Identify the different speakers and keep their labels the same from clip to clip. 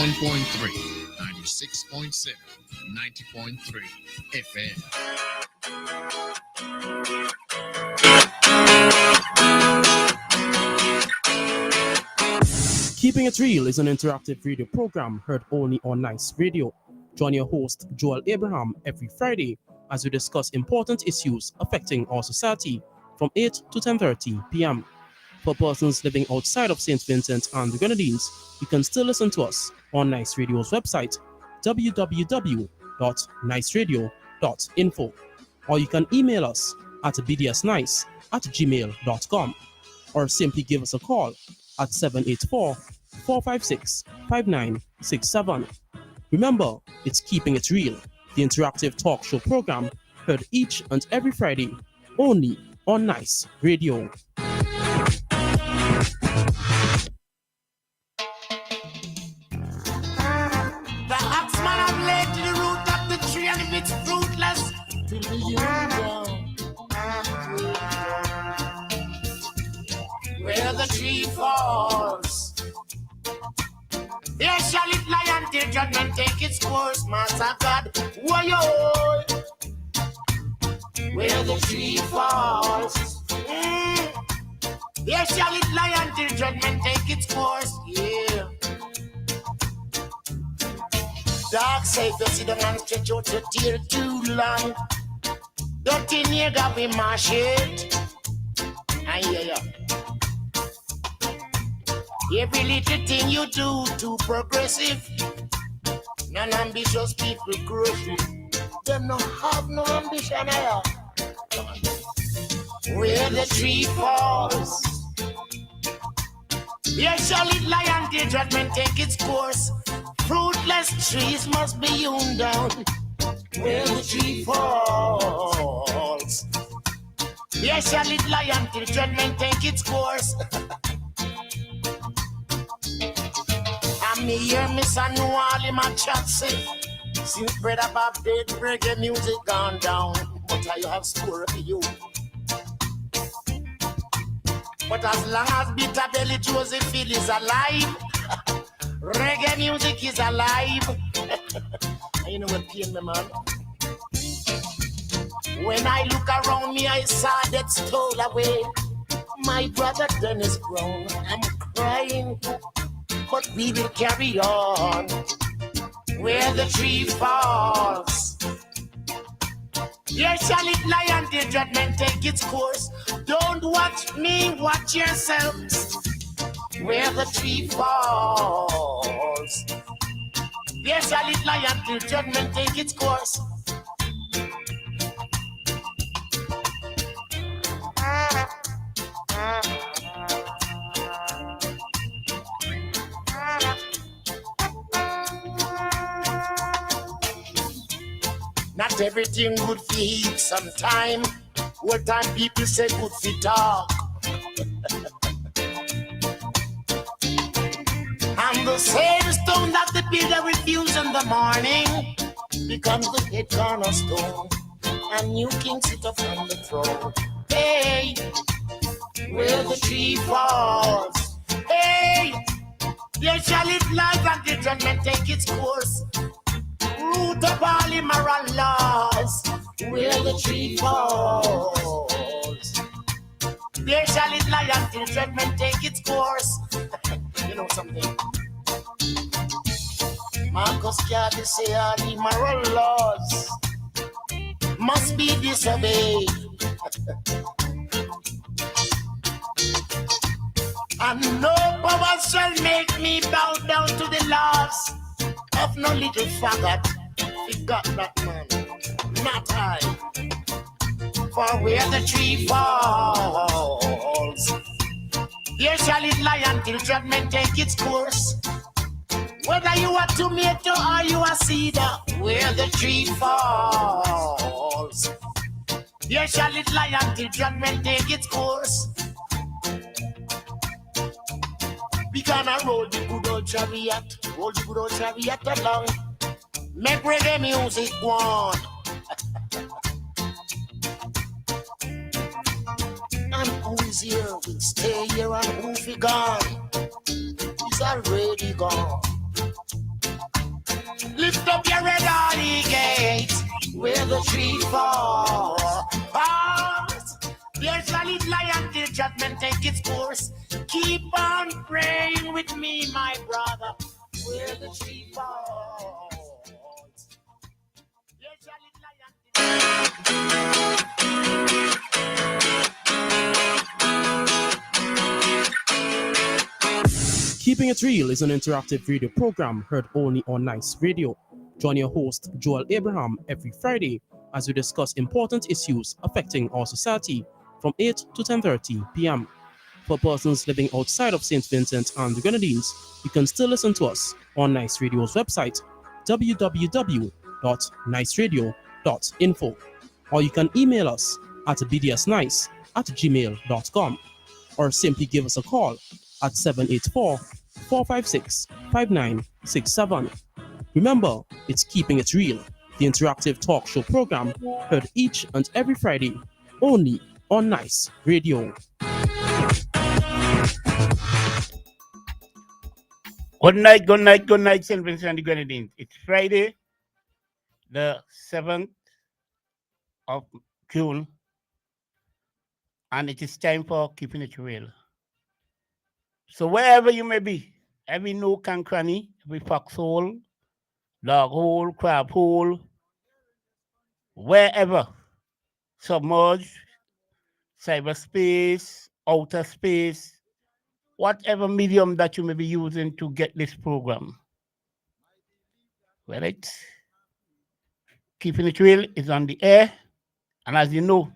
Speaker 1: 91.3, 96.7, 90.3 FM.
Speaker 2: Keeping It Real is an interactive radio program heard only on Nice Radio. Join your host, Joel Abraham, every Friday as we discuss important issues affecting our society from 8 to 10:30 p.m. For persons living outside of St. Vincent and the Grenadines, you can still listen to us on Nice Radio's website, www.niceradio.info, or you can email us at bdsnice@gmail.com, or simply give us a call at 784-456-5967. Remember, it's Keeping It Real, the interactive talk show program heard each and every Friday only on Nice Radio.
Speaker 3: The oxman have laid to the root of the tree, and if it's fruitless, till the year down. Where the tree falls, there shall it lie until judgment take its course, Master God. Whoa, where the tree falls, there shall it lie until judgment take its course, yeah. Dark safe, you sit down and stretch out your tear too long. Dirty nigga, we mash it. Aye. Every little thing you do, too progressive. Non-ambitious people crush it. Them no have no ambition here. Where the tree falls, there shall it lie until judgment take its course. Fruitless trees must be hewn down. Where the tree falls, there shall it lie until judgment take its course. And me hear me son all in my chat say, since Brother Bob dead, reggae music gone down. But I have story for you. But as long as Bitter Belly Josephine is alive, reggae music is alive. You know what pain me, man? When I look around me, I saw that stole away. My brother Dennis Brown, I'm crying, but we will carry on. Where the tree falls, there shall it lie until judgment take its course. Don't watch me, watch yourselves. Where the tree falls, there shall it lie until judgment take its course. Not everything good for eat sometime. What time people say good for talk. And the same stone that the builder refused in the morning becomes the head cornerstone. A new king sit up on the throne. Hey, where the tree falls, hey, there shall it lie until judgment take its course. Root up all immoral laws. Where the tree falls, there shall it lie until judgment take its course. You know something? Marcus Garvey say all immoral laws must be disobeyed. And no power shall make me bow down to the laws of no little faggot. Forgot that man, not I. For where the tree falls, there shall it lie until judgment take its course. Whether you are tomato or you are cedar, where the tree falls, there shall it lie until judgment take its course. We gonna roll the good old chariot, roll the good old chariot along. Make reggae music go on. And who is here will stay here, and who be gone, he's already gone. the tree falls, there shall it lie until judgment take its course. Keep on praying with me, my brother, where the tree falls. There shall it lie
Speaker 2: Keeping It Real is an interactive radio program heard only on Nice Radio. Join your host, Joel Abraham, every Friday as we discuss important issues affecting our society from 8 to 10:30 p.m. For persons living outside of St. Vincent and the Grenadines, you can still listen to us on Nice Radio's website, www.niceradio.info, or you can email us at bdsnice@gmail.com, or simply give us a call at 784-456-5967. Remember, it's Keeping It Real, the interactive talk show program heard each and every Friday only on Nice Radio.
Speaker 4: Good night, St. Vincent and the Grenadines. It's Friday, the 7th of June, and it is time for Keeping It Real. So wherever you may be, every nook and cranny, every foxhole, dog hole, crab hole, wherever, submerged, cyberspace, outer space, whatever medium that you may be using to get this program. Well, it's Keeping It Real is on the air, and as you know,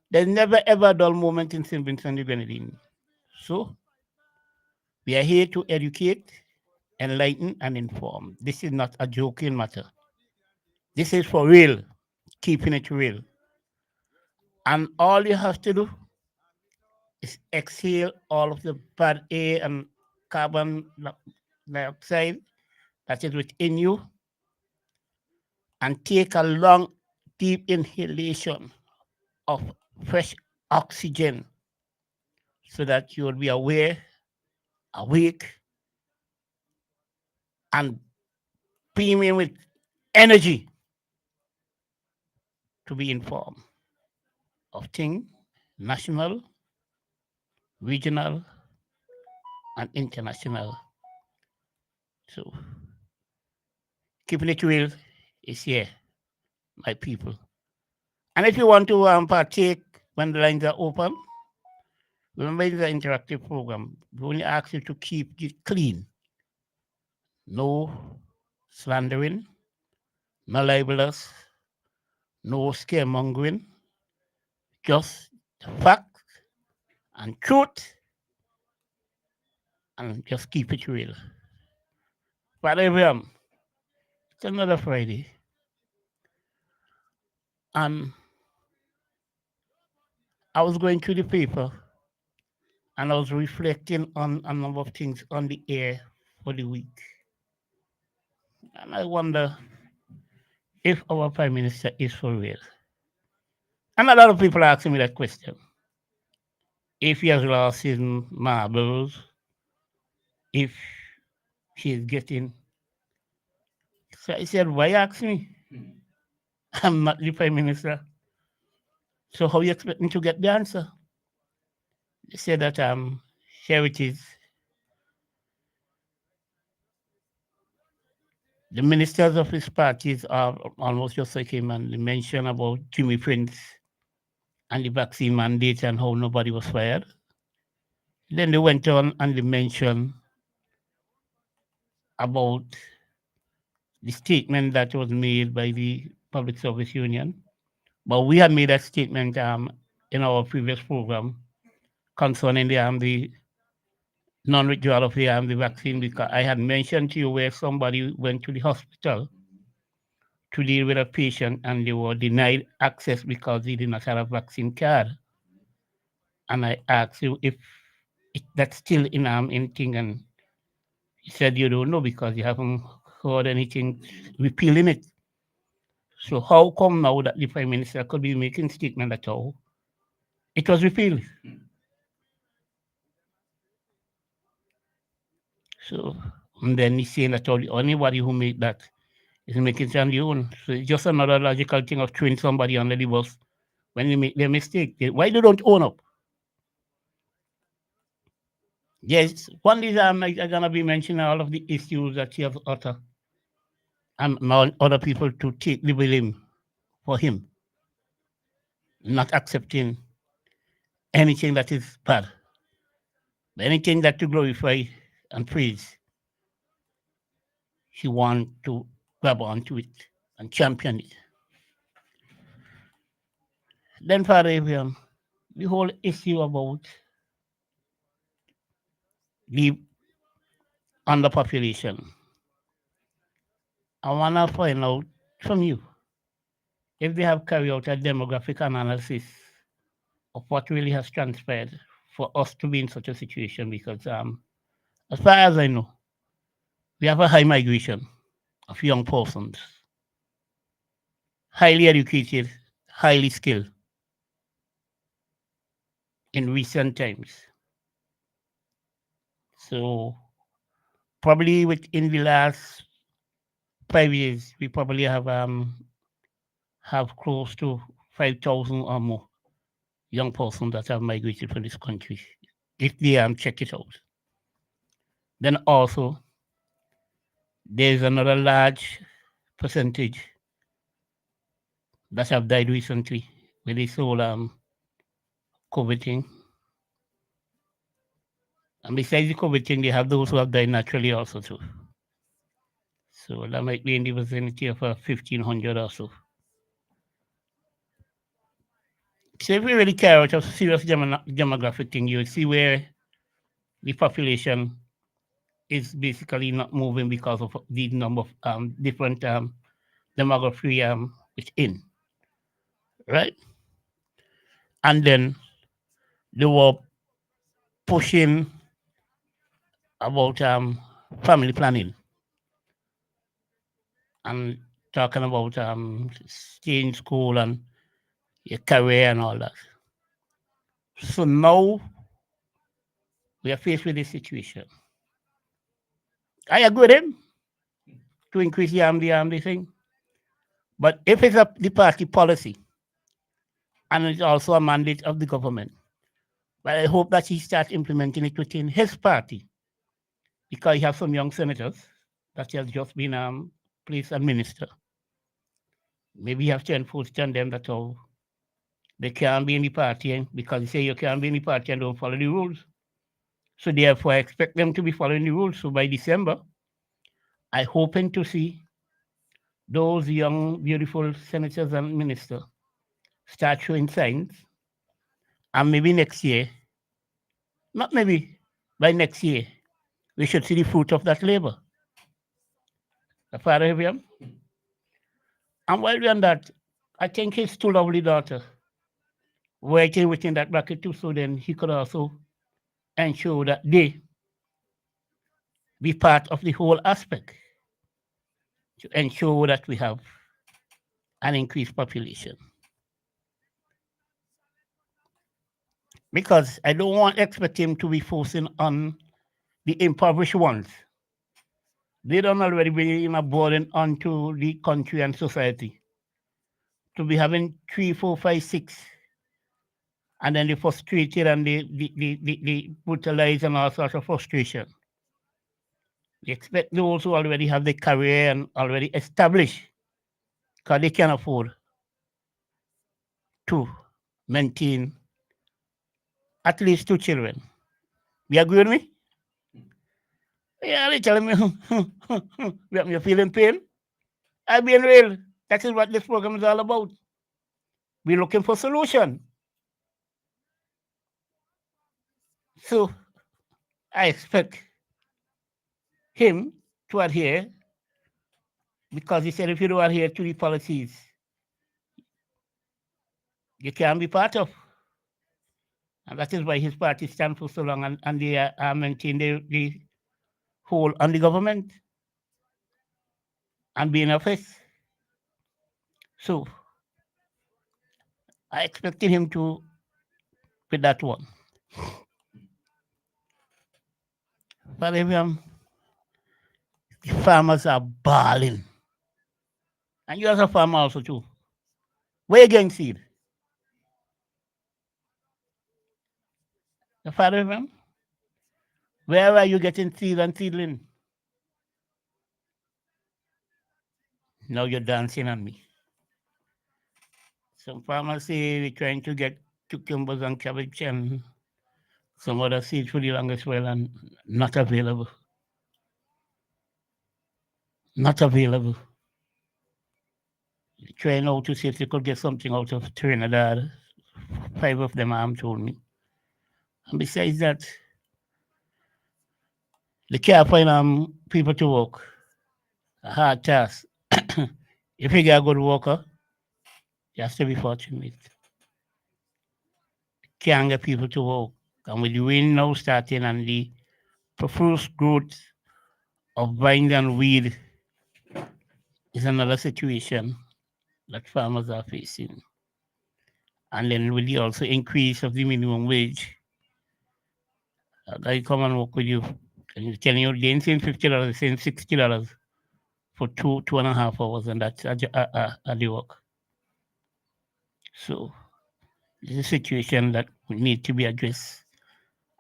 Speaker 4: there's never ever a dull moment in St. Vincent and the Grenadines. So, we are here to educate, enlighten, and inform. This is not a joking matter. This is for real, keeping it real. And all you have to do is exhale all of the bad air and carbon dioxide that is within you and take a long, deep inhalation of fresh oxygen so that you will be aware, awake, and beaming with energy to be informed of things national, regional, and international. So, Keeping It Real is here, my people. And if you want to partake when the lines are open, remember it's an interactive program. We only ask you to keep it clean. No slandering, no libelous, no scaremongering, just the facts and truth, and just keep it real. But Abraham, it's another Friday. And I was going through the paper and I was reflecting on a number of things on the air for the week. And I wonder if our Prime Minister is for real. And a lot of people are asking me that question. If he has lost his marbles, if he's getting. So I said, why ask me? I'm not the Prime Minister. So how you expect me to get the answer? They said that here it is. The ministers of his parties are almost just like him, and they mentioned about Jimmy Prince and the vaccine mandate and how nobody was fired. Then they went on and they mentioned about the statement that was made by the Public Service Union. But we had made that statement in our previous program concerning the non-withdrawal of the vaccine, because I had mentioned to you where somebody went to the hospital to deal with a patient and they were denied access because they did not have a vaccine card. And I asked you if that's still in thing, and he said you don't know because you haven't heard anything repealing it. So how come now that the Prime Minister could be making statement at all? It was repealed. So and then he's saying that anybody who made that is making it on their own. So it's just another logical thing of throwing somebody under the bus when they make their mistake. Why they don't own up? Yes, one is I'm gonna be mentioning all of the issues that he has uttered and now other people to take the blame for him, not accepting anything that is bad, but anything that to glorify and praise, he want to grab onto it and champion it. Then, Father Abraham, the whole issue about the underpopulation, I want to find out from you if they have carried out a demographic analysis of what really has transpired for us to be in such a situation, because as far as I know, we have a high migration of young persons, highly educated, highly skilled in recent times. So probably within the last 5 years, we probably have close to 5,000 or more young persons that have migrated from this country. If they check it out. Then also there's another large percentage that have died recently with this whole COVID thing. And besides the COVID thing, they have those who have died naturally also too. So that might be in the vicinity of 1,500 or so. So if we really care about a serious demographic thing, you'll see where the population is basically not moving because of the number of different demography within, right? And then they were pushing about family planning and talking about staying in school and your career and all that. So now we are faced with this situation. I agree with him to increase the thing. But if it's the party policy and it's also a mandate of the government, but I hope that he starts implementing it within his party, because he has some young senators that he has just been placed as minister. Maybe he has to enforce it on them that they can't be in the party, because they say you can't be in the party and don't follow the rules. So therefore, I expect them to be following the rules. So by December, I hoping to see those young, beautiful senators and ministers start showing signs. And maybe next year, not maybe, by next year, we should see the fruit of that labor. Father Abraham. And while we're on that, I think his two lovely daughter working within that bracket too, so then he could also ensure that they be part of the whole aspect to ensure that we have an increased population. Because I don't expect him to be forcing on the impoverished ones. They don't already be in a burden onto the country and society. To be having 3, 4, 5, 6, and then the frustrated and the brutalized and all sorts of frustration. We expect those who already have the career and already established, because they can afford to maintain at least 2 children. You agree with me? Yeah, they're telling me, you're feeling pain? I'm being real. That is what this program is all about. We're looking for solution. So I expect him to adhere, because he said if you don't adhere to the policies, you can't be part of. And that is why his party stands for so long, and they maintain the hold on the government and be in office. So I expected him to with that one. But the farmers are bawling. And you as a farmer also too. Where you getting seed? The father of them? Where are you getting seed and seedling? Now you're dancing on me. Some farmers say they're trying to get cucumbers and cabbage and some other seeds for the longest while and not available. Not available. Trying out to see if they could get something out of Trinidad. 5 of them arm told me. And besides that, they can't find people to work. A hard task. If you get a good worker, you have to be fortunate. Can't get people to work. And with the rain now starting and the profuse growth of vine and weed is another situation that farmers are facing. And then with the also increase of the minimum wage, I come and work with you and you're telling you they ain't saying $50, they're saying $60 for 2.5 hours, and that's at the work. So this is a situation that we need to be addressed.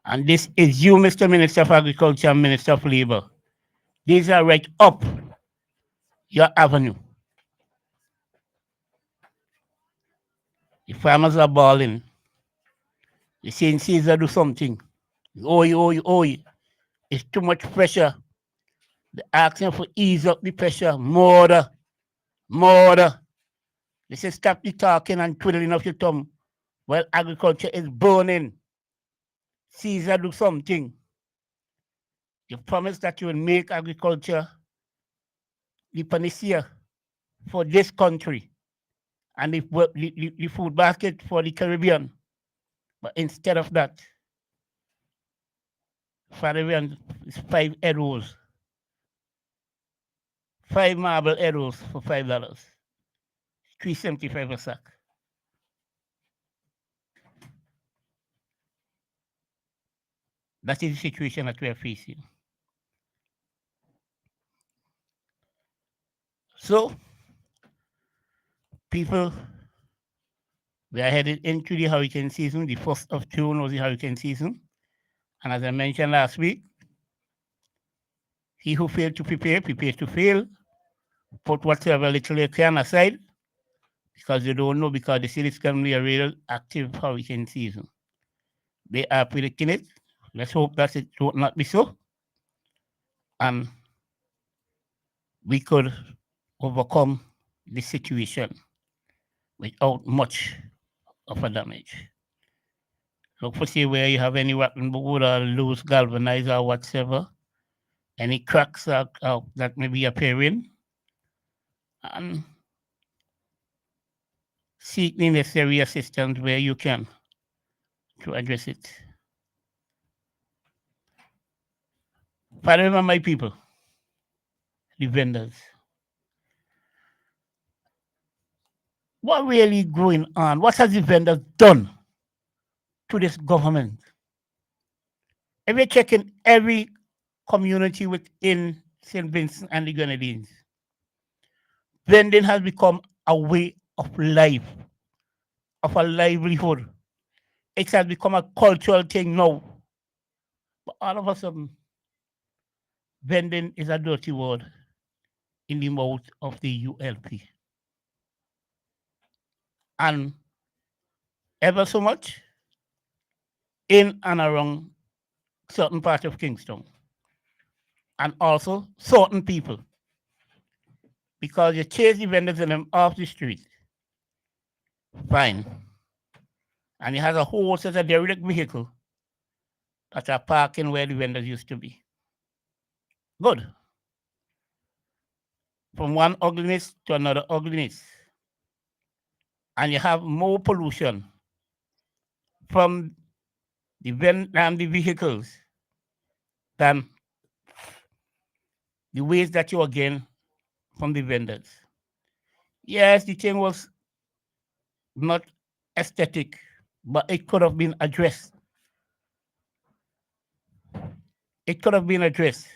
Speaker 4: And this is you, Mr. Minister of Agriculture and Minister of Labor. These are right up your avenue. The farmers are bawling. They're saying, Caesar, do something. Oi. It's too much pressure. They're asking for ease up the pressure. More. They say, stop the talking and twiddling of your thumb while agriculture is burning. Caesar, do something. You promised that you will make agriculture the panacea for this country and the food basket for the Caribbean. But instead of that, Caribbean is 5 euros. 5 marble euros for $5. $3.75 a sack. That is the situation that we are facing. So, people, we are headed into the hurricane season. The 1st of June was the hurricane season. And as I mentioned last week, he who failed to prepare, prepares to fail. Put whatever little you can aside because you don't know, because they say it's going to be a real active hurricane season. They are predicting it. Let's hope that it will not be so. And we could overcome the situation without much of a damage. Look for see where you have any rotten board or loose galvanized or whatever, any cracks that may be appearing, and seek the necessary assistance where you can to address it. Father, my people, the vendors, what really going on? What has the vendors done to this government? If you check in every community within St. Vincent and the Grenadines, vending has become a way of life, of a livelihood. It has become a cultural thing now. But all of a sudden, vending is a dirty word in the mouth of the ULP. And ever so much in and around certain part of Kingston. And also certain people. Because you chase the vendors and them off the street. Fine. And you have a whole set of derelict vehicles that are parking where the vendors used to be. Good. From one ugliness to another ugliness. And you have more pollution from the vehicles than the waste that you are getting from the vendors. Yes, the thing was not aesthetic, but it could have been addressed. It could have been addressed.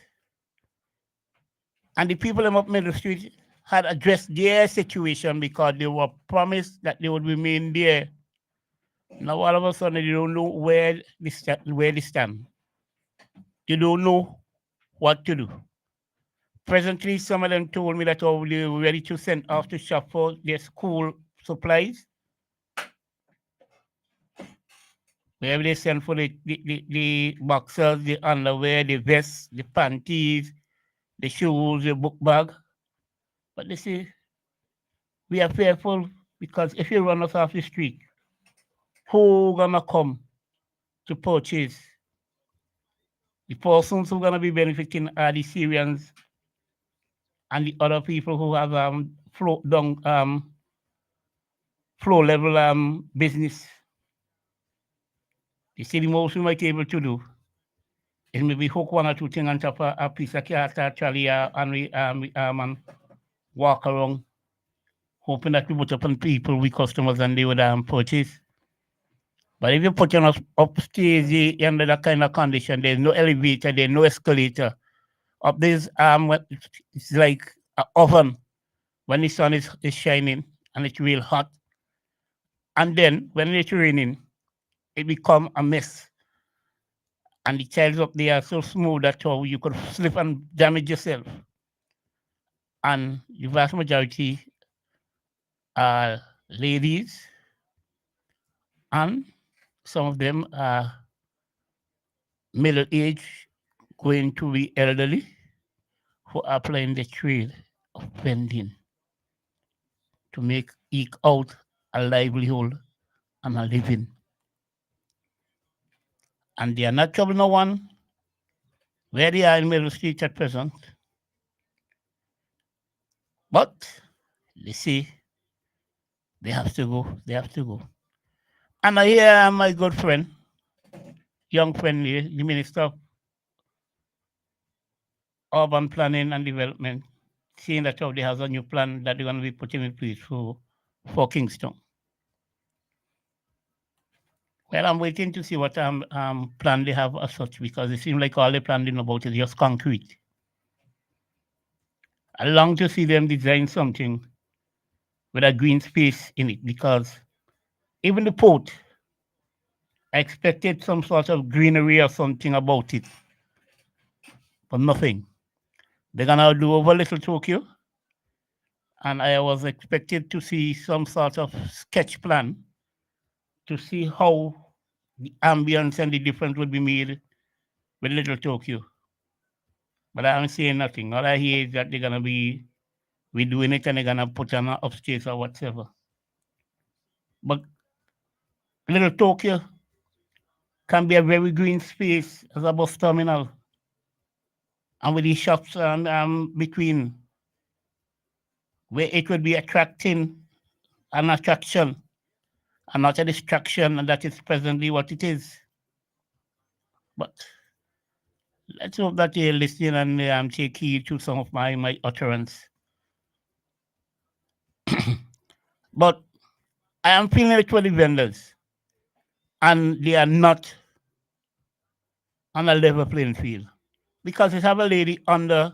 Speaker 4: And the people in up middle street had addressed their situation because they were promised that they would remain there. Now all of a sudden they don't know where they stand. They don't know what to do. Presently, some of them told me that they were ready to send off to shop for their school supplies. Wherever they send for the boxers, the underwear, the vests, the panties, the shoes, the book bag. But they say, we are fearful because if you run us off the street, who gonna come to purchase? The persons who gonna be benefiting are the Syrians and the other people who have flow level business. You see, the most we might be able to do is maybe hook one or two things on top of a piece of cast actually and walk around, hoping that we put up on people, we customers, and they would purchase. But if you put on upstairs under that kind of condition, there's no elevator, there's no escalator. Up there's it's like an oven when the sun is shining and it's real hot. And then when it's raining, it become a mess. And the tiles up there are so smooth that you could slip and damage yourself. And the vast majority are ladies, and some of them are middle age, going to be elderly, who are playing the trade of vending to eke out a livelihood and a living. And they are not troubling no one where they are in Middle Street at present. But they say they have to go. And I hear my good friend, young friend, the Minister of Urban Planning and Development, saying that they have a new plan that they're going to be putting in place for Kingston. Well, I'm waiting to see what plan they have as such, because it seems like all they're planning about is just concrete. I long to see them design something with a green space in it, because even the port, I expected some sort of greenery or something about it, but nothing. They're gonna do over Little Tokyo, and I was expected to see some sort of sketch plan to see how the ambience and the difference would be made with Little Tokyo. But I haven't seen nothing. All I hear is that they're gonna be redoing it and they're gonna put on upstairs or whatever. But Little Tokyo can be a very green space as a bus terminal, and with the shops between, where it would be attracting an attraction and not a distraction, and that is presently what it is. But let's hope that you're listening and take heed to some of my utterance. But I am feeling it for the vendors, and they are not on a level playing field, because we have a lady under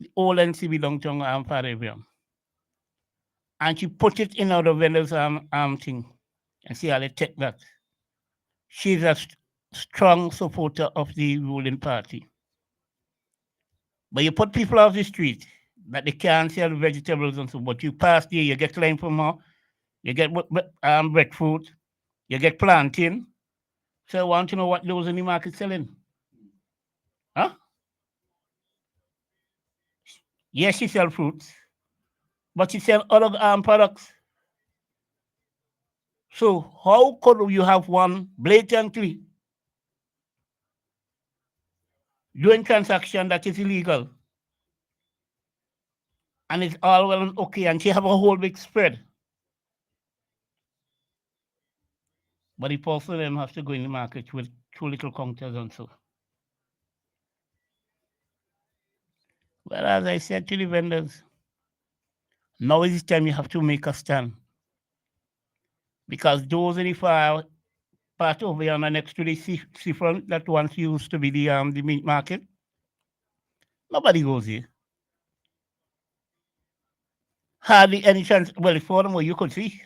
Speaker 4: the old NCB downtown Parabium, and she put it in our vendors thing, and see how they take that. She's a strong supporter of the ruling party. But you put people off the street that they can't sell vegetables and so, but you pass there, you get lime from her, you get breadfruit, you get plantain. So I want to know what those in the market selling. Huh? Yes, she sell fruits, but she sell other products. So how could you have one blatantly doing transaction that is illegal, and it's all well and okay, and she have a whole big spread, but the person then has to go in the market with 2 little counters and so. Well, as I said to the vendors, now is the time you have to make a stand, because those in the far part over here next to the seafront that once used to be the meat market, nobody goes here. hardly any chance. Well, furthermore, you could see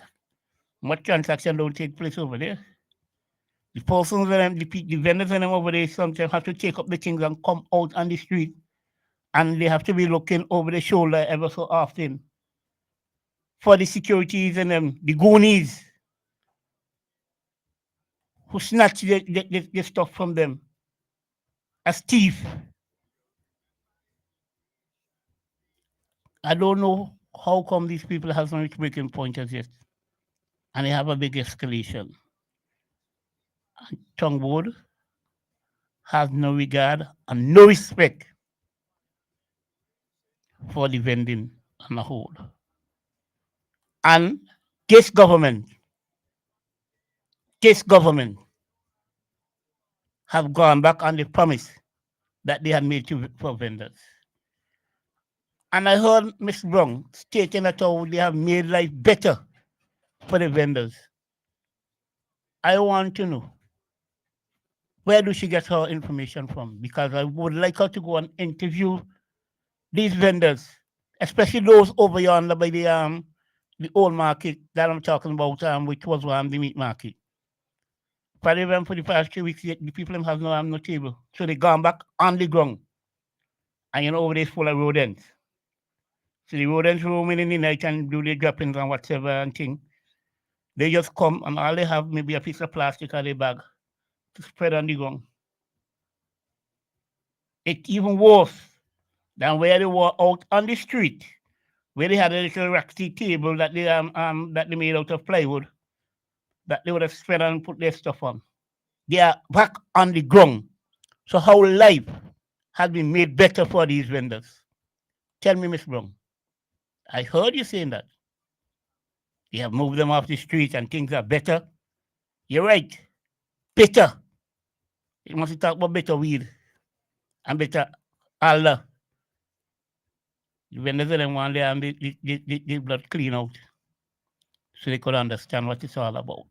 Speaker 4: much transaction don't take place over there. The persons and them, the vendors and them over there sometimes have to take up the things and come out on the street, and they have to be looking over the shoulder ever so often for the securities and the goonies who snatch the stuff from them as thief. I don't know how come these people have not reached breaking point as yet, and they have a big escalation. Tongwood has no regard and no respect for the vending on the whole. And this government have gone back on the promise that they had made for vendors. And I heard Ms. Brown stating that how they have made life better for the vendors. I want to know, where do she get her information from? Because I would like her to go and interview these vendors, especially those over yonder by the old market that I'm talking about, which was the meat market. For the past 3 weeks, the people them have no table. So they gone back on the ground. And over there is full of rodents. So the rodents roaming in the night and do their droppings and whatever and thing. They just come and all they have maybe a piece of plastic or a bag to spread on the ground. It's even worse than where they were out on the street, where they had a little rusty table that they made out of plywood that they would have spread and put their stuff on. They are back on the ground. So how life has been made better for these vendors? Tell me, Miss Brown. I heard you saying that. You have moved them off the street and things are better. You're right. Better. You must talk about better weed and better Allah. The vendors them want the blood clean out so they could understand what it's all about.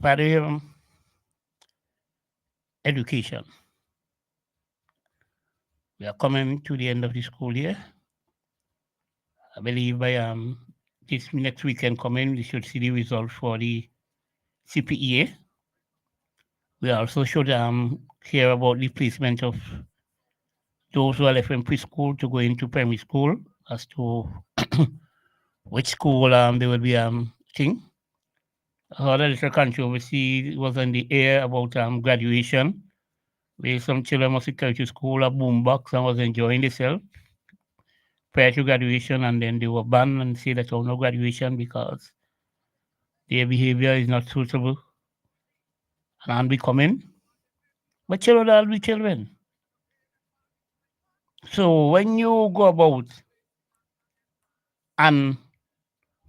Speaker 4: For education. We are coming to the end of the school year. I believe by this next weekend coming, we should see the results for the CPEA. We also should hear about the placement of those who are left in preschool to go into primary school as to which school they will be thing. I heard a little controversy was in the air about graduation, where some children must go to school a boombox and was enjoying themselves prior to graduation, and then they were banned and say that no graduation because their behavior is not suitable and unbecoming. But children are be children. So when you go about and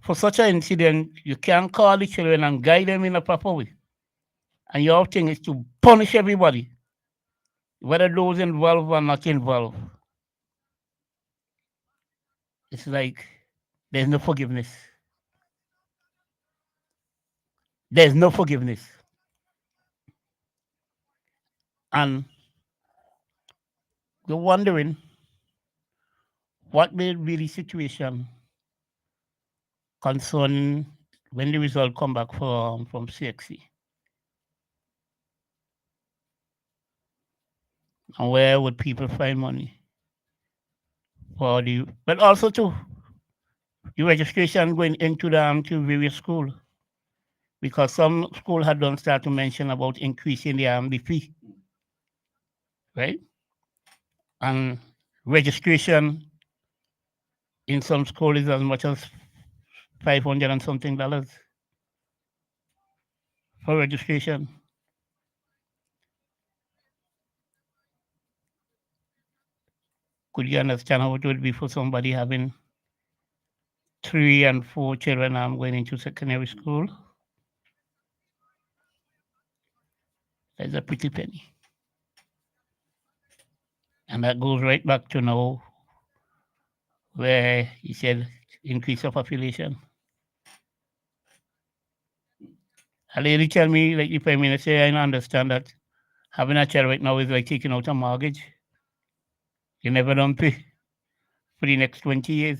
Speaker 4: for such an incident, you can't call the children and guide them in a proper way. And your thing is to punish everybody, whether those involved or not involved. It's like there's no forgiveness. There's no forgiveness. And you're wondering what may be the situation concerning when the result come back from CXC. And where would people find money for but also to the registration going into to various schools, because some school had done start to mention about increasing the fee, right? And registration in some schools is as much as $500 and something for registration. Could you understand how it would be for somebody having 3 and 4 children going into secondary school? That's a pretty penny. And that goes right back to now where he said increase of population. A lady tell me, like the Prime Minister, I understand that having a child right now is like taking out a mortgage. You never done pay for the next 20 years.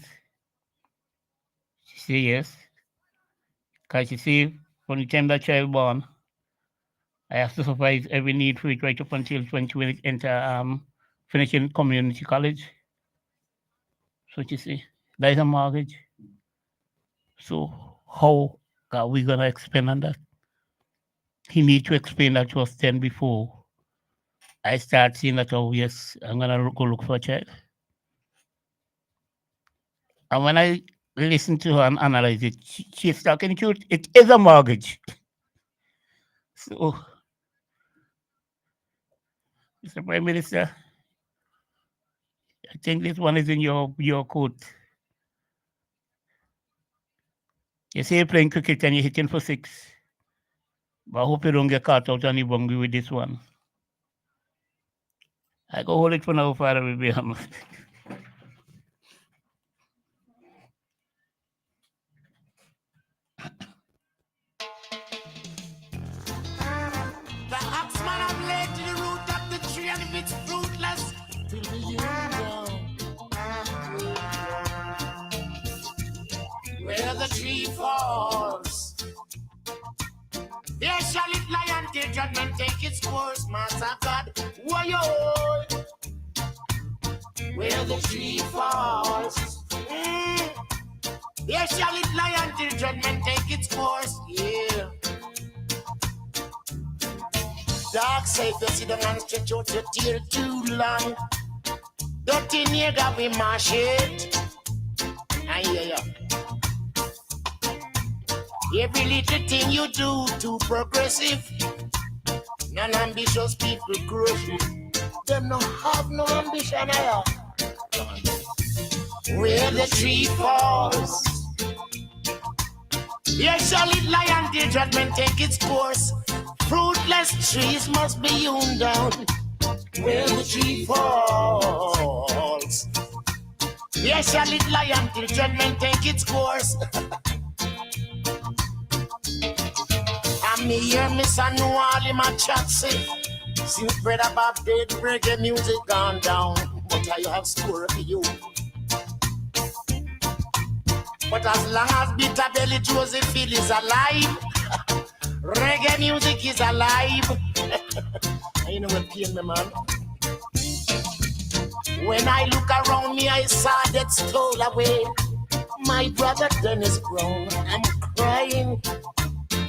Speaker 4: She say yes. Because she say, from the time that child born, I have to suffice every need for it right up until 20 when it enter finishing community college. So she say, that is a mortgage. So how are we gonna expand on that? He need to explain that to us 10 before I start seeing that, oh yes, I'm gonna go look for a child. And when I listen to her and analyze it, she's talking truth. It is a mortgage. So, Mr. Prime Minister, I think this one is in your court. You say you're playing cricket and you're hitting for 6. But I hope you don't get caught out on the bungie with this one. I go hold it for now, Father Abraham.
Speaker 3: The oxman have laid to the root of the tree, and if it's fruitless, till the year down. Where the tree falls, there shall it lie until judgment take its course, Master God. Why-yo? Where the tree falls, there shall it lie until judgment take its course. Yeah. Dark side, you sit down and stretch out your tail too long. Dirty nigga, we mash it. I hear ya. Every little thing you do too progressive. Non-ambitious people crush it. Them no have no ambition, I where the tree falls, there shall it lie until judgment take its course. Fruitless trees must be hewn down. Where the tree falls, there shall it lie until judgment take its course. And me hear me son know all in my chat say, since Brother Bob dead, reggae music gone down. But I have score for you. But as long as Bitter Belly Josephine is alive, reggae music is alive. You know what pain me, man? When I look around me, I saw that stole away my brother Dennis Brown. I'm crying,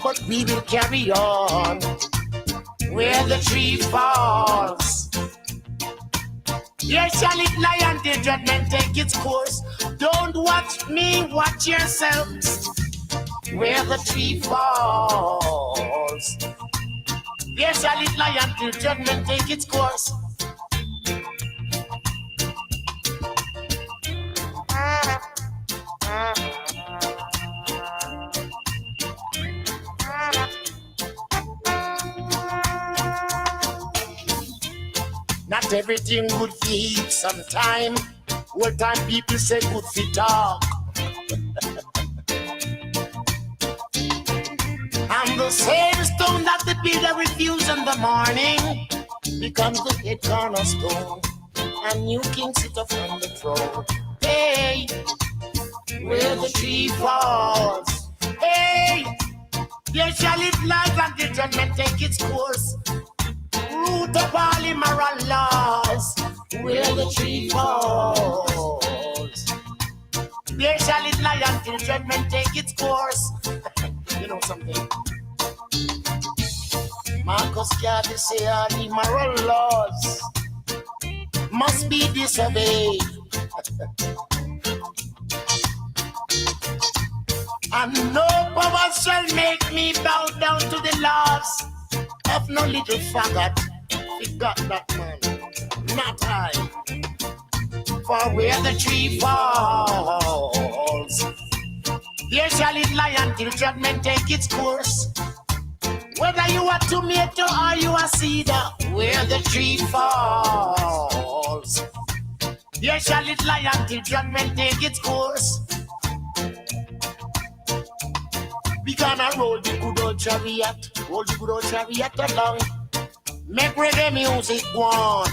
Speaker 3: but we will carry on. Where the tree falls, there shall it lie until judgment take its course. Don't watch me, watch yourselves. Where the tree falls, there shall it lie until judgment take its course. Not everything good for eat sometime. Old time people say good for talk. And the same stone that the builder refused in the morning becomes the head cornerstone, and new king sit up on the throne. Hey, where the tree falls, hey, there shall it lie until judgment take its course. Root of all immoral laws, where the tree falls, there shall it lie until judgment take its course. You know something? Marcus Garvey say all immoral laws must be disobeyed. And no power shall make me bow down to the laws of no little faggot. We got that, man, not I. For where the tree falls, there shall it lie until judgment take its course. Whether you are tomato or you are cedar, where the tree falls, there shall it lie until judgment take its course. We gonna roll the good old chariot, roll the good old chariot along. Make reggae music go on.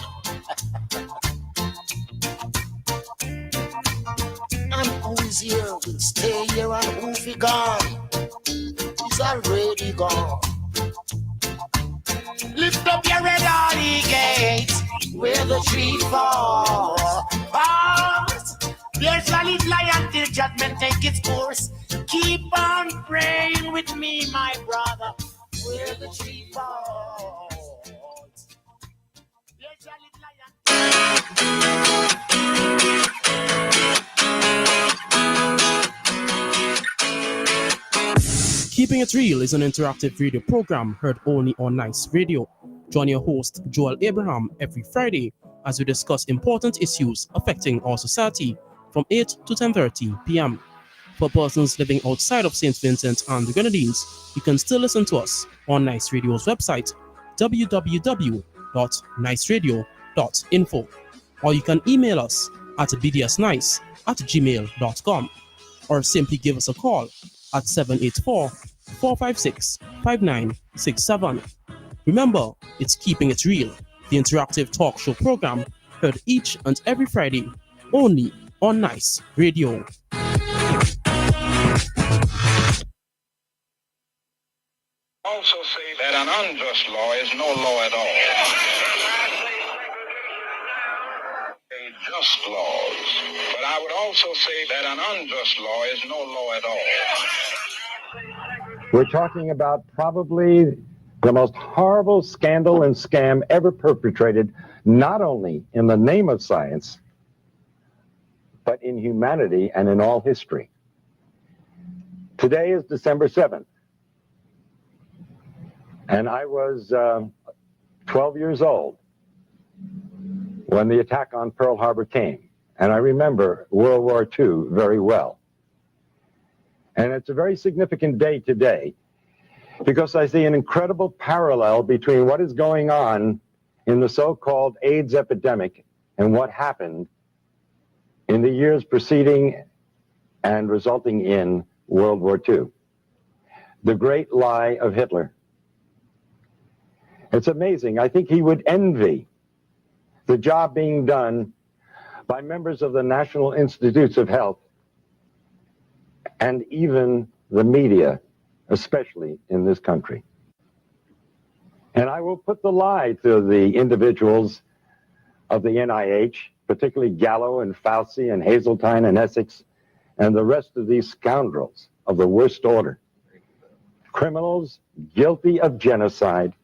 Speaker 3: is here will stay here, and who he gone? He's already gone. Lift up your red hardy gates where the tree falls. There's a little lion till judgment take its course. Keep on praying with me, my brother, where the tree falls. There's a little lion.
Speaker 2: Keeping It Real is an interactive radio program heard only on Nice Radio. Join your host, Joel Abraham, every Friday as we discuss important issues affecting our society from 8 to 10:30 p.m. For persons living outside of St. Vincent and the Grenadines, you can still listen to us on Nice Radio's website, www.niceradio.info, or you can email us at bdsnice@gmail.com, or simply give us a call at 784-456-5967. Remember, it's Keeping It Real, the interactive talk show program heard each and every Friday only on Nice Radio.
Speaker 5: Also say that an unjust law is no law at all. Just laws. But I would also say that an unjust law is no law at all.
Speaker 6: We're talking about probably the most horrible scandal and scam ever perpetrated, not only in the name of science, but in humanity and in all history. Today is December 7th, and I was 12 years old when the attack on Pearl Harbor came, and I remember World War II very well. And it's a very significant day today because I see an incredible parallel between what is going on in the so-called AIDS epidemic and what happened in the years preceding and resulting in World War II. The great lie of Hitler. It's amazing. I think he would envy the job being done by members of the National Institutes of Health and even the media, especially in this country. And I will put the lie to the individuals of the NIH, particularly Gallo and Fauci and Hazeltine and Essex, and the rest of these scoundrels of the worst order. Criminals guilty of genocide,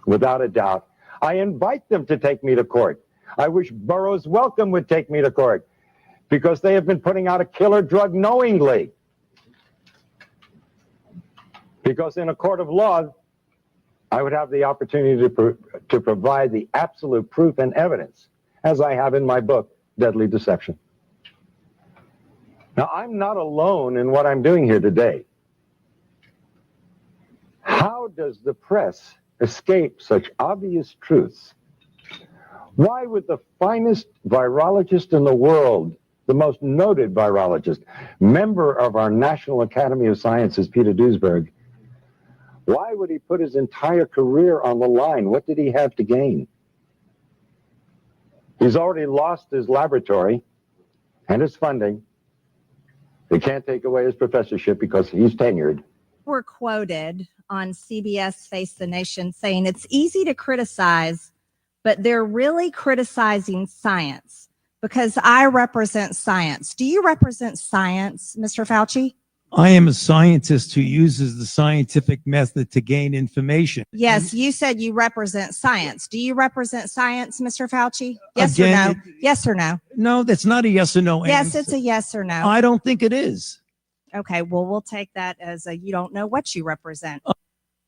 Speaker 6: without a doubt. I invite them to take me to court. I wish Burroughs Wellcome would take me to court because they have been putting out a killer drug knowingly. Because in a court of law, I would have the opportunity to provide the absolute proof and evidence, as I have in my book, Deadly Deception. Now, I'm not alone in what I'm doing here today. How does the press escape such obvious truths? Why would the finest virologist in the world, the most noted virologist, member of our National Academy of Sciences, Peter Duesberg, why would he put his entire career on the line? What did he have to gain? He's already lost his laboratory and his funding. They can't take away his professorship because he's tenured.
Speaker 7: We're quoted on CBS Face the Nation saying it's easy to criticize, but they're really criticizing science because I represent science. Do you represent science, Mr. Fauci?
Speaker 8: I am a scientist who uses the scientific method to gain information.
Speaker 7: Yes, you said you represent science. Do you represent science, Mr. Fauci? Yes
Speaker 8: Again,
Speaker 7: or no? Yes or no?
Speaker 8: No, that's not a yes or no
Speaker 7: Yes,
Speaker 8: answer.
Speaker 7: it's a yes or no.
Speaker 8: I don't think it is.
Speaker 7: Okay, well, we'll take that as a you don't know what you represent.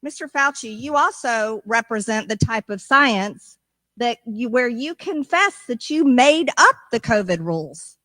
Speaker 7: Mr. Fauci, you also represent the type of science that where you confess that you made up the COVID rules,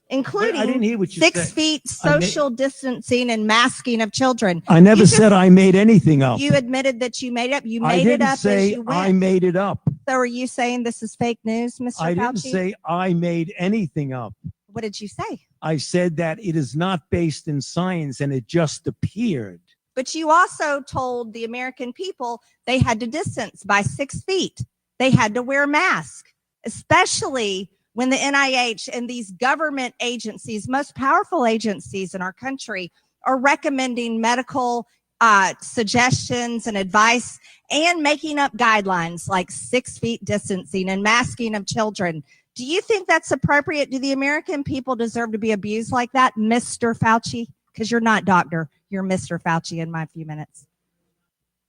Speaker 7: including
Speaker 8: I didn't hear what you
Speaker 7: 6
Speaker 8: said.
Speaker 7: feet social distancing and masking of children.
Speaker 8: I never
Speaker 7: You
Speaker 8: said
Speaker 7: just-
Speaker 8: I made anything up.
Speaker 7: You admitted that you made it up. You
Speaker 8: I
Speaker 7: made it
Speaker 8: didn't
Speaker 7: up as
Speaker 8: say
Speaker 7: you went.
Speaker 8: I made it up.
Speaker 7: So are you saying this is fake news, Mr.
Speaker 8: I
Speaker 7: Fauci?
Speaker 8: didn't say I made anything up.
Speaker 7: What did you say?
Speaker 8: I said that it is not based in science and it just appeared.
Speaker 7: But you also told the American people they had to distance by 6 feet. They had to wear masks, especially when the NIH and these government agencies, most powerful agencies in our country, are recommending medical suggestions and advice and making up guidelines like 6 feet distancing and masking of children. Do you think that's appropriate? Do the American people deserve to be abused like that, Mr. Fauci? Because you're not doctor, you're Mr. Fauci in my few minutes.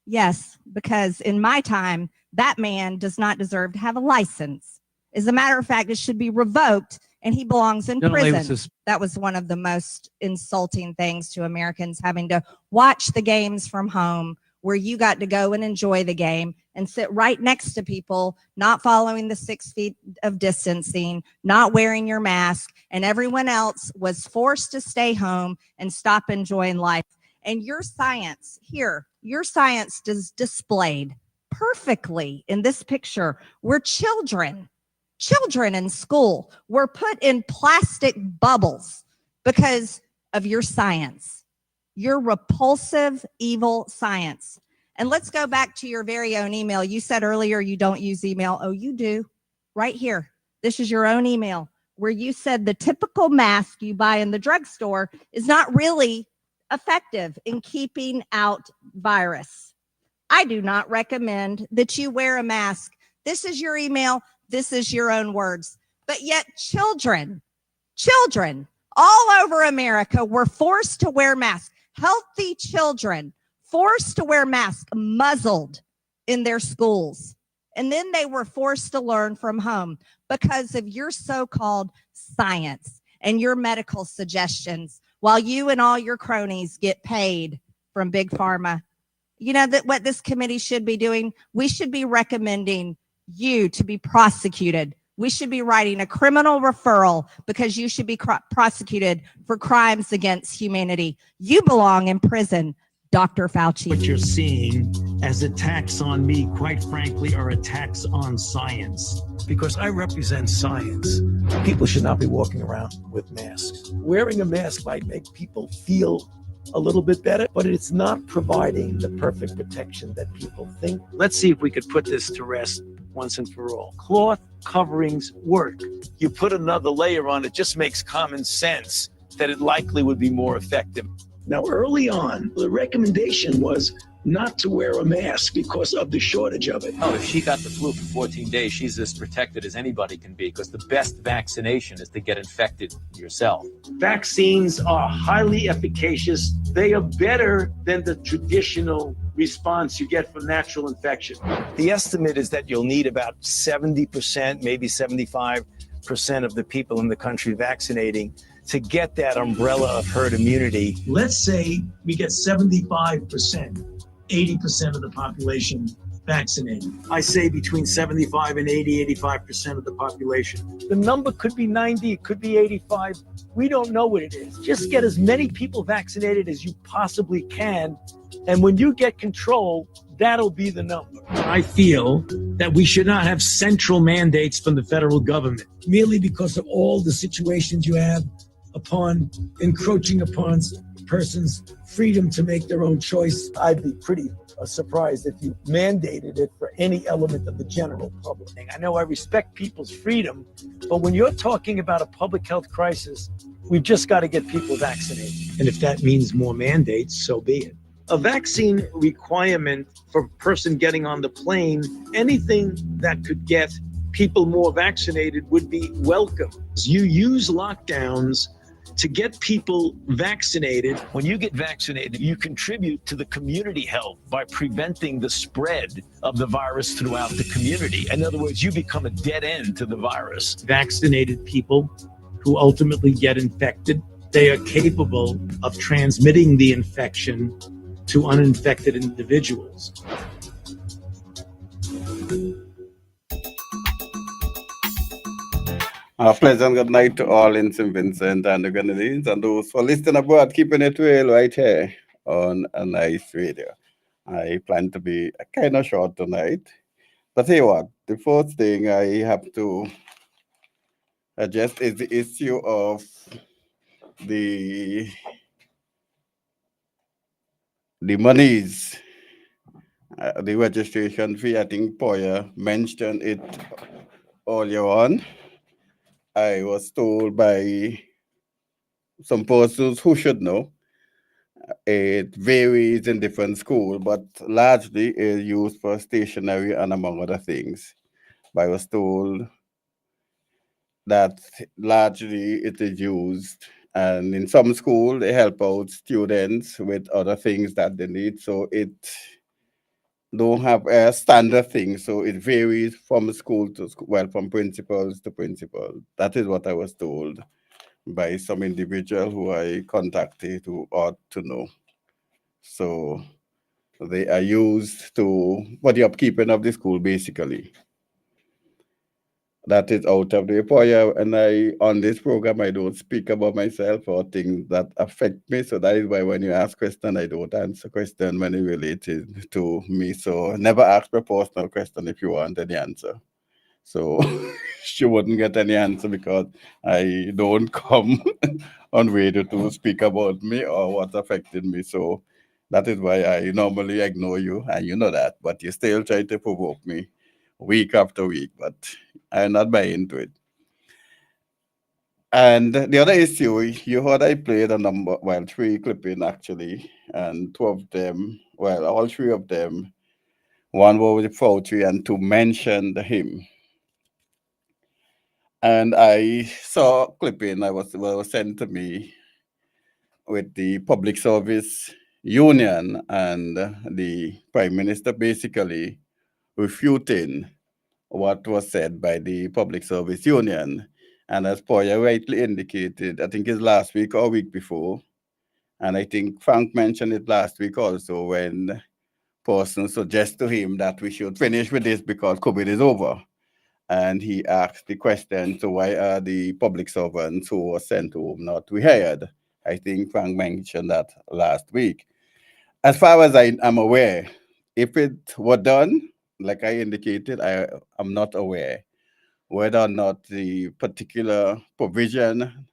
Speaker 7: Yes, because in my time, that man does not deserve to have a license. As a matter of fact, it should be revoked and he belongs in prison. That was one of the most insulting things to Americans, having to watch the games from home where you got to go and enjoy the game and sit right next to people not following the 6 feet of distancing, not wearing your mask, and everyone else was forced to stay home and stop enjoying life. And your science here, your science is displayed perfectly in this picture where children in school were put in plastic bubbles because of your science, your repulsive, evil science. And let's go back to your very own email. You said earlier you don't use email. Oh, you do. Right here. This is your own email where you said the typical mask you buy in the drugstore is not really effective in keeping out virus. I do not recommend that you wear a mask. This is your email. This is your own words. But yet children all over America were forced to wear masks. Healthy children forced to wear masks, muzzled in their schools. And then they were forced to learn from home because of your so-called science and your medical suggestions, while you and all your cronies get paid from Big Pharma. You know that what this committee should be doing? We should be recommending you to be prosecuted. We should be writing a criminal referral because you should be prosecuted for crimes against humanity. You belong in prison, Dr. Fauci.
Speaker 9: What you're seeing as attacks on me, quite frankly, are attacks on science.
Speaker 8: Because I represent science. People should not be walking around with masks. Wearing a mask might make people feel a little bit better, but it's not providing the perfect protection that people think. Let's see if we could put this to rest once and for all. Cloth coverings work. You put another layer on, it just makes common sense that it likely would be more effective.
Speaker 9: Now, early on, the recommendation was not to wear a mask because of the shortage of it.
Speaker 10: Oh, if she got the flu for 14 days, she's as protected as anybody can be, because the best vaccination is to get infected yourself.
Speaker 9: Vaccines are highly efficacious. They are better than the traditional response you get from natural infection.
Speaker 8: The estimate is that you'll need about 70%, maybe 75% of the people in the country vaccinating to get that umbrella of herd immunity.
Speaker 9: Let's say we get 75%, 80% of the population vaccinated. I say between 75 and 85% of the population.
Speaker 8: The number could be 90, it could be 85. We don't know what it is. Just get as many people vaccinated as you possibly can. And when you get control, that'll be the number.
Speaker 9: I feel that we should not have central mandates from the federal government, merely because of all the situations you have upon encroaching upon persons' freedom to make their own choice.
Speaker 8: I'd be pretty surprised if you mandated it for any element of the general public. I know I respect people's freedom, but when you're talking about a public health crisis, we've just got to get people vaccinated.
Speaker 9: And if that means more mandates, so be it. A vaccine requirement for a person getting on the plane, anything that could get people more vaccinated would be welcome. You use lockdowns to get people vaccinated.
Speaker 8: When you get vaccinated, you contribute to the community health by preventing the spread of the virus throughout the community. In other words, you become a dead end to the virus.
Speaker 9: Vaccinated people who ultimately get infected, they are capable of transmitting the infection to uninfected individuals.
Speaker 11: A pleasant good night to all in St. Vincent and the Grenadines and those who are listening aboard, keeping it real right here on a nice radio. I plan to be kind of short tonight. But hey what, the first thing I have to address is the issue of the monies, the registration fee. I think Poya mentioned it earlier on. I was told by some persons who should know. It varies in different schools, but largely is used for stationery and among other things. But I was told that largely it is used, and in some school they help out students with other things that they need. So it don't have a standard thing. So it varies from school to school, well, from principals to principal. That is what I was told by some individual who I contacted who ought to know. So they are used to for the upkeeping of the school, basically. That is out of the report. And on this program, I don't speak about myself or things that affect me. So that is why when you ask question, I don't answer question when it related to me. So never ask me a personal question if you want any answer. So she wouldn't get any answer because I don't come on radio to speak about me or what affected me. So that is why I normally ignore you, and you know that. But you still try to provoke me week after week, but I'm not buying into it. And the other issue, you heard I played a number, well, 3 clipping actually, and 2 of them, well, all 3 of them, one was with Fauci and 2 mentioned him. And I saw a clipping was sent to me with the Public Service Union and the Prime Minister basically refuting what was said by the Public Service Union. And as Poya rightly indicated, I think it's last week or week before, and I think Frank mentioned it last week also when person suggests to him that we should finish with this because COVID is over. And he asked the question, so why are the public servants who were sent home not rehired? I think Frank mentioned that last week. As far as I am aware, if it were done, like I indicated, I am not aware whether or not the particular provision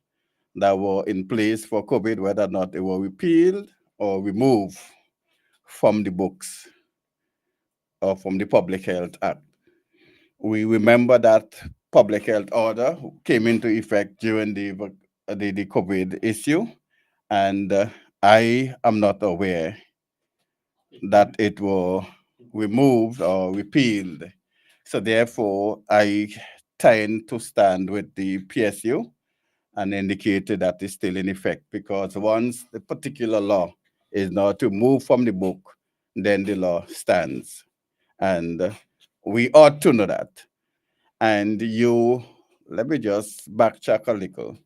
Speaker 11: that were in place for COVID, whether or not they were repealed or removed from the books or from the Public Health Act. We remember that public health order came into effect during the COVID issue, and I am not aware that it was removed or repealed. So therefore, I tend to stand with the PSU and indicated that it's still in effect, because once the particular law is not removed from the book, then the law stands. And we ought to know that. And let me just backtrack a little.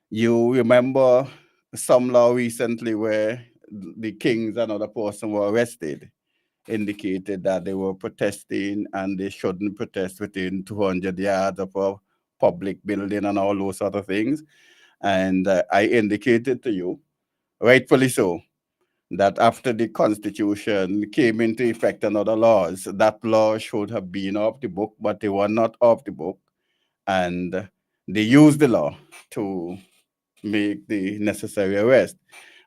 Speaker 11: You remember some law recently where the kings and other person were arrested, indicated that they were protesting and they shouldn't protest within 200 yards of a public building and all those sort of things. And I indicated to you, rightfully so, that after the Constitution came into effect and other laws, that law should have been off the book, but they were not off the book. And they used the law to make the necessary arrest.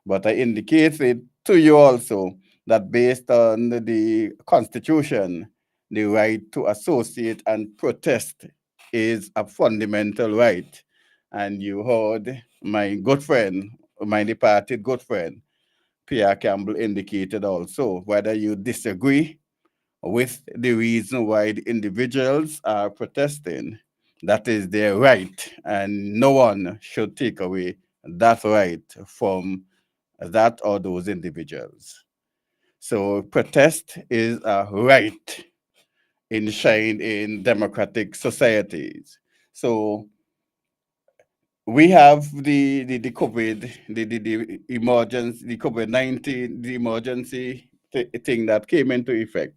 Speaker 11: But I indicated to you also that based on the Constitution, the right to associate and protest is a fundamental right. And you heard my good friend, my departed good friend, Pierre Campbell, indicated also, whether you disagree with the reason why the individuals are protesting, that is their right, and no one should take away that right from that or those individuals. So protest is a right enshrined in democratic societies. So we have the COVID, the emergency, the COVID-19, the emergency thing that came into effect.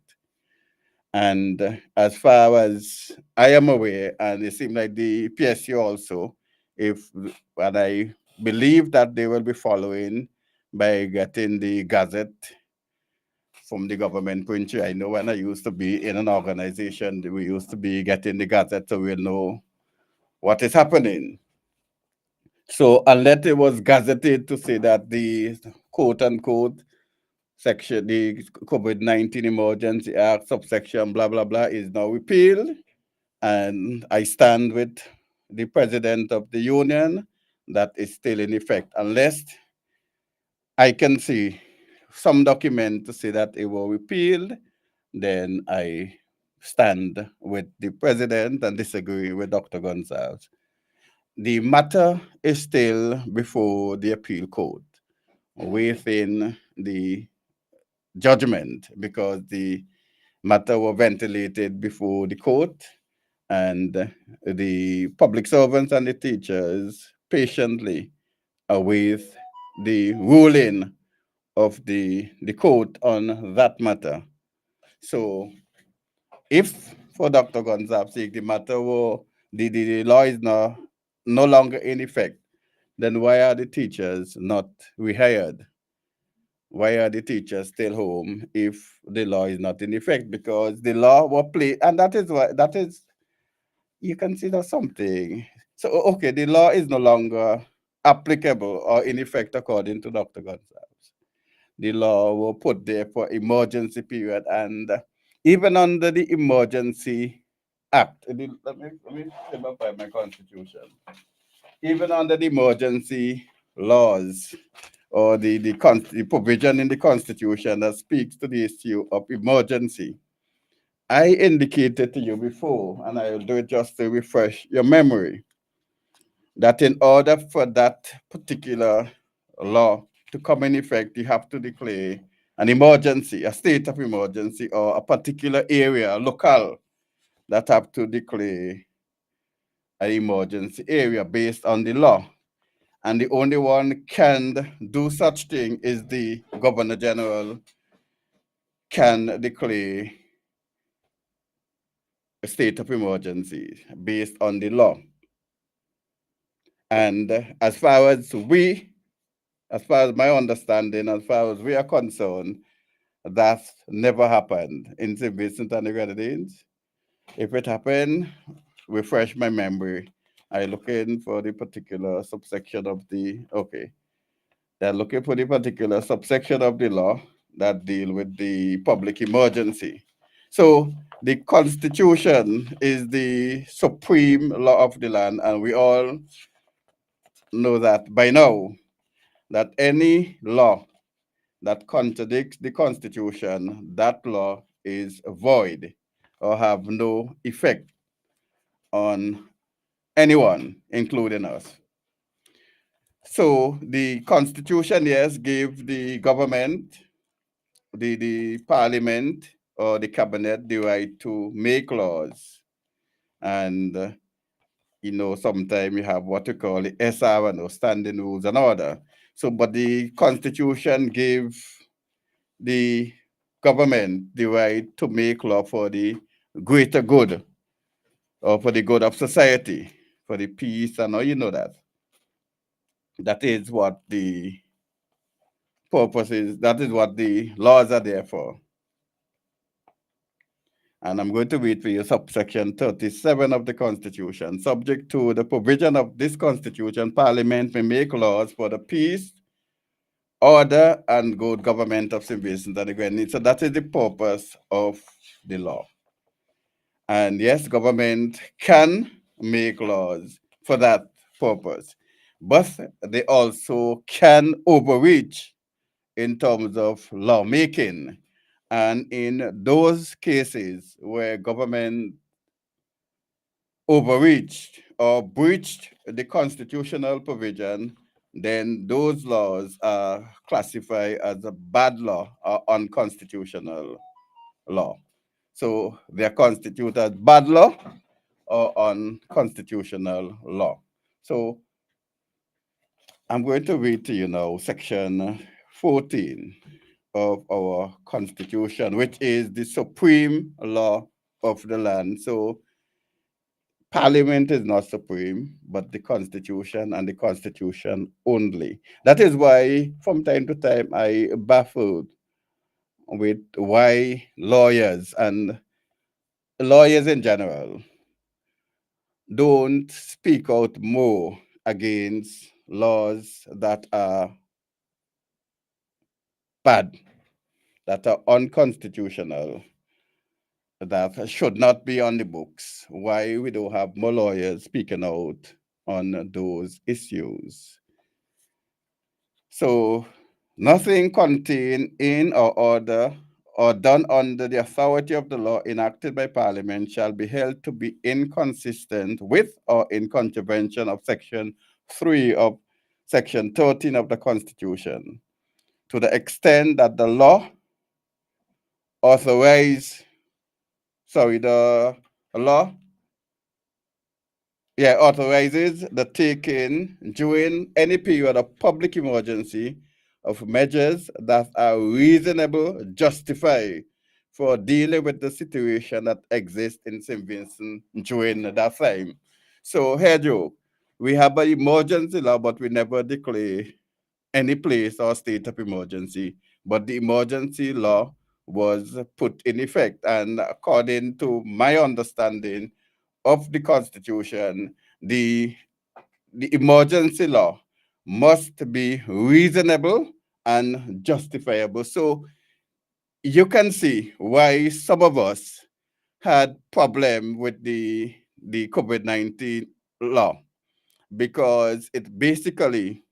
Speaker 11: And as far as I am aware, and it seems like the PSU also, and I believe that they will be following by getting the Gazette from the government printer. I know when I used to be in an organization, we used to be getting the Gazette, so we'll know what is happening. So unless it was gazetted to say that the quote unquote section, the COVID-19 Emergency Act, subsection, blah, blah, blah, is now repealed, and I stand with the president of the union, that is still in effect, unless I can see some document to say that it was repealed, then I stand with the president and disagree with Dr. Gonzalez. The matter is still before the appeal court, within the judgment, because the matter was ventilated before the court, and the public servants and the teachers patiently await the ruling of the court on that matter. So if for Dr. Gonzalez sake the matter were the law is no longer in effect, then why are the teachers not rehired? Why are the teachers still home if the law is not in effect? Because the law was played, and that is you consider something. So okay, the law is no longer applicable or in effect according to Dr. Gonzalez. The law was put there for emergency period, and even under the Emergency Act, let me simplify my constitution. Even under the emergency laws or the provision in the Constitution that speaks to the issue of emergency, I indicated to you before, and I will do it just to refresh your memory, that in order for that particular law to come in effect, you have to declare an emergency, a state of emergency, or a particular area, local, that have to declare an emergency area based on the law. And the only one can do such thing is the Governor General can declare a state of emergency based on the law. And as far as my understanding, as far as we are concerned, that never happened in St. Vincent and the Grenadines. If it happened, refresh my memory. I looking for the particular subsection of the, okay. They're looking for the particular subsection of the law that deal with the public emergency. So the Constitution is the supreme law of the land, and we all know that by now, that any law that contradicts the Constitution, that law is void or have no effect on anyone, including us. So the Constitution, yes, gave the government, the parliament or the cabinet the right to make laws. And, sometimes you have what you call the SR, or standing rules and order. So, but the Constitution gave the government the right to make law for the greater good, or for the good of society, for the peace, and all, you know that. That is what the purpose is. That is what the laws are there for. And I'm going to read for you subsection 37 of the Constitution. Subject to the provision of this Constitution, Parliament may make laws for the peace, order, and good government of St. Vincent and the Grenadines. So that is the purpose of the law. And yes, government can make laws for that purpose, but they also can overreach in terms of lawmaking. And in those cases where government overreached or breached the constitutional provision, then those laws are classified as a bad law or unconstitutional law. So they're constituted as bad law or unconstitutional law. So I'm going to read to you now section 14 of our Constitution, which is the supreme law of the land. So Parliament is not supreme, but the Constitution, and the Constitution only. That is why from time to time I baffled with why lawyers, and lawyers in general, don't speak out more against laws that are bad, that are unconstitutional, that should not be on the books. Why we don't have more lawyers speaking out on those issues. So nothing contained in or order or done under the authority of the law enacted by Parliament shall be held to be inconsistent with or in contravention of Section 3 of Section 13 of the Constitution, to the extent that the law authorizes, authorizes the taking during any period of public emergency of measures that are reasonable, justified for dealing with the situation that exists in St. Vincent during that time. So here, Joe, we have an emergency law, but we never declare any place or state of emergency. But the emergency law was put in effect, and according to my understanding of the Constitution, the emergency law must be reasonable and justifiable. So you can see why some of us had problem with the COVID-19 law, because it basically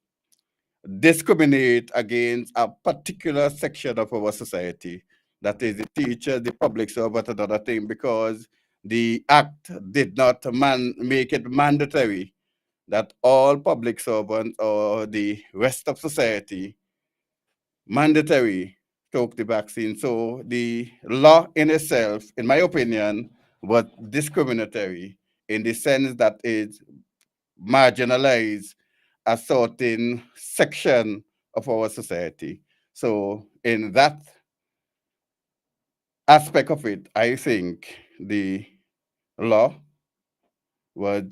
Speaker 11: discriminate against a particular section of our society, that is the teachers, the public servant, and other thing, because the act did not make it mandatory that all public servants or the rest of society mandatory took the vaccine. So the law in itself, in my opinion, was discriminatory in the sense that it marginalized a certain section of our society. So in that aspect of it, I think the law was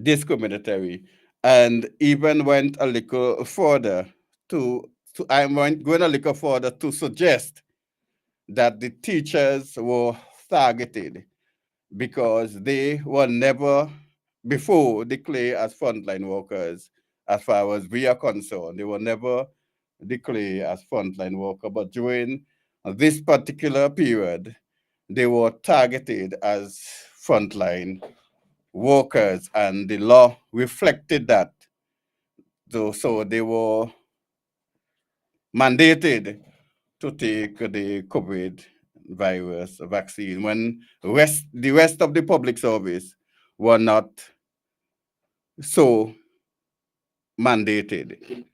Speaker 11: discriminatory and even went a little further going a little further to suggest that the teachers were targeted because they were never before declared as frontline workers. As far as we are concerned, they were never declared as frontline workers, but during this particular period, they were targeted as frontline workers, and the law reflected that. So they were mandated to take the COVID virus vaccine when the rest of the public service were not so mandated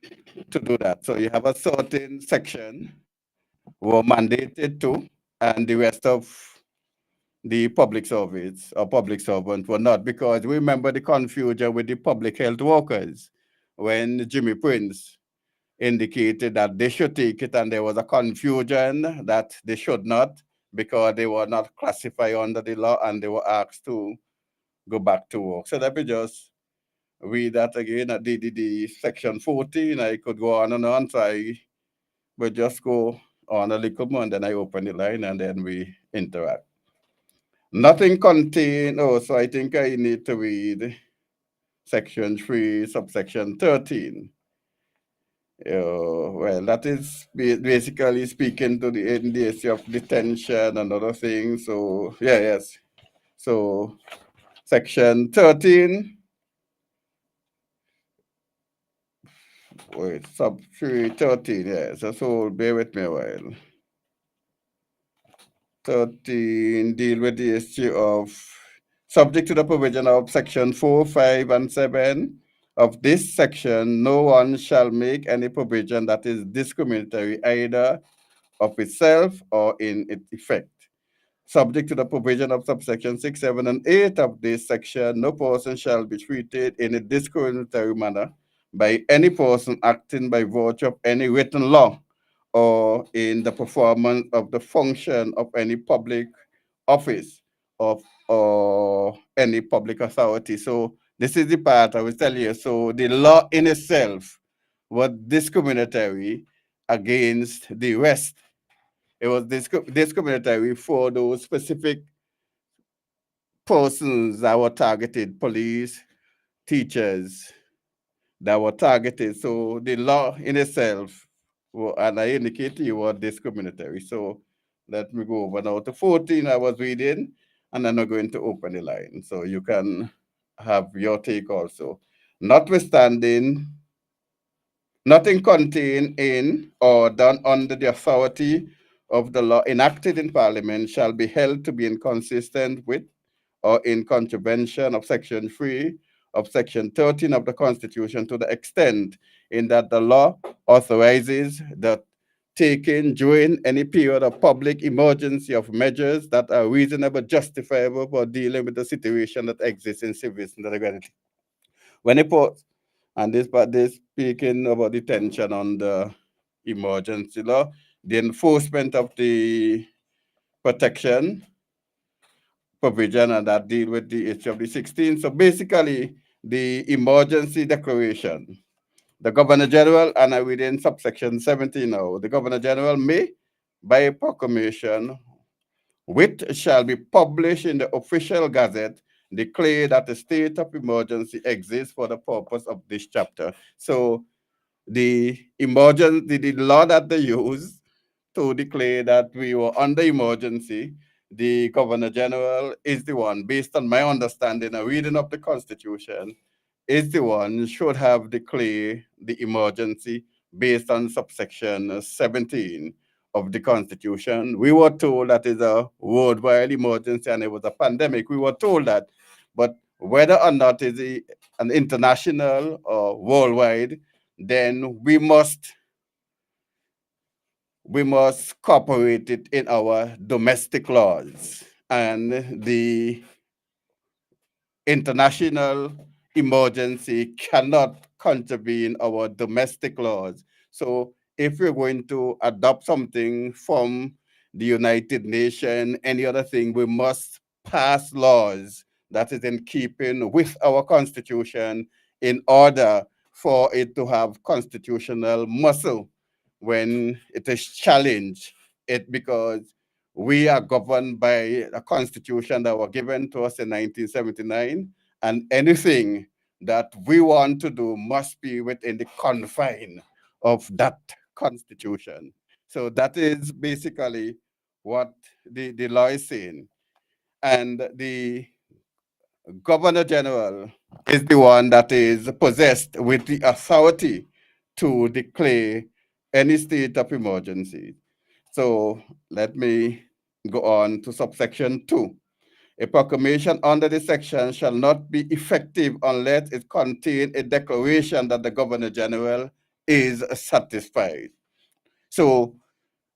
Speaker 11: to do that. So you have a certain section were mandated to, and the rest of the public service or public servants were not, because remember the confusion with the public health workers when Jimmy Prince indicated that they should take it, and there was a confusion that they should not because they were not classified under the law and they were asked to go back to work. So let me just read that again at the section 14. I could go on and on, so I will just go on a little more and then I open the line and then we interact. Nothing contained, so I think I need to read section 3, subsection 13. Well, that is basically speaking to the issue of detention and other things. So, yes. So, section 13, sub 313, yes. So, bear with me a while. 13 deal with the issue of subject to the provision of section 4, 5, and 7 of this section, no one shall make any provision that is discriminatory either of itself or in its effect. Subject to the provision of subsection 6, 7, and 8 of this section, no person shall be treated in a discriminatory manner by any person acting by virtue of any written law or in the performance of the function of any public office or any public authority. So this is the part I was telling you. So the law in itself was discriminatory against the rest. It was discriminatory for those specific persons that were targeted, police, teachers that were targeted. So the law in itself, and I indicate to you, was discriminatory. So let me go over now to 14 I was reading, and then I'm going to open the line. So you can have your take also. Notwithstanding, nothing contained in or done under the authority of the law enacted in Parliament shall be held to be inconsistent with or in contravention of Section 3 of Section 13 of the Constitution, to the extent in that the law authorizes the taking during any period of public emergency of measures that are reasonable, justifiable for dealing with the situation that exists in cities and legality. When it put, and this part is speaking about the tension on the emergency law, the enforcement of the protection provision, and that deal with the issue of the 16. So basically, the emergency declaration, the Governor General, and I read in subsection 17 now, the Governor General may, by a proclamation, which shall be published in the official gazette, declare that a state of emergency exists for the purpose of this chapter. So the emergency, the law that they use to declare that we were under emergency, the Governor General is the one, based on my understanding and reading of the Constitution, is the one should have declared the emergency based on subsection 17 of the Constitution. We were told that it's a worldwide emergency and it was a pandemic. We were told that, but whether or not it's an international or worldwide, then we must incorporate it in our domestic laws. And the international emergency cannot contravene our domestic laws. So if we're going to adopt something from the United Nations, any other thing, we must pass laws that is in keeping with our Constitution in order for it to have constitutional muscle when it is challenged. Because we are governed by a Constitution that was given to us in 1979, and anything that we want to do must be within the confine of that Constitution. So that is basically what the law is saying. And the Governor General is the one that is possessed with the authority to declare any state of emergency. So let me go on to subsection 2. A proclamation under this section shall not be effective unless it contains a declaration that the Governor General is satisfied. So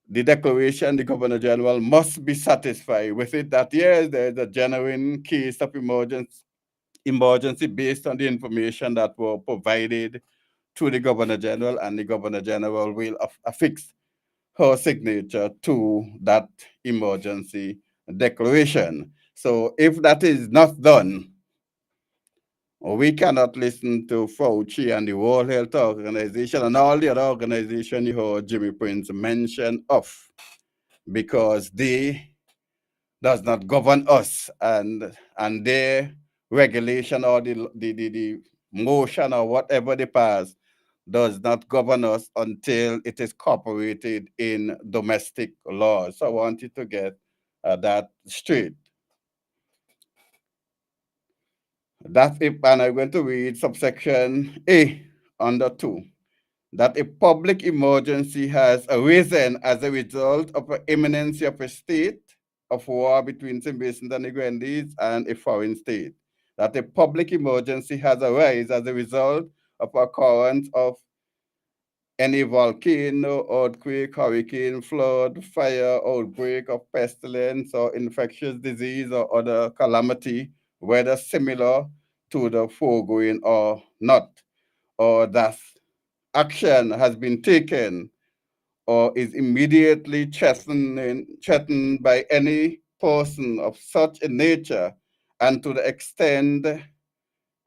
Speaker 11: the declaration, the Governor General must be satisfied with it that yes, there is a genuine case of emergency based on the information that were provided to the Governor General, and the Governor General will affix her signature to that emergency declaration. So if that is not done, we cannot listen to Fauci and the World Health Organization and all the other organizations you heard Jimmy Prince mention of, because they does not govern us, and their regulation or the motion or whatever they pass does not govern us until it is incorporated in domestic law. So I wanted to get that straight. That if, and I'm going to read subsection A under 2, that a public emergency has arisen as a result of an imminency of a state of war between St. Vincent and the Grenadines and a foreign state. That a public emergency has arisen as a result of occurrence of any volcano, earthquake, hurricane, flood, fire, outbreak of pestilence or infectious disease or other calamity, whether similar to the foregoing or not, or that action has been taken or is immediately threatened by any person of such a nature and to the extent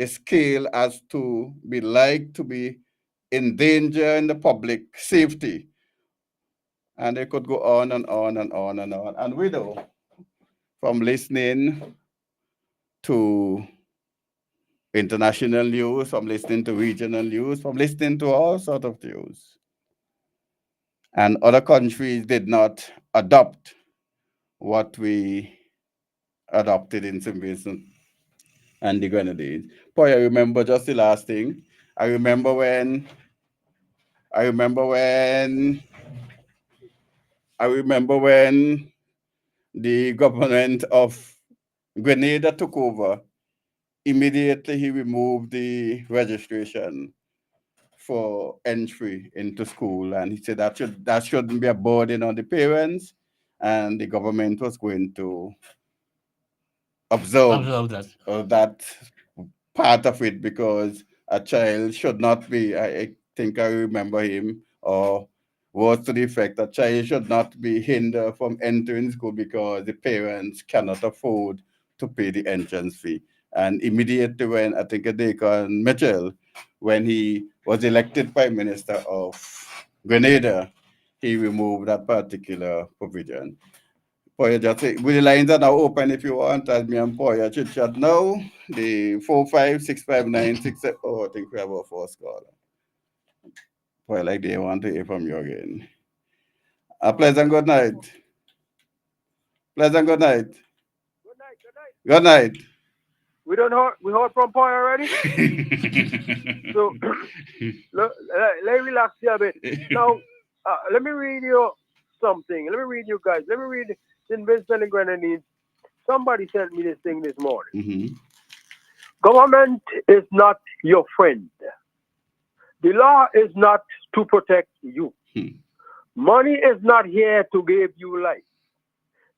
Speaker 11: a scale as to be like to be endangering the public safety. And they could go on and on and on and on. And we know from listening to international news, from listening to regional news, from listening to all sorts of news. And other countries did not adopt what we adopted in St. Vincent and the Grenadines. Boy, I remember just the last thing. I remember when the government of Grenada took over. Immediately he removed the registration for entry into school, and he said that shouldn't be a burden on the parents, and the government was going to observe that part of it, because a child should not be, I think I remember him, or words to the effect, a child should not be hindered from entering school because the parents cannot afford to pay the entrance fee. And immediately when, I think Deacon Mitchell, when he was elected Prime Minister of Grenada, he removed that particular provision. Poya, just say, with the lines are now open if you want, as me and Poya chit chat now. The 4565967. Oh, I think we have our first caller. Poya, like they want to hear from you again. A pleasant good night. Pleasant good night. Good night.
Speaker 12: We heard from Poy already. So let me relax here a bit. Now, let me read you something. Let me read you guys. Let me read St. Vincent and Grenadines. Somebody sent me this thing this morning.
Speaker 11: Mm-hmm.
Speaker 12: Government is not your friend. The law is not to protect you. Money is not here to give you life.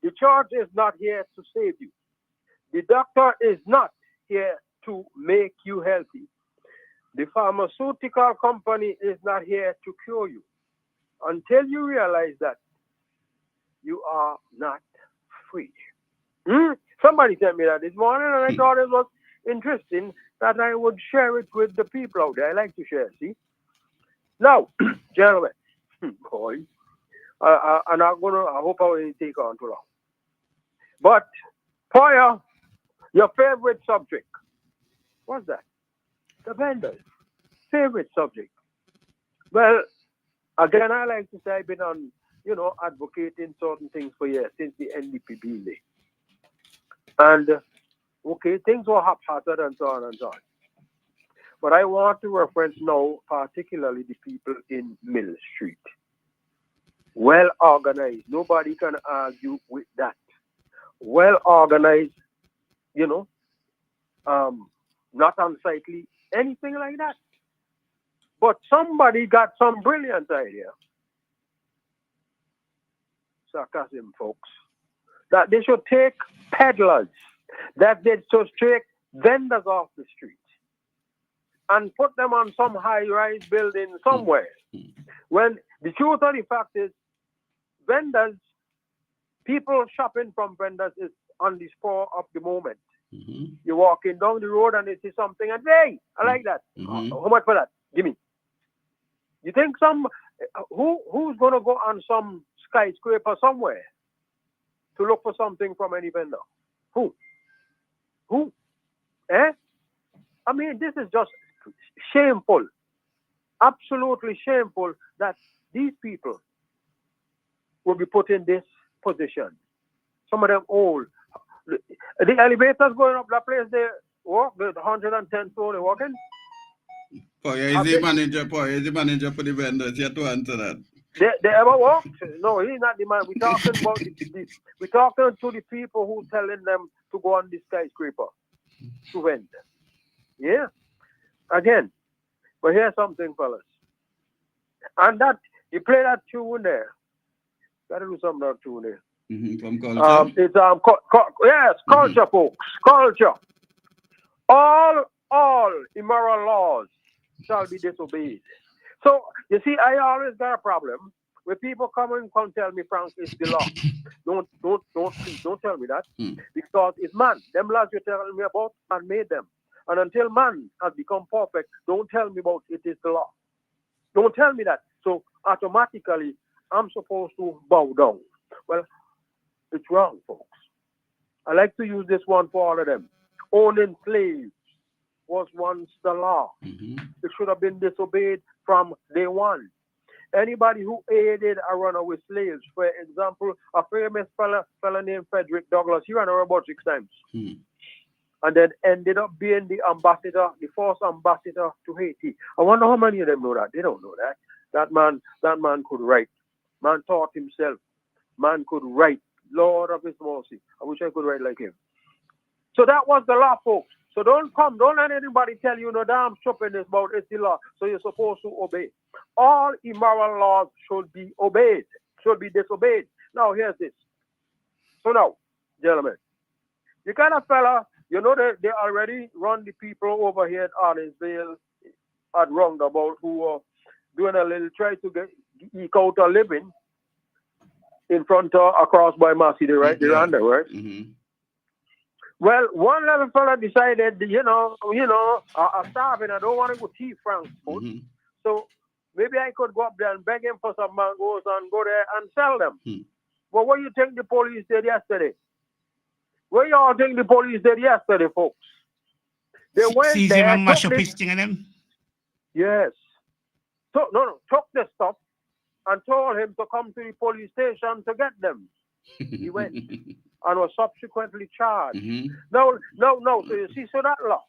Speaker 12: The church is not here to save you. The doctor is not here to make you healthy. The pharmaceutical company is not here to cure you. Until you realize that you are not free. Somebody sent me that this morning, and I thought it was interesting that I would share it with the people out there. I like to share, see? Now, gentlemen, boy, I hope I won't take on too long. But, Poya, your favorite subject. What's that? The vendors. Favorite subject. Well, again, I like to say I've been on, advocating certain things for years since the NDP bill day. And, okay, things were haphazard and so on and so on. But I want to reference now, particularly the people in Mill Street. Well organized. Nobody can argue with that. Well organized, not unsightly, anything like that. But somebody got some brilliant idea, sarcasm folks, that they should take peddlers, that they should take vendors off the street and put them on some high-rise building somewhere. When the truth of the fact is, vendors, people shopping from vendors is on the spur of the moment.
Speaker 11: Mm-hmm.
Speaker 12: You're walking down the road and they see something and hey, I like that.
Speaker 11: Mm-hmm.
Speaker 12: How much for that? Give me. You think who's gonna go on some skyscraper somewhere to look for something from any vendor? Who? I mean, this is just shameful. Absolutely shameful that these people will be put in this position. Some of them old. The elevators going up that place, they walk, the 110 floor, they walking.
Speaker 11: Poya is the manager for the vendors. You have to answer that.
Speaker 12: They ever walked? No, he's not the man. We're talking about we're talking to the people who telling them to go on the skyscraper to vend. Yeah. Again, but here's something, fellas. And that you play that tune there. Gotta do something that tune there.
Speaker 11: Mm-hmm. From culture.
Speaker 12: It's yes, culture, folks. Culture. All immoral laws shall be disobeyed. So you see, I always got a problem when people come and tell me, Frank, it's the law. Don't tell me that, because it's man. Them laws you're telling me about, man made them. And until man has become perfect, don't tell me about it is the law. Don't tell me that. So automatically, I'm supposed to bow down. Well, it's wrong, folks. I like to use this one for all of them. Owning slaves was once the law.
Speaker 11: Mm-hmm.
Speaker 12: It should have been disobeyed from day one. Anybody who aided a runaway slaves, for example, a famous fella named Frederick Douglass, he ran away about 6 times. And then ended up being the ambassador, the first ambassador to Haiti. I wonder how many of them know that. They don't know that. That man could write. Man taught himself. Man could write. Lord of his mercy. I wish I could write like him. So that was the law, folks. So don't let anybody tell you no damn stupidness about it's the law. So you're supposed to obey. All immoral laws should be obeyed, should be disobeyed. Now here's this. So now, gentlemen, the kind of fella, you know, they already run the people over here at Ardenville at Roundabout who are doing a little try to eke out a living in front of across by Massey, right? They're under, right? Well, one little fella decided, I'm starving. I don't want to go tea Frank's food. So maybe I could go up there and beg him for some mangoes and go there and sell them. Well, what do you think the police did yesterday? What y'all think the police did yesterday, folks? They went
Speaker 4: Seize
Speaker 12: there,
Speaker 4: him and mash up
Speaker 12: took
Speaker 4: his thing and them?
Speaker 12: Yes. Took the stuff and told him to come to the police station to get them. He went and was subsequently charged. No. So you see, so that law,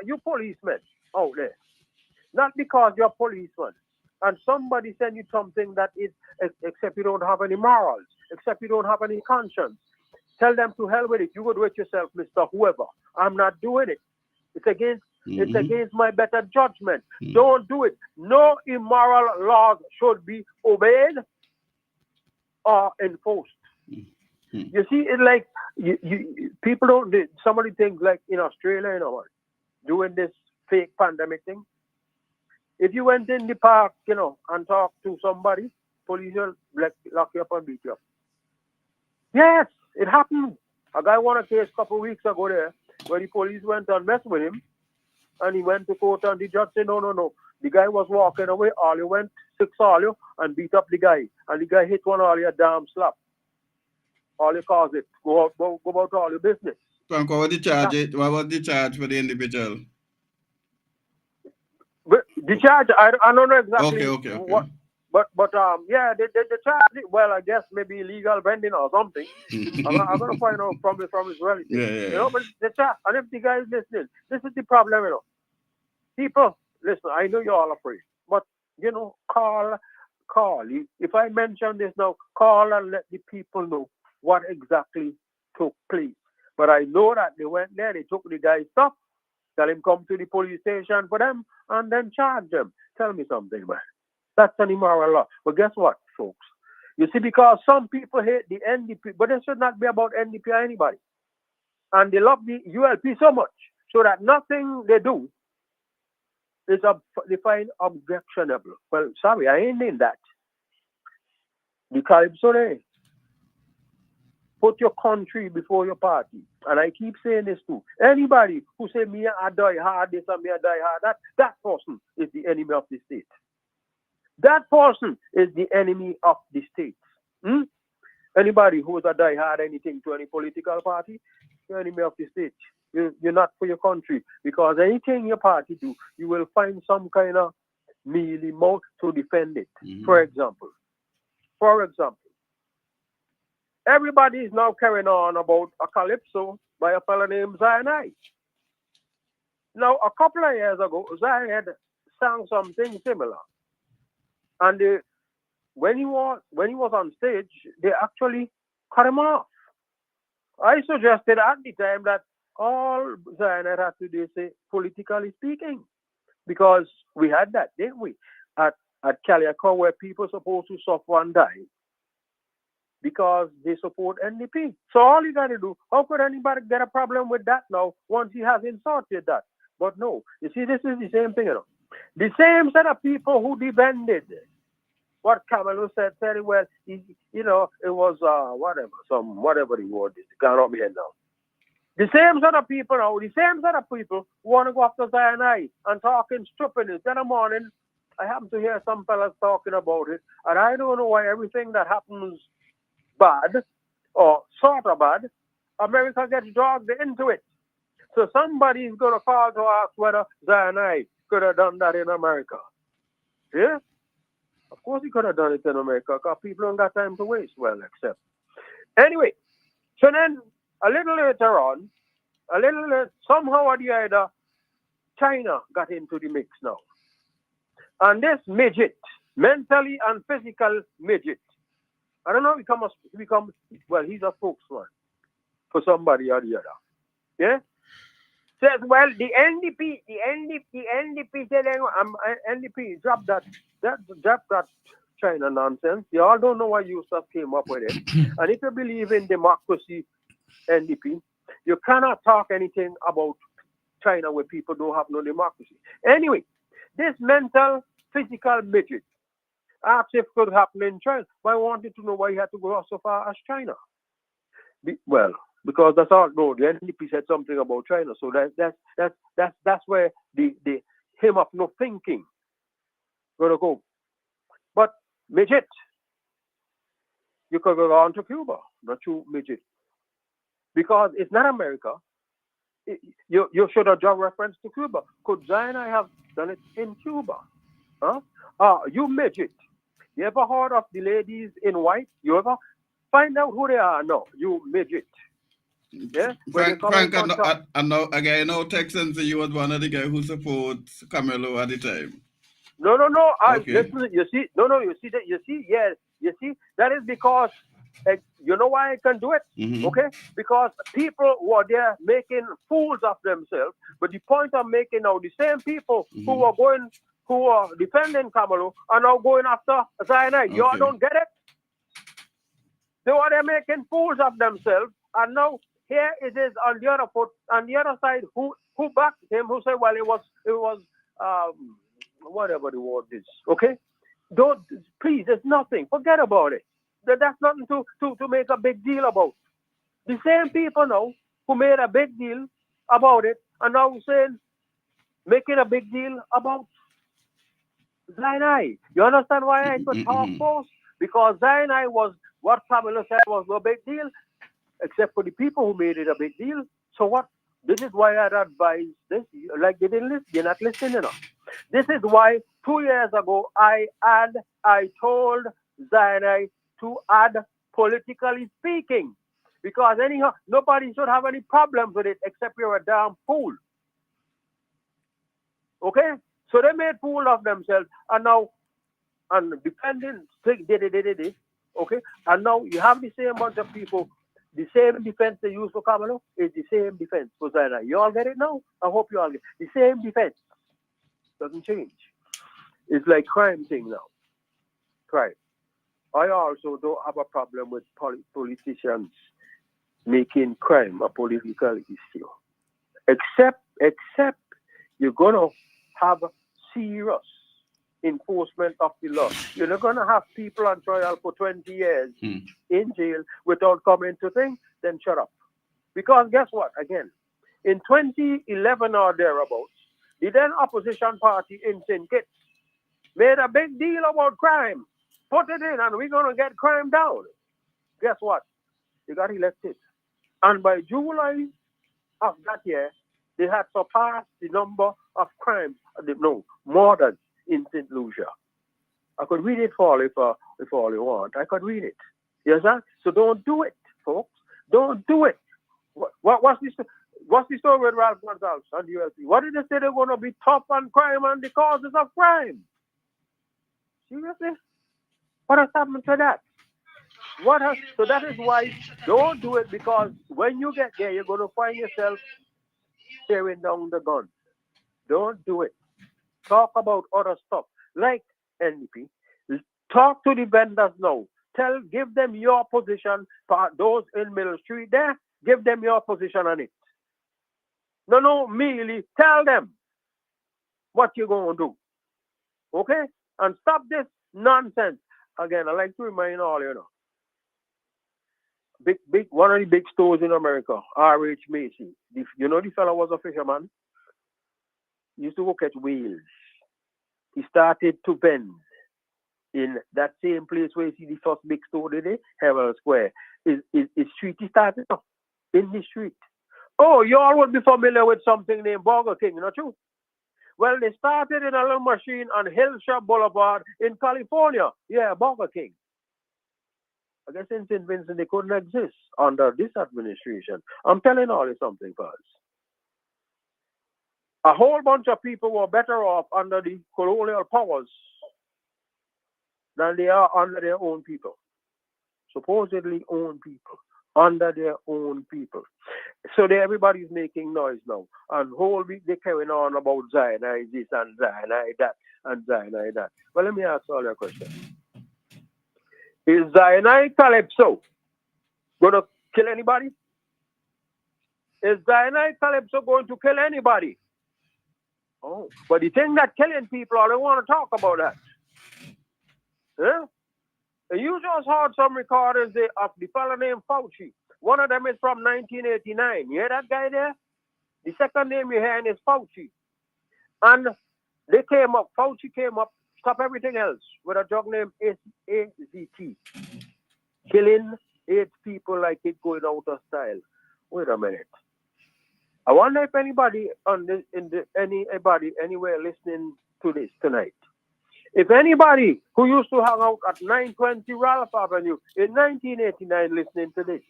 Speaker 12: you policemen out there, not because you're policemen, and somebody send you something that is, except you don't have any morals, except you don't have any conscience, tell them to hell with it. You go do it yourself, Mr. Whoever. I'm not doing it. It's against my better judgment. Don't do it. No immoral laws should be obeyed or enforced. You see, it's like people don't. Somebody thinks like in Australia, doing this fake pandemic thing. If you went in the park, and talked to somebody, police will lock you up and beat you up. Yes, it happened. A guy won a case a couple of weeks ago there, where the police went and messed with him, and he went to court, and the judge said, no. The guy was walking away. All you went 6 all you and beat up the guy, and the guy hit one all you a damn slap. All you cause it. Go about all your business.
Speaker 11: Frank, what was the charge? What was the charge for the individual?
Speaker 12: The charge, I don't know exactly.
Speaker 11: Okay.
Speaker 12: What, but the charge. Well, I guess maybe illegal vending or something. I'm gonna find out from his relatives.
Speaker 11: Yeah.
Speaker 12: But the charge, and if the guy is listening, this is the problem. People, listen. I know you're all afraid, but call. If I mention this now, call and let the people know what exactly took place. But I know that they went there, they took the guy's stuff, tell him come to the police station for them, and then charge them. Tell me something, man. That's an immoral law. But guess what, folks? You see, because some people hate the NDP, but it should not be about NDP or anybody. And they love the ULP so much, so that nothing they do is they find objectionable. Well, sorry, I ain't in that. The Calypso there. Put your country before your party. And I keep saying this too. Anybody who say me I die hard, this and me I die hard, that person is the enemy of the state. That person is the enemy of the state. Anybody who is a die hard anything to any political party, you're enemy of the state. You're not for your country, because anything your party do, you will find some kind of mealy mouth to defend it. For example, everybody is now carrying on about a Calypso by a fellow named Zion I. Now, a couple of years ago, Zion had sang something similar, and when he was on stage, they actually cut him off. I suggested at the time that all Zion had to do is say, politically speaking, because we had that, didn't we? At Caliaco, where people supposed to suffer and die because they support NDP. So all you got to do, how could anybody get a problem with that now once he has insulted that? But no, you see, this is the same thing, The same set of people who defended what Kamalo said very well, it was whatever the word is, cannot be here now. The same set of people who want to go after Zion I and talking stupidness. In the morning, I happen to hear some fellas talking about it, and I don't know why everything that happens bad or sort of bad, America gets dragged into it. So somebody is going to call to ask whether Zion I could have done that in America. Yeah? Of course he could have done it in America because people don't got time to waste. Well, except. Anyway, so then a little later on, somehow or the other, China got into the mix now. And this midget, mentally and physical midget, I don't know, well, he's a spokesman for somebody or the other. Yeah? Says, well, the NDP said, NDP, drop that China nonsense. You all don't know why you stuff came up with it. And if you believe in democracy, NDP, you cannot talk anything about China where people don't have no democracy. Anyway, this mental, physical midget asked if it could happen in China. But I wanted to know why he had to go so far as China. Well, because that's all. No, the NDP said something about China, so that's where the him of no thinking gonna go. But midget, you could go on to Cuba, not you midget, because it's not America. You should have drawn reference to Cuba. Could Zion have done it in Cuba? Huh? You midget. You ever heard of the ladies in white? You ever find out who they are? No, you midget. Yeah.
Speaker 11: Frank, I know again. No Texans. You was one of the guys who supports Camelo at the time.
Speaker 12: No.
Speaker 11: Okay.
Speaker 12: Listen. You see, You see that. You see, yes. You see, that is because. You know why I can do it?
Speaker 11: Mm-hmm.
Speaker 12: Okay? Because people were there making fools of themselves. But the point I'm making now, the same people who are defending Camelo are now going after Zion. Okay. You all don't get it? They were there making fools of themselves. And now here it is on the other foot, on the other side, who backed him, who said, well, it was whatever the word is. Okay? Please, it's nothing. Forget about it. That's nothing to make a big deal about. The same people now who made a big deal about it are now making a big deal about Zion. You understand why I put talk force? Because Zion was what Camelo said was no big deal, except for the people who made it a big deal. So what? This is why I'd advise this. Like they didn't listen. They're not listening enough. This is why 2 years ago I told Zion to add politically speaking, because anyhow nobody should have any problems with it except you're a damn fool. Okay, so they made fool of themselves, and now defending okay, and now you have the same bunch of people, the same defense they use for Camelo is the same defense for Zion. You all get it now? I hope you all get it. The same defense doesn't change. It's like crime thing now. Crime. I also don't have a problem with politicians making crime a political issue. Except you're going to have serious enforcement of the law. You're not going to have people on trial for 20 years in jail without coming to think, then shut up. Because guess what? Again, in 2011 or thereabouts, the then opposition party in St. Kitts made a big deal about crime. Put it in and we're going to get crime down. Guess what? They got elected. And by July of that year, they had surpassed the number of crimes, murders in St. Lucia. I could read it for all if all you want. I could read it. Yes, sir? So don't do it, folks. Don't do it. What's the story with Ralph Gonsalves and the ULC? What did they say? They're going to be tough on crime and the causes of crime? Seriously? What has happened to that? So that is why don't do it, because when you get there, you're going to find yourself tearing down the gun. Don't do it. Talk about other stuff like NDP. Talk to the vendors now. Give them your position. For those in Middle Street there, give them your position on it. No, merely tell them what you're going to do. Okay? And stop this nonsense. Again, I like to remind all big one of the big stores in America, R.H. Macy. The fellow was a fisherman. He used to go catch whales. He started to bend in that same place where you see the first big store today, Herald Square. His street, he started up in the street. Oh, you all would be familiar with something named Burger King, not true? Well, they started in a little machine on Hillshire Boulevard in California. Yeah, Burger King. I guess in St. Vincent, they couldn't exist under this administration. I'm telling all you something first. A whole bunch of people were better off under the colonial powers than they are under their own people. Supposedly own people. Under their own people. So everybody's making noise now. And whole week they're carrying on about cyanide this and cyanide that and cyanide that. Well, let me ask all your questions. Is cyanide Calypso going to kill anybody? Is cyanide Calypso going to kill anybody? Oh, but the thing that killing people, I don't want to talk about that. Huh? You just heard some recordings of the fellow named Fauci. One of them is from 1989. You hear that guy there? The second name you're hearing is Fauci. And they came up, Fauci came up, stop everything else, with a drug named AZT. Killing 8 people like it going out of style. Wait a minute. I wonder if anybody anybody anywhere listening to this tonight. If anybody who used to hang out at 920 Ralph Avenue in 1989 listening to this.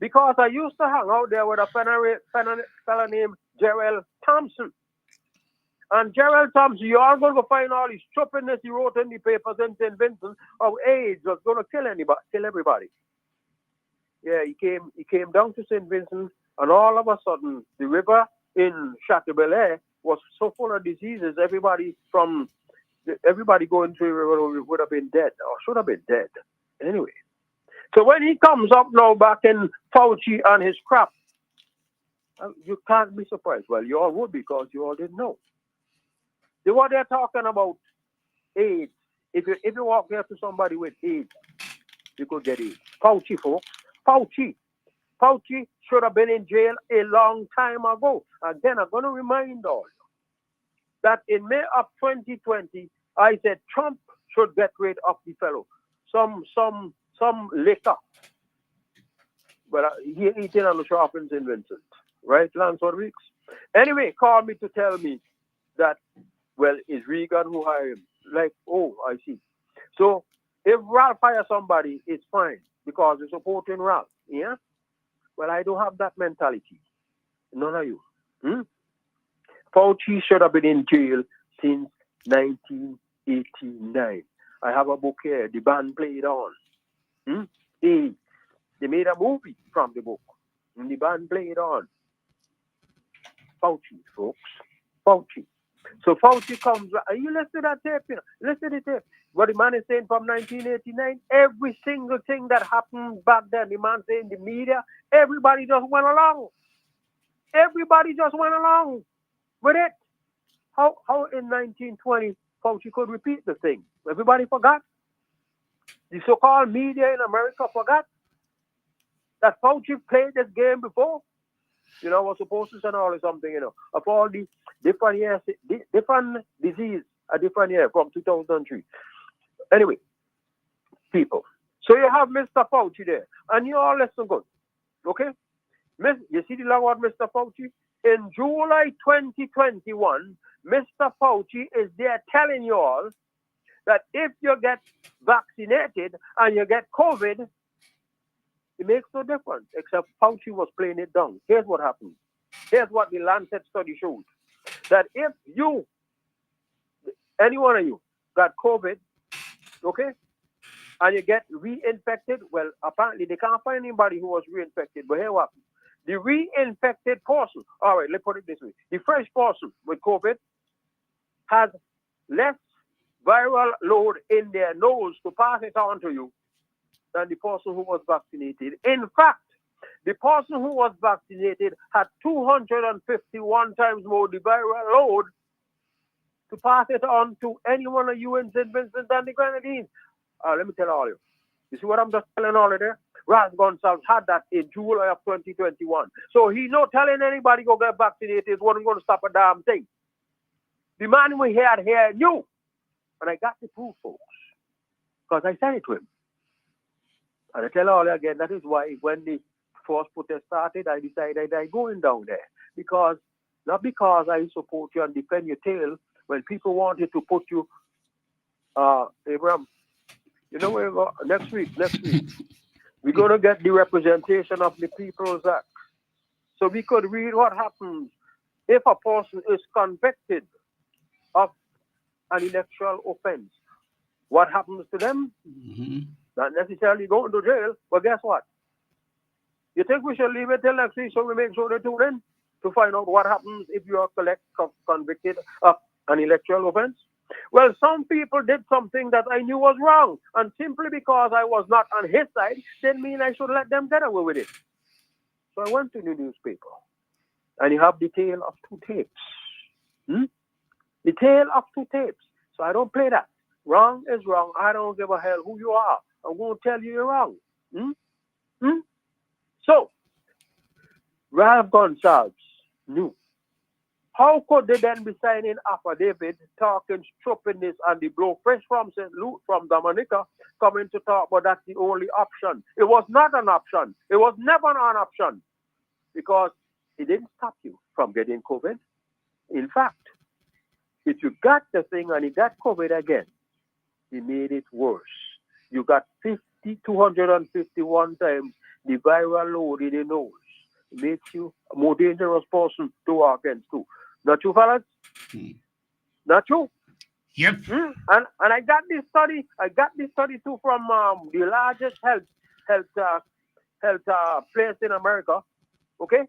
Speaker 12: Because I used to hang out there with a fella named Gerald Thompson. And Gerald Thompson, you are going to find all his stupidness he wrote in the papers in St. Vincent of AIDS was going to kill everybody. Yeah, he came down to St. Vincent, and all of a sudden, the river in Chateaubelair was so full of diseases, everybody going to the river would have been dead, or should have been dead. Anyway. So when he comes up now back in Fauci and his crap, you can't be surprised. Well, you all would because you all didn't know. What they're talking about AIDS. If you walk there to somebody with AIDS, you could get AIDS. Fauci, folks. Fauci should have been in jail a long time ago. Again, I'm going to remind all that in May of 2020, I said Trump should get rid of the fellow. Some liquor. But he eating on the shop in St. Vincent. Right, Lance Rodriguez? Anyway, call me to tell me that, well, is Reagan who hired him? Like, oh, I see. So, if Ralph hires somebody, it's fine because they're supporting Ralph. Yeah? Well, I don't have that mentality. None of you. Fauci should have been in jail since 1989. I have a book here. The band played on. They made a movie from the book. And the band played on. Fauci, folks. Fauci. So Fauci comes. You listen to that tape, you know. Listen to the tape. What the man is saying from 1989, every single thing that happened back then, the man saying the media, everybody just went along. Everybody just went along with it. How in 1920 Fauci could repeat the thing? Everybody forgot. The so-called media in America forgot that Fauci played this game before. You know, was supposed to send all or something, you know, of all the different years, different disease, a different year from 2003. Anyway, people. So you have Mr. Fauci there, and you all listen good. Okay? You see the long word, Mr. Fauci? In July 2021, Mr. Fauci is there telling you all that if you get vaccinated and you get COVID, it makes no difference, except Fauci was playing it down. Here's what happened. Here's what the Lancet study showed. That if any one of you, got COVID, okay, and you get reinfected, well, apparently they can't find anybody who was reinfected, but here what happened. The reinfected person, all right, let's put it this way. The fresh person with COVID has less viral load in their nose to pass it on to you than the person who was vaccinated. In fact, the person who was vaccinated had 251 times more the viral load to pass it on to any one of you in St. Vincent and the Grenadines. Let me tell all you. You see what I'm just telling all of there? Ras Gonsalves had that in July of 2021. So he's not telling anybody go get vaccinated wasn't going to stop a damn thing. The man we had here knew. And I got the proof, folks. Because I sent it to him. And I tell all you again, that is why when the first protest started, I decided I'm going down there. Because Not because I support you and defend your tail when people wanted to put you, Abraham, you know where we go? Next week, we're going to get the representation of the People's Act. So we could read what happens if a person is convicted of an electoral offense. What happens to them? Not necessarily going to jail, but guess what? You think we should leave it till next week so we make sure they tune in to find out what happens if you are convicted of an electoral offense? Well, some people did something that I knew was wrong, and simply because I was not on his side didn't mean I should let them get away with it. So I went to the newspaper, and you have the tale of two tapes. The tale of two tapes. So I don't play that. Wrong is wrong. I don't give a hell who you are. I'm going to tell you you're wrong. So, Ralph Gonsalves knew. How could they then be signing affidavit, talking stupidness, and the blowfish from St. Luke, from Dominica, coming to talk about that's the only option? It was not an option. It was never an option, because it didn't stop you from getting COVID. In fact, if you got the thing and you got COVID again, it made it worse. You got 251 times the viral load in the nose. It makes you a more dangerous person to walk against too. Not you, fellas? Not you?
Speaker 4: Yep.
Speaker 12: And I got this study. I got this study too from the largest health place in America. Okay,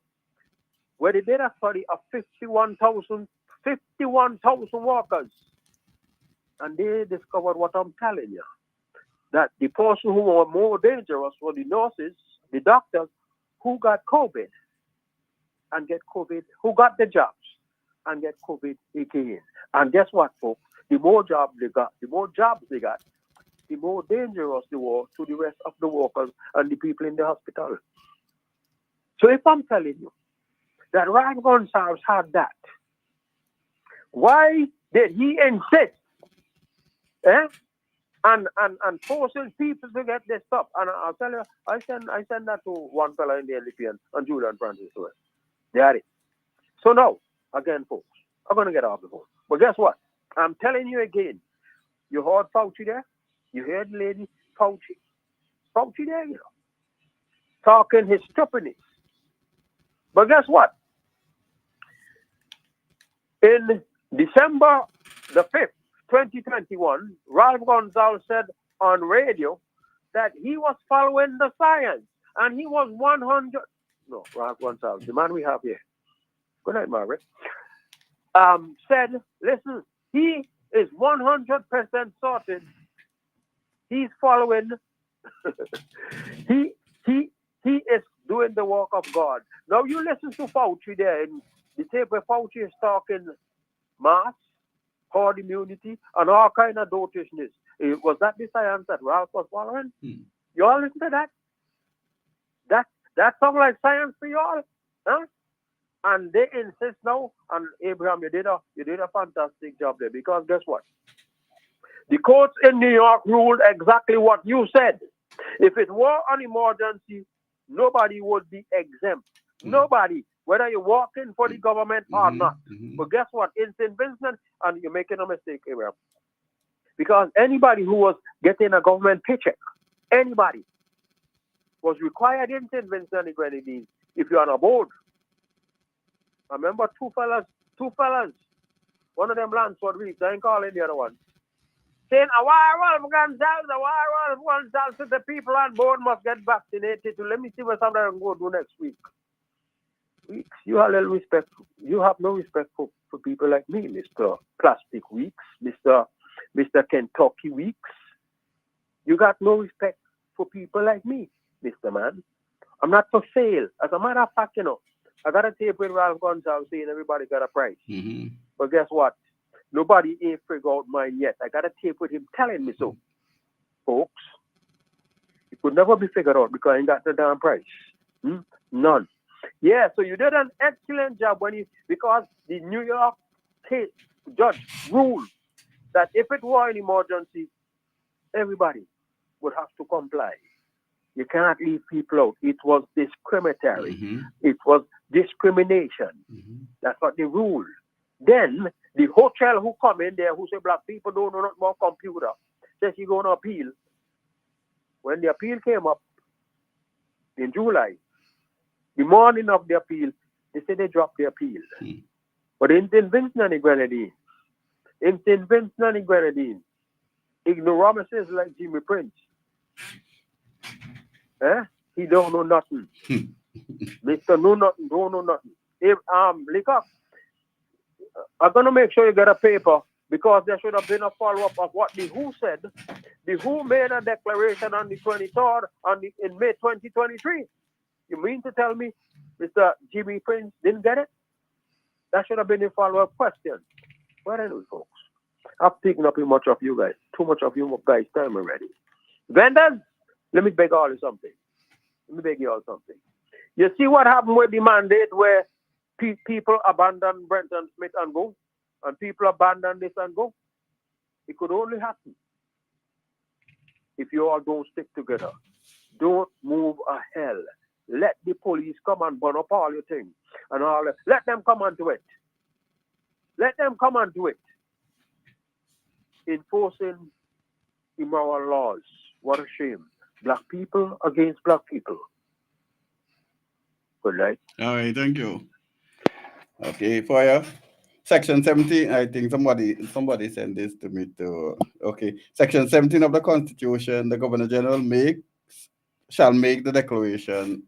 Speaker 12: where they did a study of 51,000 workers, and they discovered what I'm telling you, that the person who were more dangerous were the nurses, the doctors who got COVID and get COVID, who got the jobs and get COVID again. And guess what, folks? The more jobs they got, the more dangerous they were to the rest of the workers and the people in the hospital. So if I'm telling you that Ralph Gonsalves had that, why did he insist and forcing people to get this stuff? And I'll tell you, I send that to one fellow in the LDP and Julian Francis to it. They had it. So now, again, folks, I'm going to get off the phone. But guess what? I'm telling you again, you heard Fauci there? You heard the lady Fauci there, you know, talking his stupidness. But guess what? In December the 5th, 2021, Ralph Gonsalves said on radio that he was following the science, and he was 100. No, Ralph Gonsalves, the man we have here. Good night, Margaret. Said, listen, he is 100% certain he's following. he is doing the work of God. Now you listen to Fauci there in the tape where Fauci is talking mass, herd immunity, and all kind of dotishness. Was that the science that Ralph was following? You all listen to that? That sounds like science for you all, huh? And they insist now. And Abraham, you did a fantastic job there, because guess what? The courts in New York ruled exactly what you said. If it were an emergency, nobody would be exempt. Nobody, whether you're working for the government or not. But guess what? In St. Vincent, and you're making a mistake, Abraham, because anybody who was getting a government paycheck, anybody was required in St. Vincent and the Grenadines, if you're on a board. I remember two fellas, one of them Lansford Reeves, I ain't calling the other one, saying, Ralph Gonsalves, the people on board must get vaccinated. Let me see what something I'm going to do next week. You have little respect. You have no respect for people like me, Mr. Plastic Weeks, Mr. Kentucky Weeks. You got no respect for people like me, Mr. Man. I'm not for sale. As a matter of fact, you know, I got a tape with Ralph Gonsalves saying everybody got a price. But guess what? Nobody ain't figured out mine yet. I got a tape with him telling me so. Folks, it could never be figured out because I ain't got the damn price. None. Yeah, so you did an excellent job because the New York case judge ruled that if it were an emergency, everybody would have to comply. You can't leave people out. It was discriminatory.
Speaker 11: Mm-hmm.
Speaker 12: It was discrimination.
Speaker 11: Mm-hmm.
Speaker 12: That's what they ruled. Then the hotel who come in there who say black people don't know nothing about computer says you're going to appeal. When the appeal came up in July, the morning of the appeal, they said they dropped the appeal.
Speaker 11: Mm-hmm.
Speaker 12: But in St. Vincent and the Grenadines, ignoramuses like Jimmy Prince, he don't know nothing. Mr. Know Nothing, don't know nothing. If Leacock, I'm gonna make sure you get a paper because there should have been a follow-up of what the WHO said. The WHO made a declaration on the 23rd in May 2023. You mean to tell me Mr. Jimmy Prince didn't get it? That should have been a follow-up question. Well, anyway, folks, I've taken up too much of you guys' time already. Vendors, let me beg all you something. You see what happened with the mandate where people abandon Brenton Smith and go, and people abandon this and go? It could only happen if you all don't stick together. Don't move a hell. Let the police come and burn up all your things and all that. Let them come and do it. Enforcing immoral laws. What a shame. Black people against black people. Good night.
Speaker 11: All right, thank you. Okay, for you. Section 17, I think somebody sent this to me too. Okay, Section 17 of the Constitution, the Governor General shall make the declaration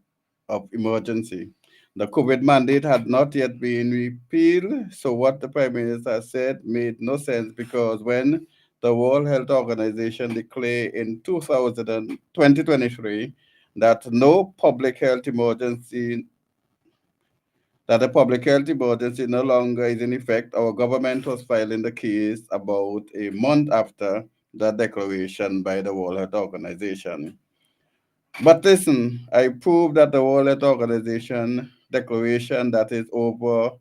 Speaker 11: of emergency. The COVID mandate had not yet been repealed, so what the Prime Minister said made no sense because when the World Health Organization declared in 2023 that a public health emergency no longer is in effect, our government was filing the case about a month after the declaration by the World Health Organization. But listen, I proved that the World Health Organization declaration that is over,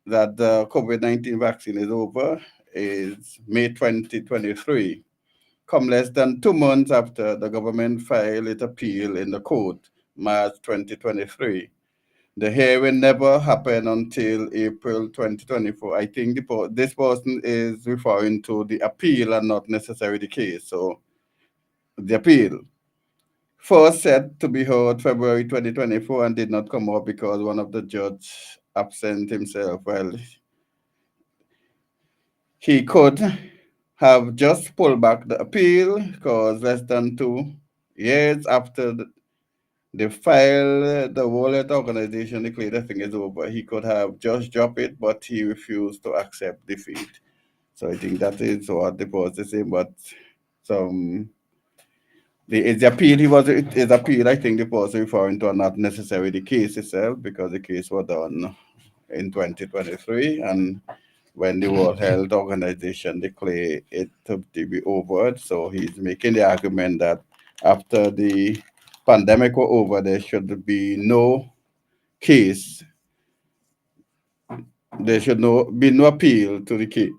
Speaker 11: that the COVID-19 vaccine is over, is May 2023. Come less than 2 months after the government filed its appeal in the court, March 2023. The hearing never happened until April 2024. I think this person is referring to the appeal and not necessarily the case. So the appeal first set to be heard February 2024 and did not come up because one of the judges absent himself. Well, he could have just pulled back the appeal because less than 2 years after the file, the World Health Organization declared the thing is over. He could have just dropped it, but he refused to accept defeat. So I think that is what the person is saying, but his appeal, I think the person referring to not necessarily the case itself, because the case was done in 2023, and when the World Health Organization declared it to be over, so he's making the argument that after the pandemic was over, there should be no case. There should be no appeal to the case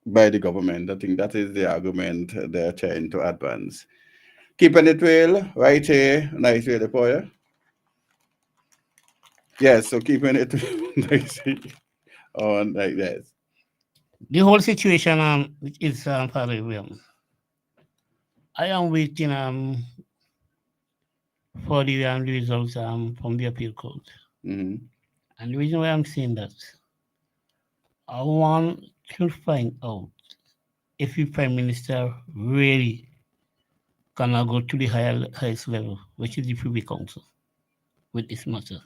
Speaker 11: by the government. I think that is the argument they're trying to advance. Keeping it real, right here, nice way for you. Yes, so keeping it nicely on like this.
Speaker 4: The whole situation is very real. I am waiting for the results from the appeal court.
Speaker 11: Mm-hmm.
Speaker 4: And the reason why I'm saying that, I want to find out if the Prime Minister really cannot go to the highest level, which is the Privy Council, with this matter.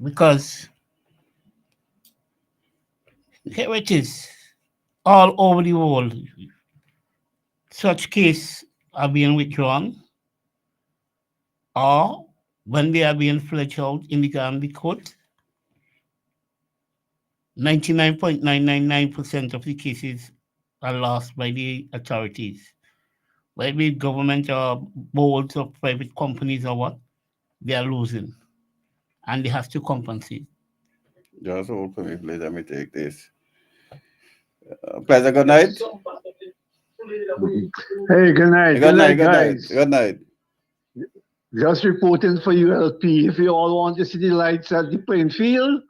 Speaker 4: Because here it is, all over the world, such cases are being withdrawn, or when they are being fledged out in the court, 99.999% of the cases are lost by the authorities. Whether it be government or boards or private companies or what, they are losing. And they have to compensate.
Speaker 11: Just hold for me, please. Let me take this. Pleasure, good night.
Speaker 13: Hey, good night.
Speaker 11: Good night,
Speaker 13: guys.
Speaker 11: Good night.
Speaker 13: Just reporting for ULP. If you all want to see the lights at the playing field,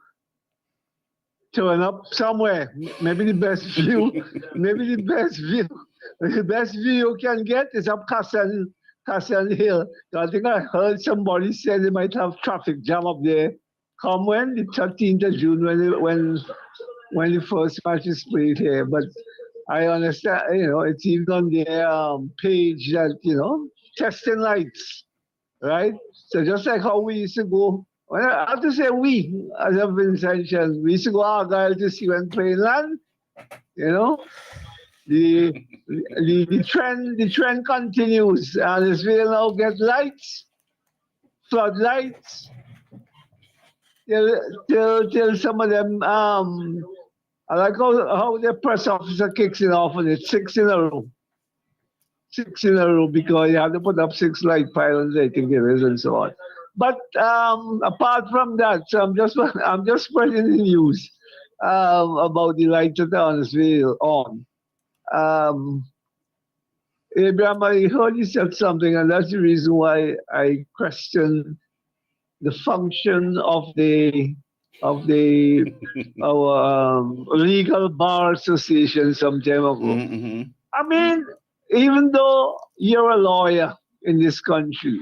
Speaker 13: turn up somewhere. Maybe the best view. The best view you can get is up Castle Hill. I think I heard somebody say they might have traffic jam up there. Come when? The 13th of June when the first match is played here. But I understand, it's even on their page that, testing lights, right? So just like how we used to go, well, I have to say we, as I've been mentioned, we used to go Argyle to see when playing land, the trend continues, and it's will now get lights, floodlights, till some of them I like how the press officer kicks it off on it 6 in a row. 6 in a row because you have to put up 6 light pylons, I think it is, and so on. But apart from that, so I'm just spreading the news about the lights at the Huntersville on. Abraham, I heard you said something, and that's the reason why I question the function of our legal bar association some time ago.
Speaker 11: Mm-hmm.
Speaker 13: I mean, even though you're a lawyer in this country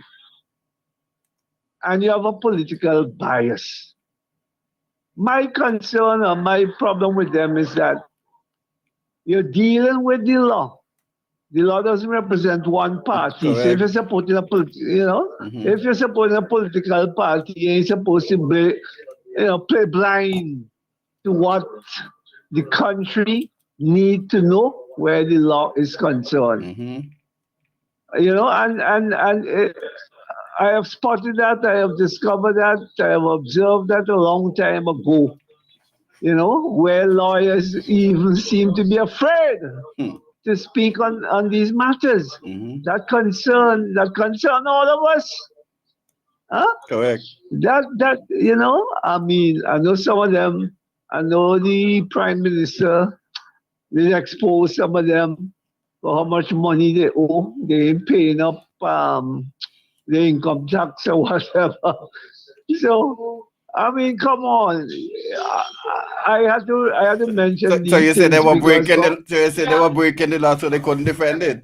Speaker 13: and you have a political bias, my concern or my problem with them is that you're dealing with the law. The law doesn't represent one party. So if you're supporting a if you're supporting a political party, you ain't supposed to play blind to what the country need to know where the law is concerned.
Speaker 11: Mm-hmm.
Speaker 13: And I have spotted that, I have discovered that, I have observed that a long time ago. Where lawyers even seem to be afraid to speak on these matters that concern all of us. Huh?
Speaker 11: Correct.
Speaker 13: That I mean, I know some of them. I know the Prime Minister will expose some of them for how much money they owe. They ain't paying up the income tax or whatever. So I mean, come on. I had to mention.
Speaker 11: So you said they were breaking the law, so they couldn't defend it.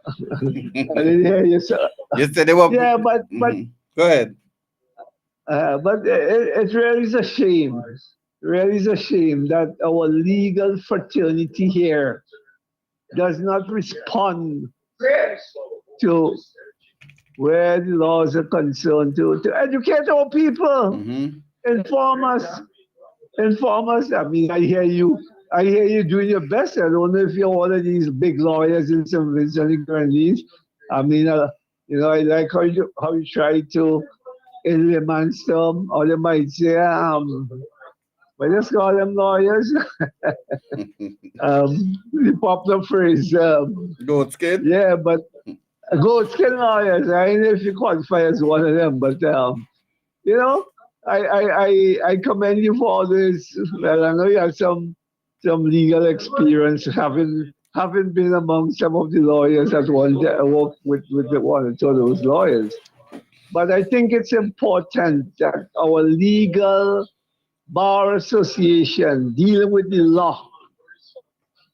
Speaker 13: I didn't hear you, sir.
Speaker 11: You said they were.
Speaker 13: Yeah, but
Speaker 11: go ahead.
Speaker 13: But it really is a shame. Really is a shame that our legal fraternity here does not respond to where the laws are concerned, to educate our people, inform us. I mean, I hear you doing your best. I don't know if you're one of these big lawyers in St. Vincent and Grenadines. I mean, I like how you try to in layman's term, or they might say, we just call them lawyers. The popular phrase.
Speaker 11: Goat skin?
Speaker 13: Yeah, but goat skin lawyers. I don't know if you qualify as one of them, but I commend you for all this. Well, I know you have some legal experience, having been among some of the lawyers that worked with one or two of those lawyers. But I think it's important that our legal bar association dealing with the law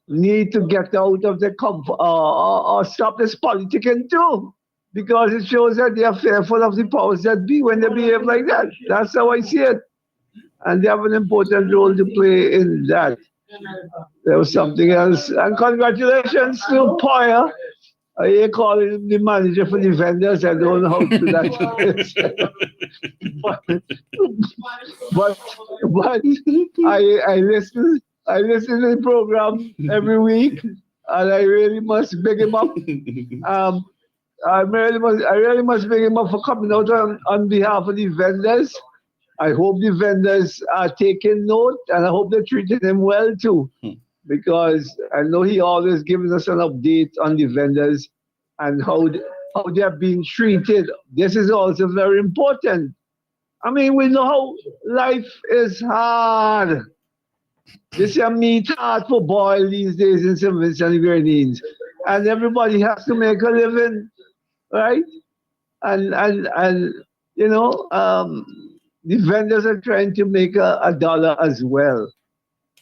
Speaker 13: need to get out of the or stop this politicking too, because it shows that they are fearful of the powers that be when they behave like that. That's how I see it. And they have an important role to play in that. There was something else. And congratulations to Poyer. I call him the manager for the vendors. I don't know how to do that. but I listen to the program every week, and I really must big him up. I really must big him up for coming out on behalf of the vendors. I hope the vendors are taking note, and I hope they're treating him well too, because I know he always gives us an update on the vendors and how they are being treated. This is also very important. I mean, we know how life is hard. This is meat hard for boil these days in St. Vincent and Grenadines. And everybody has to make a living, right? And you know, the vendors are trying to make a dollar as well.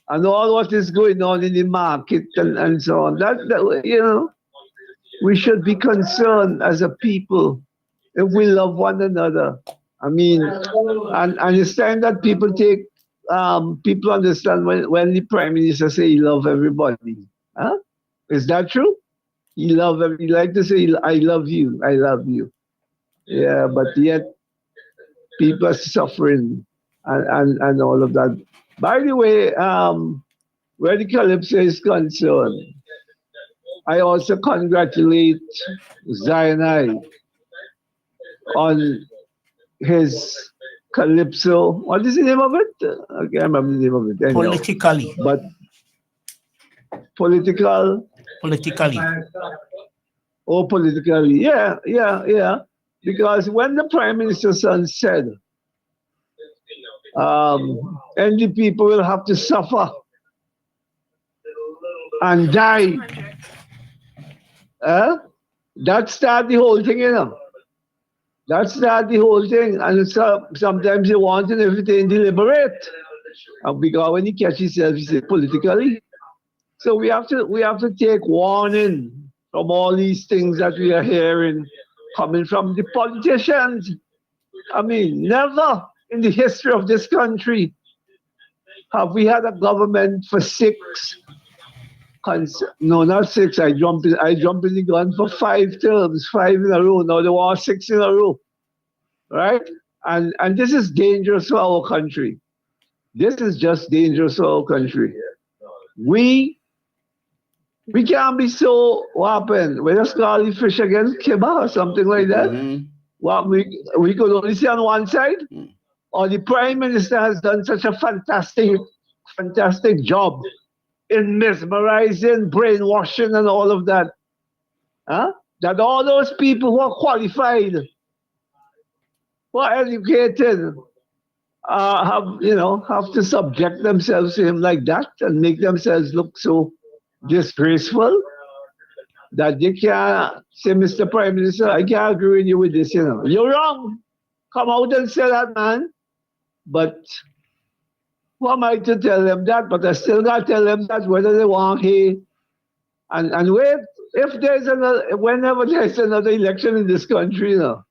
Speaker 13: And all what is going on in the market and so on. That, you know, we should be concerned as a people if we love one another. I mean, and it's time that people people understand when the Prime Minister say he love everybody. Huh? Is that true? He like to say, I love you, I love you. Yeah, but yet people are suffering and all of that. By the way, where the Calypso is concerned, I also congratulate Zionai on his Calypso. What is the name of it? I can't remember the name of it. Anyhow.
Speaker 4: Politically.
Speaker 13: But politically. Oh, politically. Yeah. Because when the Prime Minister's son said, and the people will have to suffer and die, that started the whole thing, you know. That started the whole thing. And sometimes you want everything deliberate. And because when he catches himself, he says politically. So we have to take warning from all these things that we are hearing coming from the politicians. I mean, never in the history of this country have we had a government for no, not 6. I jump in the gun for 5 terms, 5 in a row. Now there were 6 in a row, right? And this is dangerous for our country. This is just dangerous for our country. We can't be so, what happened? We just call the fish against Kiba or something like that. Mm-hmm. Well, we could only see on one side. Or the Prime Minister has done such a fantastic job in mesmerizing, brainwashing, and all of that. That all those people who are qualified, who are educated, have to subject themselves to him like that and make themselves look so disgraceful that they can't say, Mr. Prime Minister, I can't agree with you with this, you know. You're wrong. Come out and say that, man. But who am I to tell them that? But I still got to tell them that whether they want he. And wait, whenever there's another election in this country, you know,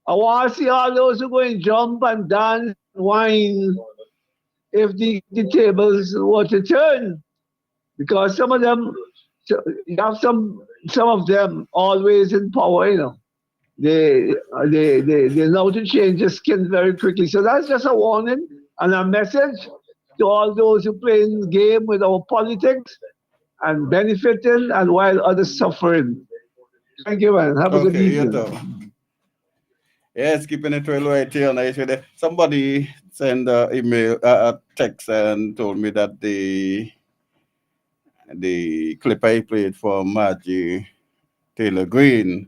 Speaker 13: I want to see all those who go and jump and dance, whine, if the tables were to turn. Because some of them, you have some of them always in power, you know. They know to change their skin very quickly. So that's just a warning and a message to all those who play in the game with our politics and benefiting and while others suffering. Thank you, man. Have a good evening.
Speaker 11: Yes, keeping it real right here. Nice. Somebody sent an email, a text, and told me that the clip I played for Margie Taylor Greene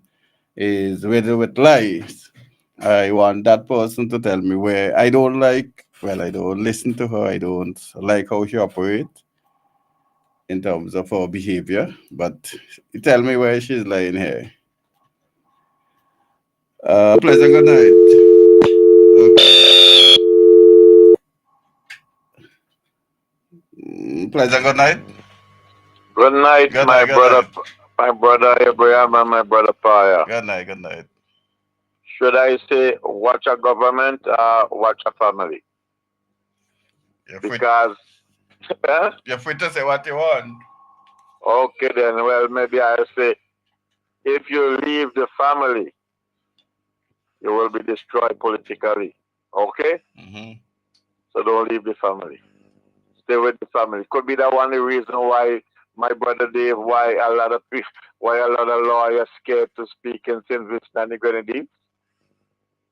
Speaker 11: is riddled with lies. I want that person to tell me where. I don't listen to her. I don't like how she operates in terms of her behavior. But tell me where she's lying here. Pleasant good night. Okay. Pleasant good night.
Speaker 5: Good night, my brother Abraham and my brother Paya.
Speaker 11: Good night.
Speaker 5: Should I say watch a government or watch a family? Because
Speaker 11: you're free to say what you want.
Speaker 5: Okay then, well maybe I'll say if you leave the family, you will be destroyed politically. Okay? Mm-hmm. So don't leave the family. Stay with the family. Could be the only reason why my brother Dave, why a lot of lawyers scared to speak in St. Vincent and the Grenadines.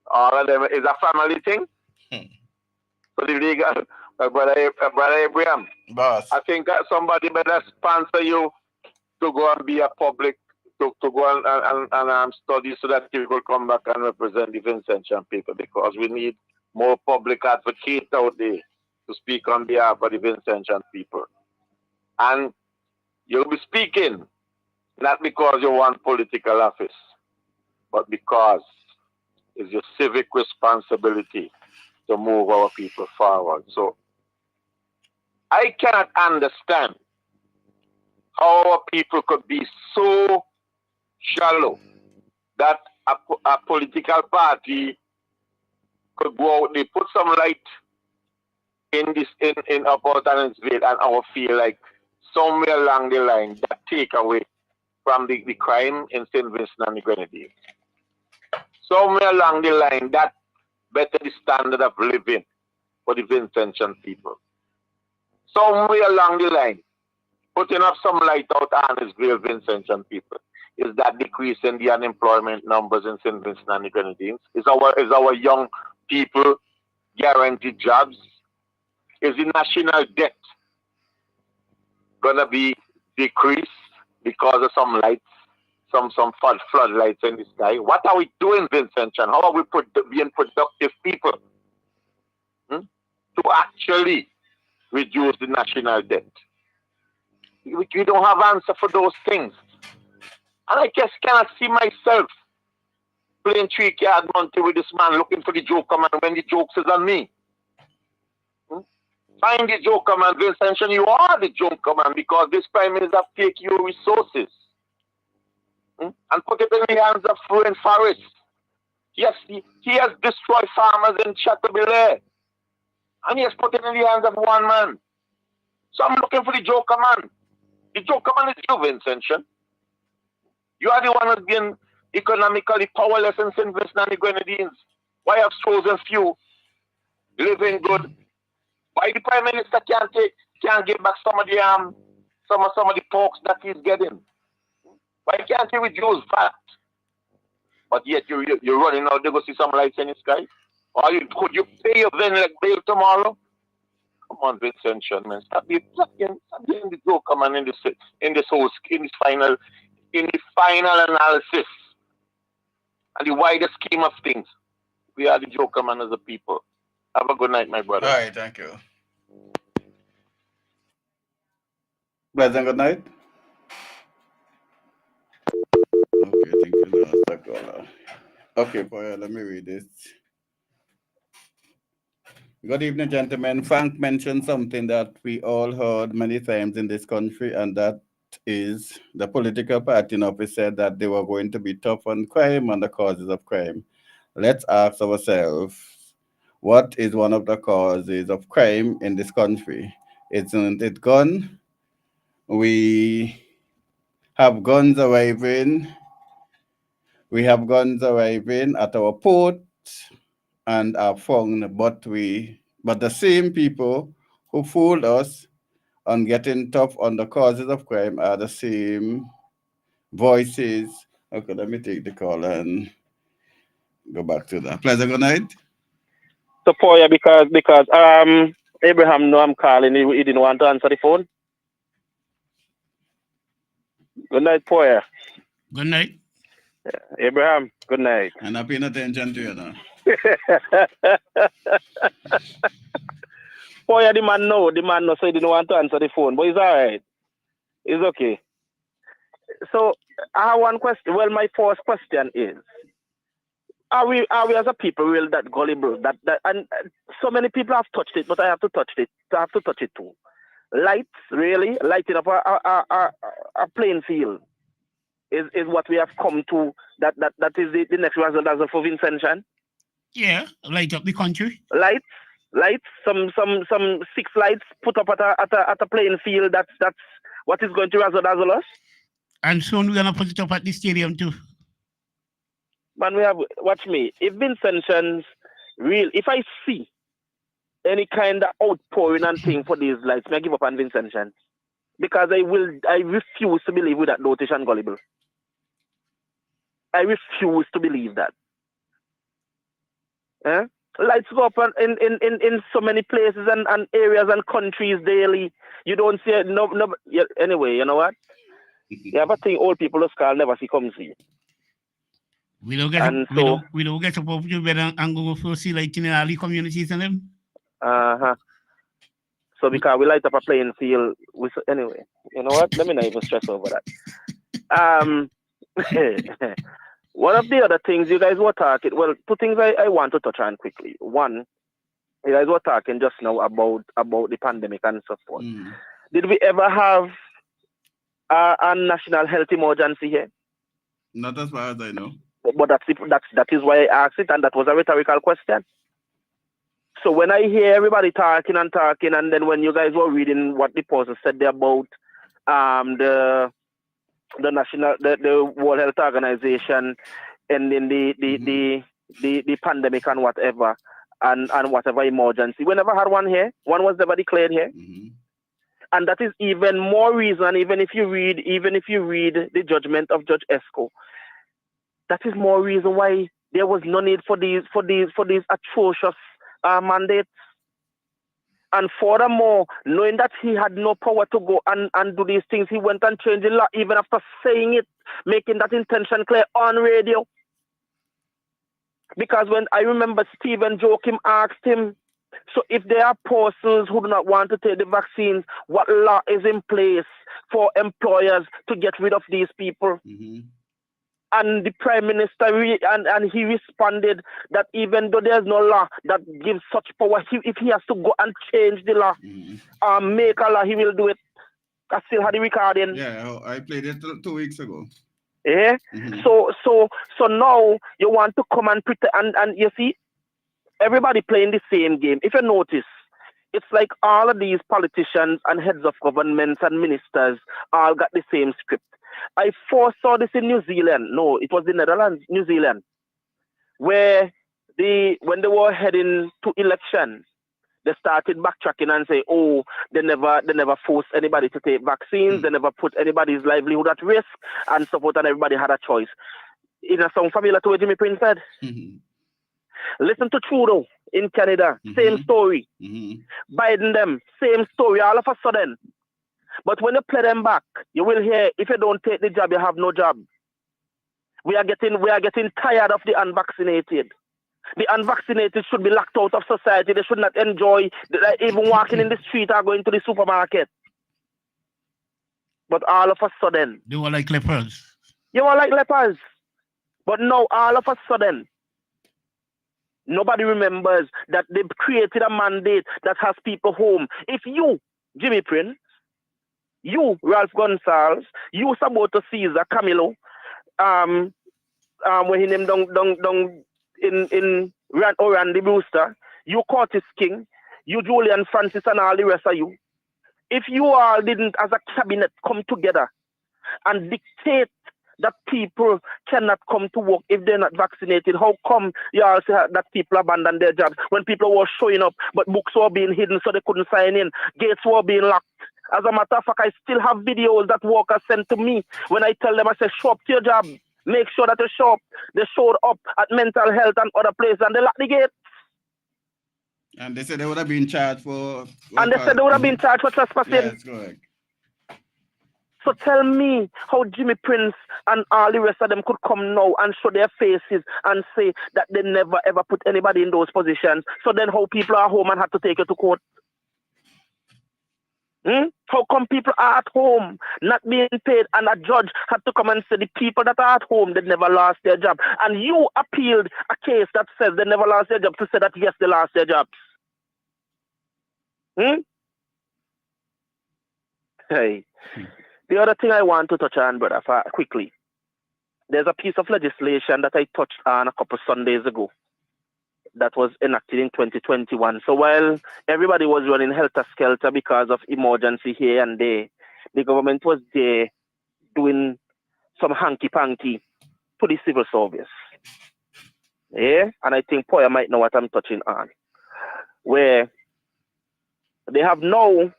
Speaker 5: All of them is a family thing. So the legal, brother Abraham, boss. I think that somebody better sponsor you to go and be a public, to go and study so that you will come back and represent the Vincentian people, because we need more public advocates out there. to speak on behalf of the Vincentian people. And you'll be speaking not because you want political office, but because it's your civic responsibility to move our people forward. So I cannot understand how our people could be so shallow that a political party could go out, they put some light in this in about Annisville, and I will feel like somewhere along the line that take away from the crime in St. Vincent and the Grenadines. Somewhere along the line that better the standard of living for the Vincentian people. Somewhere along the line, putting up some light out on Annisville Vincentian people is that decrease in the unemployment numbers in St. Vincent and the Grenadines. Is our young people guaranteed jobs? Is the national debt gonna be decreased because of some lights, some floodlights in the sky? What are we doing, Vincentian? How are we being productive people to actually reduce the national debt? We don't have answer for those things. And I just cannot see myself playing 3-card Monty with this man looking for the joker man when the jokes is on me. Find the joker man, Vincentian. You are the joker man because this prime minister take your resources and put it in the hands of foreign forests. Yes, he has destroyed farmers in Chateaubriand, and he has put it in the hands of one man. So I'm looking for the joker man. The joker man is you, Vincentian. You are the one who's been economically powerless in St. Vincent and the Grenadines. Why have chosen few living good? Why the prime minister can't give back some of the porks that he's getting? Why can't he reduce VAT? But yet you're running out to go see some lights in the sky? Or could you pay your Venlec bill tomorrow? Come on, Vincentian, man. Stop being the joker, man, in the final analysis and the wider scheme of things. We are the joker, man, as a people. Have a good night, my brother.
Speaker 11: All right, thank you. Pleasant good night. Okay, thank you. Lost the caller. Okay, boy, let me read this. Good evening, gentlemen. Frank mentioned something that we all heard many times in this country, and that is the political party in office said that they were going to be tough on crime and the causes of crime. Let's ask ourselves, what is one of the causes of crime in this country? Isn't it gun? We have guns arriving. We have guns arriving at our port and are found, but the same people who fooled us on getting tough on the causes of crime are the same voices. Okay, let me take the call and go back to that. Pleasant good night.
Speaker 14: So Poya, because Abraham know I'm calling, he didn't want to answer the phone. Good night, Poya.
Speaker 4: Good night.
Speaker 14: Yeah. Abraham, good night.
Speaker 11: And I'm paying attention to you now.
Speaker 14: Poya, the man know, so he didn't want to answer the phone, but it's all right. It's okay. So I have one question. Well, my first question is, are we as a people really that gullible? That and so many people have touched it, but I have to touch it. I have to touch it too. Lights, really, lighting up a playing field is what we have come to. That is the next result as for Vincentian.
Speaker 4: Yeah, light up the country.
Speaker 14: Lights, some 6 lights put up at a playing field. That's what is going to result as us.
Speaker 4: And soon we're gonna put it up at the stadium too.
Speaker 14: Man, we have, watch me. If Vincentians if I see any kind of outpouring and thing for these lights, may I give up on Vincentians. Because I refuse to believe with that notation gullible. I refuse to believe that. Lights go up in so many places and areas and countries daily. You don't see it, no. Anyway, you know what? You have a thing old people just call never see come see.
Speaker 4: We don't get up over the bed and go for see lighting in all the communities and them.
Speaker 14: So because we light up a playing field, anyway, you know what? Let me not even stress over that. One of the other things you guys were talking, well, two things I want to touch on quickly. One, you guys were talking just now about the pandemic and so forth. Did we ever have a national health emergency here?
Speaker 11: Not as far as I know.
Speaker 14: But that is why I asked it, and that was a rhetorical question. So when I hear everybody talking, and then when you guys were reading what the post said there about the World Health Organization ending the pandemic and whatever and whatever emergency, we never had one here. One was never declared here. And that is even more reason, even if you read the judgment of Judge Esco, that is more reason why there was no need for these atrocious mandates. And furthermore, knowing that he had no power to go and do these things, he went and changed the law even after saying it, making that intention clear on radio. Because when I remember Stephen Joachim asked him, so if there are persons who do not want to take the vaccines, what law is in place for employers to get rid of these people? And the Prime Minister, and he responded that even though there's no law that gives such power, if he has to go and change the law, make a law, he will do it. I still had the recording.
Speaker 11: Yeah, I played it 2 weeks ago.
Speaker 14: Yeah. So now you want to come and pretend, and you see, everybody playing the same game. If you notice, it's like all of these politicians and heads of governments and ministers all got the same script. I first saw this in New Zealand. No, it was the Netherlands, New Zealand, where when they were heading to elections, they started backtracking and say, oh, they never forced anybody to take vaccines, they never put anybody's livelihood at risk, and so forth, and everybody had a choice. It sounds familiar to what Jimmy Prince said. Listen to Trudeau in Canada, same story. Biden them, same story, all of a sudden. But when you play them back, you will hear, if you don't take the job, you have no job. We are getting tired of the unvaccinated. The unvaccinated should be locked out of society. They should not enjoy even walking in the street or going to the supermarket. But all of a sudden,
Speaker 4: they were like lepers.
Speaker 14: You were like lepers. But now, all of a sudden, nobody remembers that they've created a mandate that has people home. If you, Jimmy Prince, you, Ralph Gonsalves, you, Saboto Caesar, Camilo, when he named down in Randy Brewster, you Curtis King, you Julian Francis, and all the rest of you. If you all didn't, as a cabinet, come together and dictate that people cannot come to work if they're not vaccinated, how come you all say that people abandon their jobs when people were showing up, but books were being hidden so they couldn't sign in, gates were being locked? As a matter of fact, I still have videos that workers send to me when I tell them, I say, show up to your job. Make sure that you show up. They showed up at mental health and other places and they locked the gate.
Speaker 11: And they said they would have been charged for...
Speaker 14: And they said they would have been charged for trespassing.
Speaker 11: Yes, correct.
Speaker 14: So tell me how Jimmy Prince and all the rest of them could come now and show their faces and say that they never ever put anybody in those positions. So then how people are home and have to take you to court? How come people are at home not being paid and a judge had to come and say the people that are at home, they never lost their job? And you appealed a case that says they never lost their job to say that yes, they lost their jobs. Hey. The other thing I want to touch on, brother, quickly. There's a piece of legislation that I touched on a couple Sundays ago that was enacted in 2021. So while everybody was running helter-skelter because of emergency here and there, the government was there doing some hanky-panky to the civil service. Yeah? And I think Poya might know what I'm touching on. Where they have now,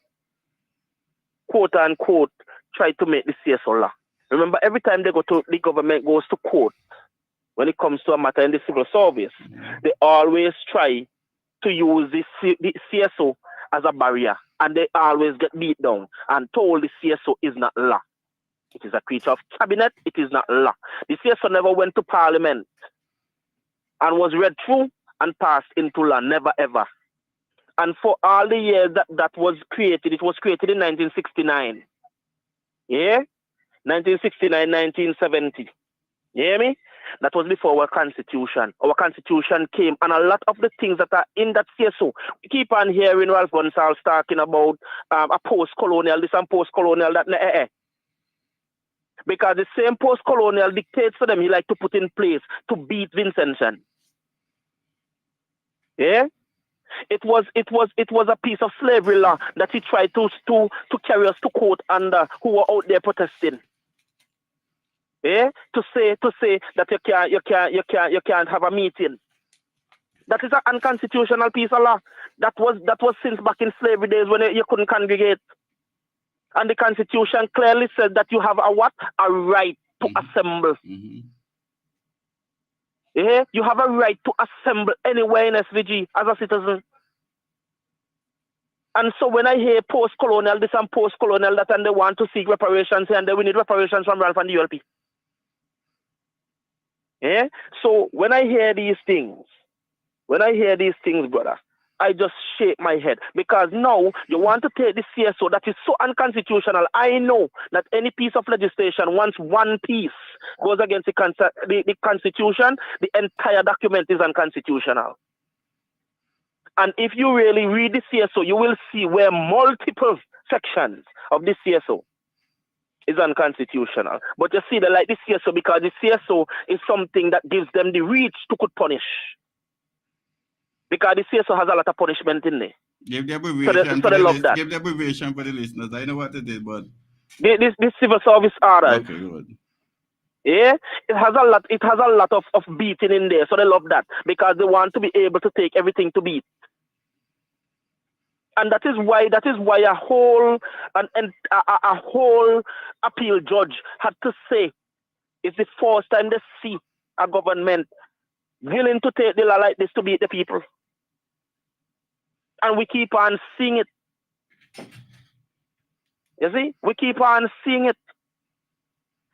Speaker 14: quote-unquote, tried to make the CSO law. Remember, every time the government goes to court, when it comes to a matter in the civil service, they always try to use the CSO as a barrier, and they always get beat down and told the CSO is not law. It is a creature of cabinet, it is not law. The CSO never went to parliament and was read through and passed into law, never ever. And for all the years that was created, it was created in 1969. Yeah? 1969, 1970. You hear me? That was before our constitution. Our constitution came, and a lot of the things that are in that CSO, we keep on hearing Ralph Gonsalves talking about a post-colonial this and post-colonial that. Because the same post-colonial dictates for them he like to put in place to beat Vincentian. Yeah? It was a piece of slavery law that he tried to carry us to court under who were out there protesting. Yeah? To say that you can't have a meeting. That is an unconstitutional piece of law. That was since back in slavery days when you couldn't congregate. And the Constitution clearly says that you have a what? A right to assemble. Yeah? You have a right to assemble anywhere in SVG as a citizen. And so when I hear post-colonial this and post-colonial that, and they want to seek reparations, and we need reparations from Ralph and the ULP. Yeah? So when I hear these things, brother, I just shake my head, because now you want to take the CSO that is so unconstitutional. I know that any piece of legislation, once one piece goes against the Constitution, the entire document is unconstitutional. And if you really read the CSO, you will see where multiple sections of the CSO is unconstitutional. But you see, they like the CSO because the CSO is something that gives them the reach to could punish. Because the CSO has a lot of punishment in there.
Speaker 11: Give the abbreviation,
Speaker 14: so they love that.
Speaker 11: Give the abbreviation for the listeners. I know what it is, but
Speaker 14: this civil service orders.
Speaker 11: Okay, good.
Speaker 14: Yeah, it has a lot of beating in there, so they love that because they want to be able to take everything to beat. And that is why a whole appeal judge had to say it's the first time they see a government willing to take the law like this to beat the people. And we keep on seeing it. You see? We keep on seeing it.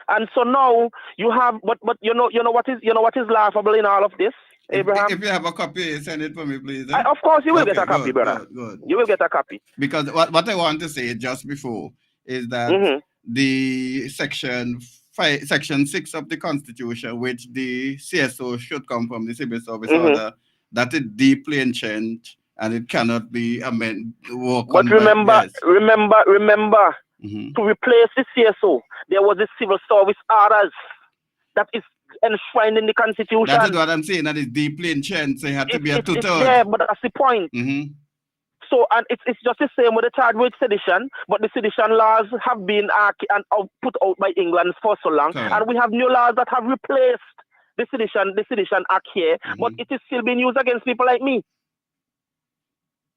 Speaker 14: And so now you have, but you know what is laughable in all of this, Abraham?
Speaker 11: If you have a copy, send it for me, please.
Speaker 14: Of course, you will get a copy, brother.
Speaker 11: Good.
Speaker 14: You will get a copy.
Speaker 11: Because what I want to say just before is that the section 6 of the Constitution, which the CSO should come from the civil service order, that is deeply entrenched and it cannot be amended.
Speaker 14: But remember, to replace the CSO, there was the civil service orders that is enshrined in the Constitution.
Speaker 11: That is what I'm saying. That is deeply entrenched. So it had to be a two-thirds.
Speaker 14: Yeah, but that's the point. So, and it's just the same with the charge with sedition, but the sedition laws have been put out by England for so long, and we have new laws that have replaced the sedition act here, but it is still being used against people like me.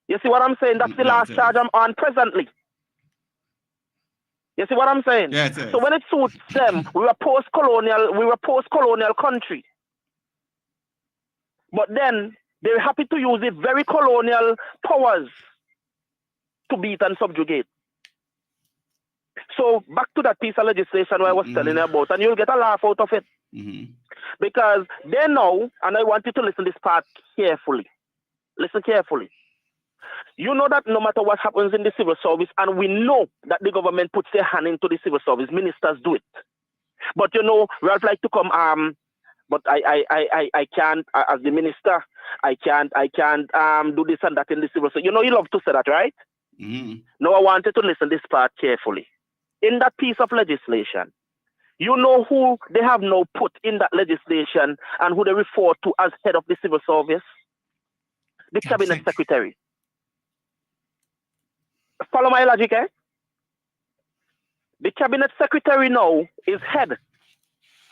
Speaker 14: You see what I'm saying? That's the last charge I'm on presently. You see what I'm saying?
Speaker 11: Yes.
Speaker 14: So when it suits them, we were post-colonial country. But then they're happy to use the very colonial powers to beat and subjugate. So back to that piece of legislation I was telling you about, and you'll get a laugh out of it. Because they know, and I want you to listen to this part carefully. Listen carefully. You know that no matter what happens in the civil service, and we know that the government puts their hand into the civil service, ministers do it. But you know, Ralph like to come, but I can't, as the minister, I can't do this and that in the civil service. You know, you love to say that, right? Now I wanted to listen to this part carefully. In that piece of legislation, you know who they have now put in that legislation and who they refer to as head of the civil service? The cabinet secretary. Follow my logic, eh? The cabinet secretary now is head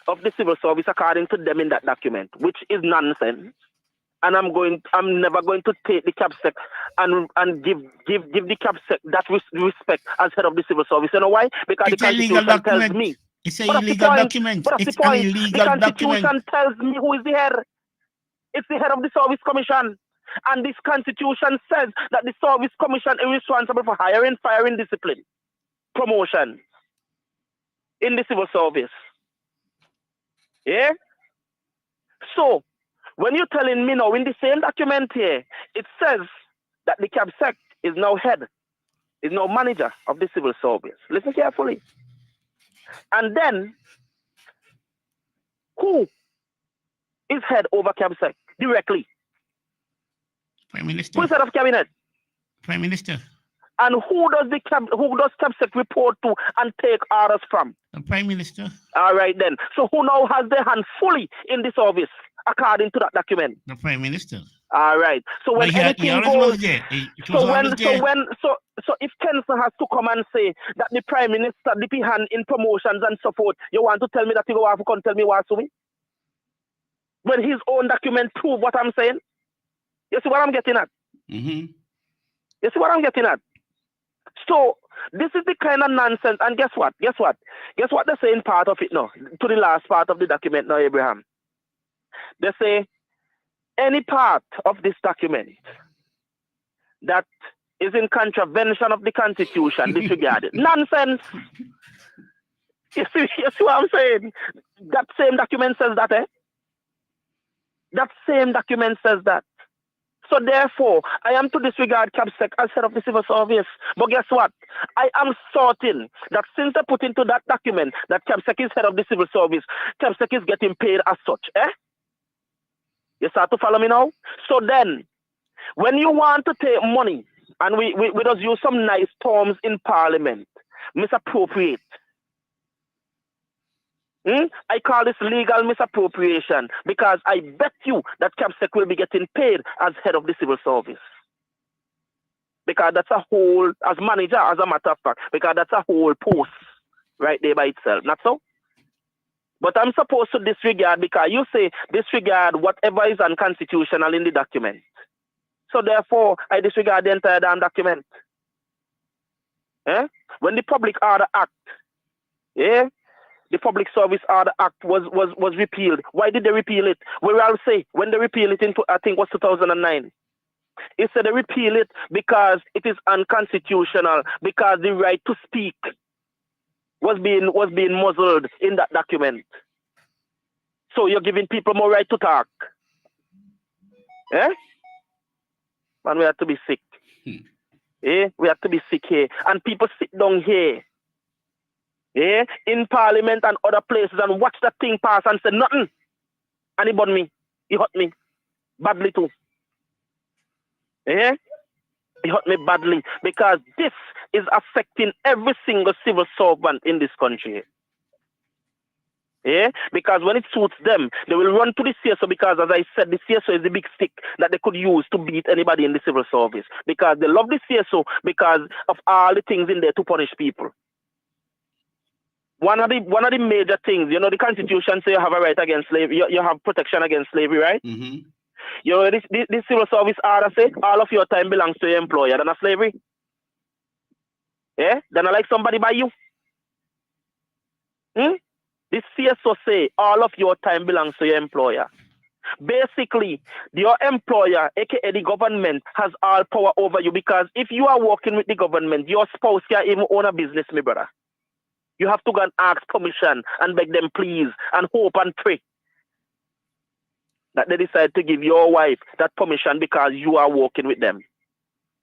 Speaker 14: of the civil service according to them in that document, which is nonsense. And I'm never going to take the CabSec and give the CabSec that respect as head of the civil service. You know why? Because
Speaker 4: it's
Speaker 14: the Constitution tells me.
Speaker 4: It's an illegal document.
Speaker 14: It's an illegal document. The Constitution tells me who is the head. It's the head of the Service Commission. And this Constitution says that the Service Commission is responsible for hiring, firing, discipline, promotion in the civil service. Yeah? So, when you're telling me now in the same document here, it says that the CABSEC is now manager of the civil service. Listen carefully. And then, who is head over CABSEC directly?
Speaker 4: Prime Minister.
Speaker 14: Who is head of cabinet?
Speaker 4: Prime Minister.
Speaker 14: And who does CABSEC report to and take orders from?
Speaker 4: The Prime Minister.
Speaker 14: All right then. So who now has their hand fully in the service according to that document?
Speaker 4: The Prime Minister.
Speaker 14: All right. So when anything goes, so if Kenson has to come and say that the Prime Minister dip his hand in promotions and so forth, you want to tell me that you go have to come tell me what to me? When his own document prove what I'm saying? You see what I'm getting at?
Speaker 4: Mm-hmm.
Speaker 14: You see what I'm getting at? So this is the kind of nonsense. And guess what? Guess what they're saying part of it now, to the last part of the document now, Abraham. They say any part of this document that is in contravention of the Constitution disregarded. Nonsense. You see what I'm saying? That same document says that, eh? That same document says that. So therefore, I am to disregard CABSEC as head of the civil service. But guess what? I am certain that since they put into that document that CABSEC is head of the civil service, CABSEC is getting paid as such. Eh? You start to follow me now? So then, when you want to take money, and we just use some nice terms in Parliament, misappropriate. I call this legal misappropriation because I bet you that CABSEC will be getting paid as head of the civil service. Because that's a whole, as manager, as a matter of fact, because that's a whole post right there by itself. Not so? But I'm supposed to disregard because you say disregard whatever is unconstitutional in the document. So therefore, I disregard the entire damn document. When the Public Order Act, the Public Service Order Act was repealed. Why did they repeal it? Well, I'll say when they repealed it in, I think, was 2009. It said they repeal it because it is unconstitutional, because the right to speak was being muzzled in that document. So you're giving people more right to talk. Man, we have to be sick. We have to be sick here. And people sit down here. In Parliament and other places and watch that thing pass and say nothing. And he burned me. He hurt me. Badly too. He hurt me badly because this is affecting every single civil servant in this country. Because when it suits them, they will run to the CSO because, as I said, the CSO is the big stick that they could use to beat anybody in the civil service. Because they love the CSO because of all the things in there to punish people. One of the major things, you know, the Constitution says you have a right against slavery, you have protection against slavery, right?
Speaker 11: Mm-hmm.
Speaker 14: You know, this civil service order say all of your time belongs to your employer. Then a slavery. Then I like somebody by you. This CSO say all of your time belongs to your employer. Basically, your employer, aka the government, has all power over you because if you are working with the government, your spouse can't even own a business, my brother. You have to go and ask permission and beg them please and hope and pray that they decide to give your wife that permission because you are working with them.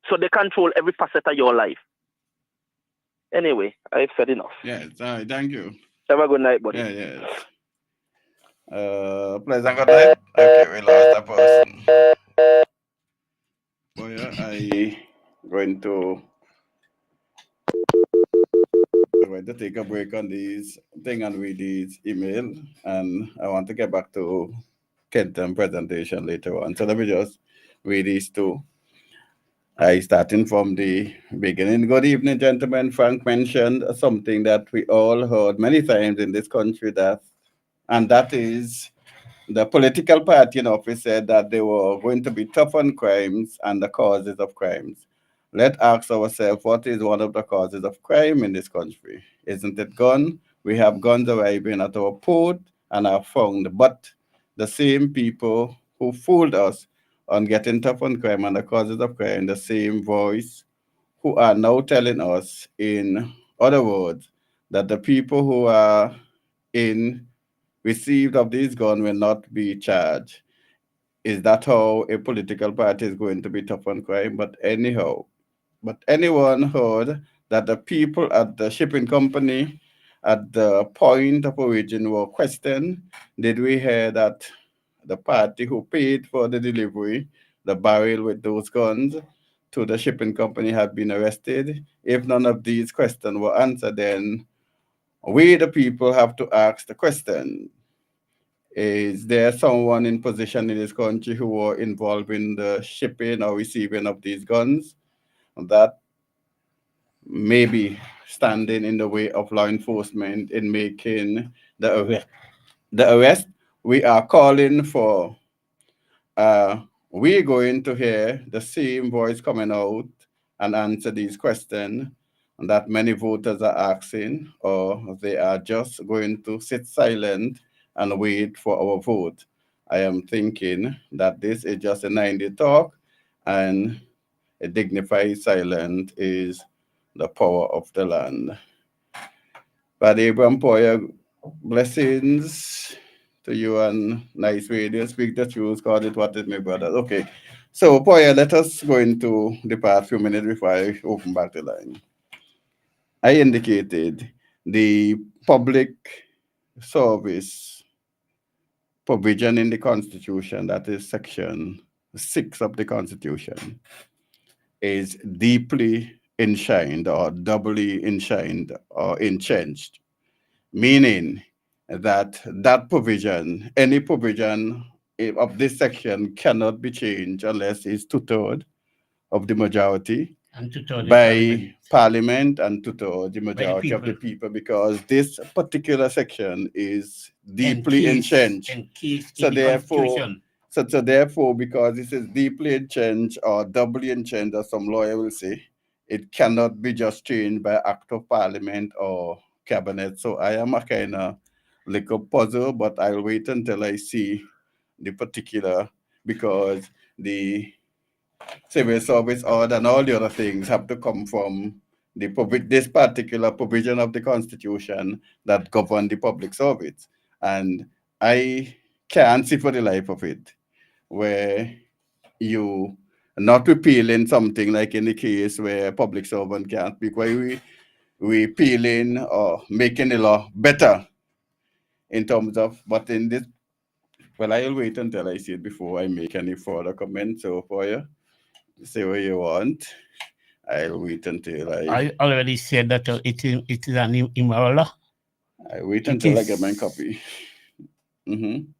Speaker 14: So they control every facet of your life. Anyway, I've said enough.
Speaker 11: Yes, thank you.
Speaker 14: Have a good night, buddy.
Speaker 11: Yes. Pleasant good night. Okay, we lost a person. Boy, I'm going to take a break on these thing and read these email, and I want to get back to Kenton presentation later on. So let me just read these two. Starting from the beginning. Good evening, gentlemen. Frank mentioned something that we all heard many times in this country, and that is the political party in office said that they were going to be tough on crimes and the causes of crimes. Let's ask ourselves, what is one of the causes of crime in this country? Isn't it gun? We have guns arriving at our port and are found, but the same people who fooled us on getting tough on crime and the causes of crime, the same voice who are now telling us, in other words, that the people who are in received of these guns will not be charged. is that how a political party is going to be tough on crime? But anyhow, but anyone heard that the people at the shipping company at the point of origin were questioned? Did we hear that the party who paid for the delivery, the barrel with those guns, to the shipping company had been arrested? If none of these questions were answered, then we, the people, have to ask the question. Is there someone in position in this country who were involved in the shipping or receiving of these guns that may be standing in the way of law enforcement in making the arrest? We are calling for, we're going to hear the same voice coming out and answer these questions that many voters are asking, or they are just going to sit silent and wait for our vote. I am thinking that this is just a 90 talk, and a dignified silence is the power of the land. But Abraham Poyer, blessings to you and Nice Radio. Speak the truth, call it what it may, brother. Okay. So, Poyer, let us go into the past few minutes before I open back the line. I indicated the public service provision in the Constitution, that is Section 6 of the Constitution, is deeply enshrined or doubly enshrined or entrenched, meaning that that provision, any provision of this section cannot be changed unless it's two-thirds of the majority by parliament and two-thirds the majority of the people, because this particular section is deeply entrenched. So therefore, because this is deeply entrenched or doubly entrenched, as some lawyer will say, it cannot be just changed by act of parliament or cabinet. So I am a kind of little puzzle, but I'll wait until I see the particular, because the civil service order and all the other things have to come from this particular provision of the Constitution that govern the public service. And I can't see for the life of it where you not repealing something like in the case where public servant can't speak, why we repealing or making the law better in terms of, but in this, well, I'll wait until I see it before I make any further comments. So for you, say what you want. I'll wait until
Speaker 4: I already said that it is an immoral law.
Speaker 11: I wait until I get my copy.
Speaker 4: And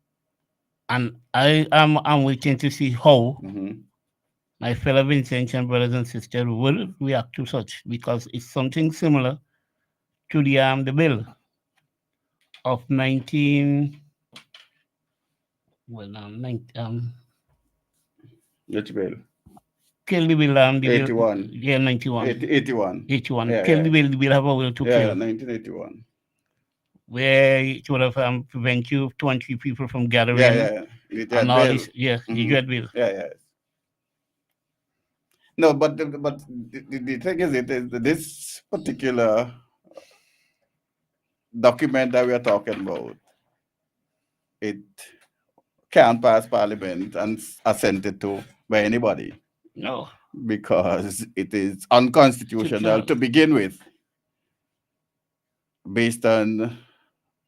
Speaker 4: I'm waiting to see how my fellow Vincentian brothers and sisters will react to such, because it's something similar to the bill of 19. Well,
Speaker 11: which bill?
Speaker 4: Kill the bill.
Speaker 11: 81.
Speaker 4: Yeah, 91.
Speaker 11: 81.
Speaker 4: 81.
Speaker 11: Yeah,
Speaker 4: Kill the bill. The bill have a will to
Speaker 11: yeah,
Speaker 4: kill.
Speaker 11: 1981.
Speaker 4: Where it would have prevent you 20 people from gathering.
Speaker 11: Yeah.
Speaker 4: And all this, the dread bill.
Speaker 11: Yeah. No, but the thing is, this particular document that we are talking about, it can't pass parliament and assented to by anybody.
Speaker 4: No.
Speaker 11: Because it is unconstitutional to begin with, based on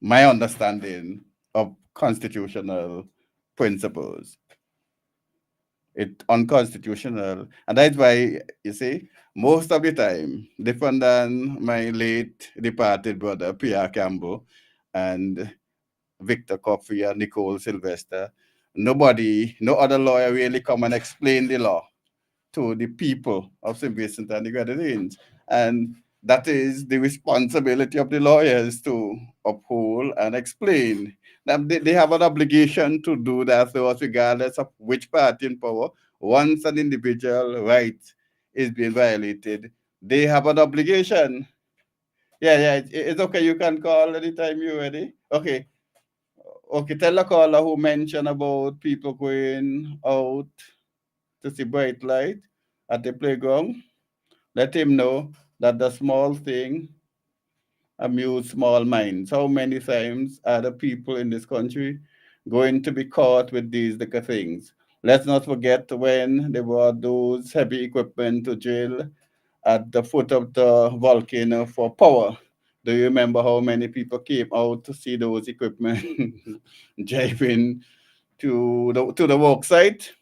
Speaker 11: my understanding of constitutional principles. It's unconstitutional. And that's why, you see, most of the time, different than my late departed brother, Pierre Campbell, and Victor Coffey and Nicole Sylvester, no other lawyer really come and explain the law to the people of St. Vincent and the Grenadines. And that is the responsibility of the lawyers to uphold and explain. They have an obligation to do that, so regardless of which party in power, once an individual right is being violated, they have an obligation. Yeah, it's okay. You can call anytime you're ready. Okay, tell the caller who mentioned about people going out to see bright light at the playground. Let him know that the small thing amuse small minds. How many times are the people in this country going to be caught with these little things? Let's not forget when they brought those heavy equipment to jail at the foot of the volcano for power. Do you remember how many people came out to see those equipment driving to the work site?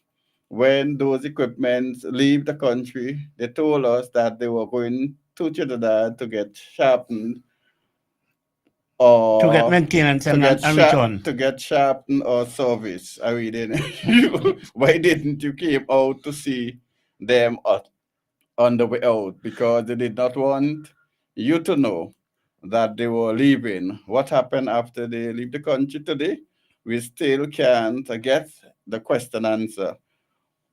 Speaker 11: When those equipments leave the country, they told us that they were going to Trinidad to get sharpened or
Speaker 4: to get maintenance and return.
Speaker 11: to get sharpened or service. I mean, why didn't you came out to see them on the way out? Because they did not want you to know that they were leaving. What happened after they leave the country today? We still can't get the question answer.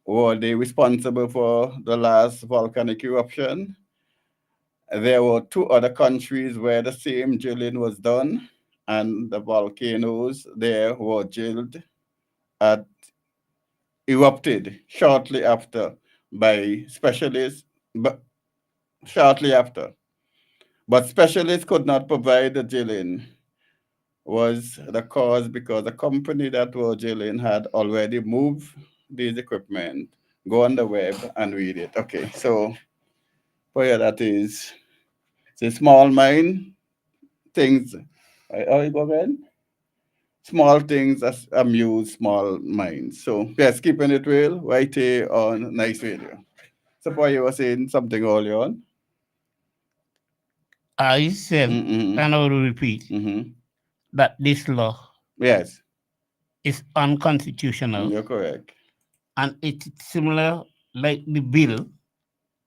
Speaker 11: Were they responsible for the last volcanic eruption? There were 2 other countries where the same drilling was done, and the volcanoes there were drilled erupted shortly after by specialists, but shortly after. But specialists could not provide the drilling was the cause because the company that was drilling had already moved these equipment. Go on the web and read it. Okay, so for you that is the small mine things. How you go again? Small things that amuse small minds. So yes, keeping it real right here on Nice Radio. So boy, you were saying something earlier on.
Speaker 4: I said, and I will repeat, that this law
Speaker 11: yes
Speaker 4: is unconstitutional.
Speaker 11: You're correct.
Speaker 4: And it's similar like the bill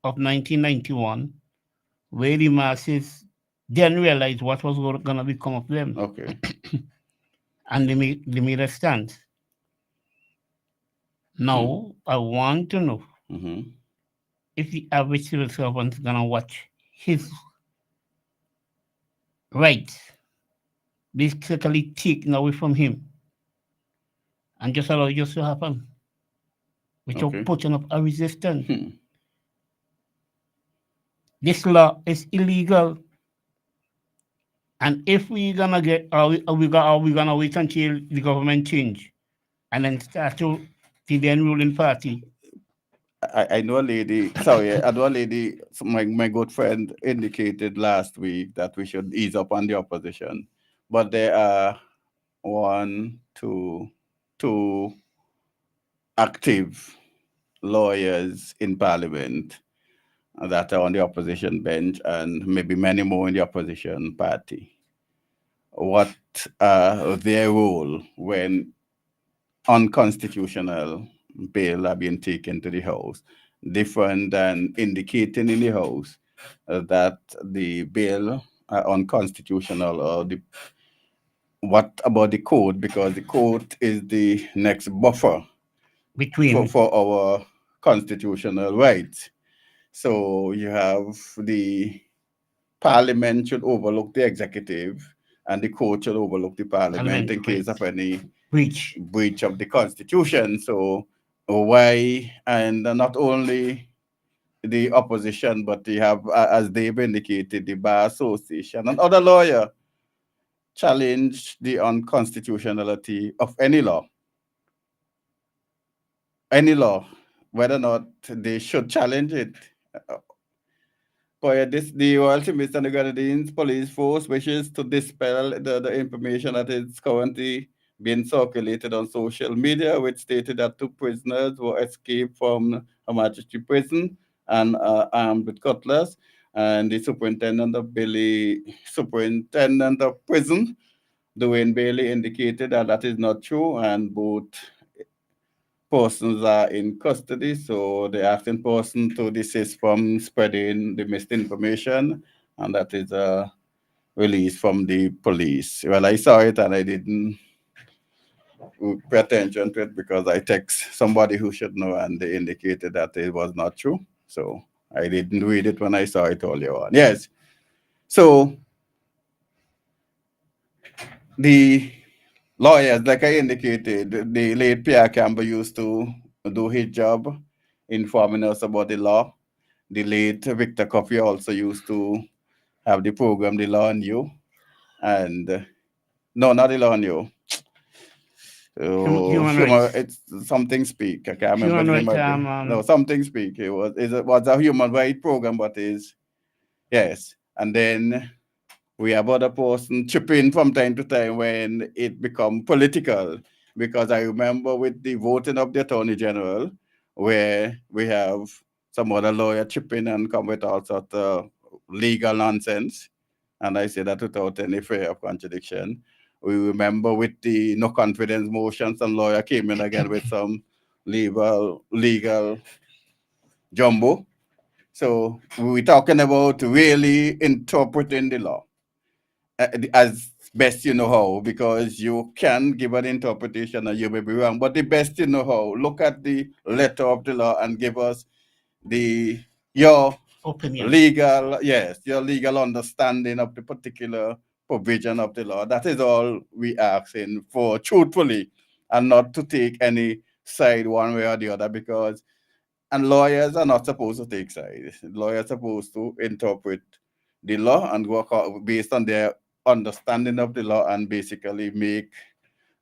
Speaker 4: of 1991, where the masses didn't realize what was going to become of them.
Speaker 11: Okay.
Speaker 4: And they made a stand. Now, I want to know if the average civil servant is going to watch his rights basically taken away from him and just allow it just to happen without putting up a resistance. This law is illegal. And if we're gonna get, are we gonna wait until the government change and then start to the then ruling party?
Speaker 11: I know a lady, sorry, I know a lady, my good friend indicated last week that we should ease up on the opposition. But there are two active lawyers in parliament that are on the opposition bench and maybe many more in the opposition party. What their role when unconstitutional bill are being taken to the House, different than indicating in the House that the bill are unconstitutional, or what about the court? Because the court is the next buffer
Speaker 4: between
Speaker 11: for our constitutional rights. So you have the parliament should overlook the executive, and the court should overlook the parliament in case of any breach of the constitution. So why, and not only the opposition, but they have, as they've indicated, the Bar Association and other lawyers challenge the unconstitutionality of any law, whether or not they should challenge it. The Royal Timist and the Grenadines Police Force wishes to dispel the information that is currently being circulated on social media, which stated that 2 prisoners were escaped from a magistrate prison and armed with cutlass. And the superintendent of prison, Dwayne Bailey, indicated that that is not true, and both persons are in custody. So they're asking person to desist from spreading the misinformation, and that is a release from the police. Well, I saw it and I didn't pay attention to it because I text somebody who should know, and they indicated that it was not true. So I didn't read it when I saw it earlier on. Yes. So the lawyers, like I indicated, the late Pierre Campbell used to do his job informing us about the law. The late Victor Coffey also used to have the program, The Law on You. And no, not The Law on You.
Speaker 4: Human rights.
Speaker 11: It's something speak. I can't remember
Speaker 4: Human
Speaker 11: the name
Speaker 4: rights,
Speaker 11: of it. No, something speak. It was a human rights program, but is yes. And then we have other person chip in from time to time when it become political. Because I remember with the voting of the Attorney General, where we have some other lawyer chip in and come with all sorts of legal nonsense. And I say that without any fear of contradiction. We remember with the no confidence motion, some lawyer came in again with some legal jumbo. So we're talking about really interpreting the law as best you know how, because you can give an interpretation and you may be wrong, but the best you know how, look at the letter of the law and give us your
Speaker 4: opinion.
Speaker 11: Your legal understanding of the particular provision of the law. That is all we asking for, truthfully, and not to take any side one way or the other, and lawyers are not supposed to take sides. Lawyers are supposed to interpret the law and work out based on their understanding of the law and basically make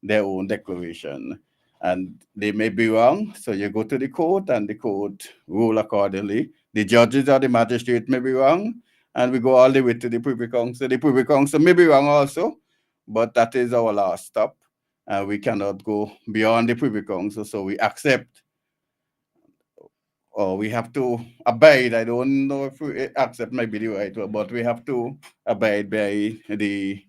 Speaker 11: their own declaration. And they may be wrong, so you go to the court and the court rule accordingly. The judges or the magistrate may be wrong, and we go all the way to the Privy Council. The Privy Council may be wrong also, but that is our last stop. We cannot go beyond the Privy Council, so we accept, or we have to abide. I don't know if we accept might be the right word, but we have to abide by the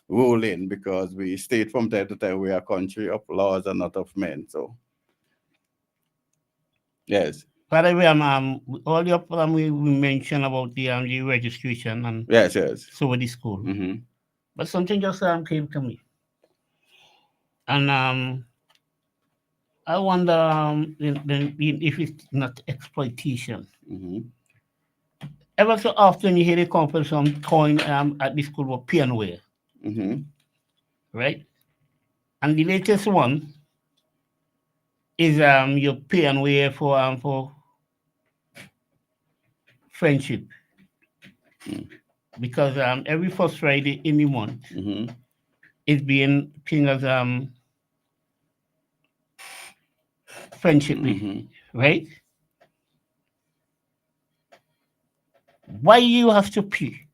Speaker 11: ruling, because we state from time to time we are a country of laws and not of men. So, yes.
Speaker 4: By the way, all your problem we mentioned about the registration and
Speaker 11: yes,
Speaker 4: so with the school.
Speaker 11: Mm-hmm.
Speaker 4: But something just came to me, and I wonder if it's not exploitation.
Speaker 11: Mm-hmm.
Speaker 4: Ever so often you hear the conference from coin at the school of Pianware.
Speaker 11: Mm-hmm.
Speaker 4: Right? And the latest one is your Pianware for friendship. Because every first Friday in the month is being paying as friendship week, right? Why you have to pay?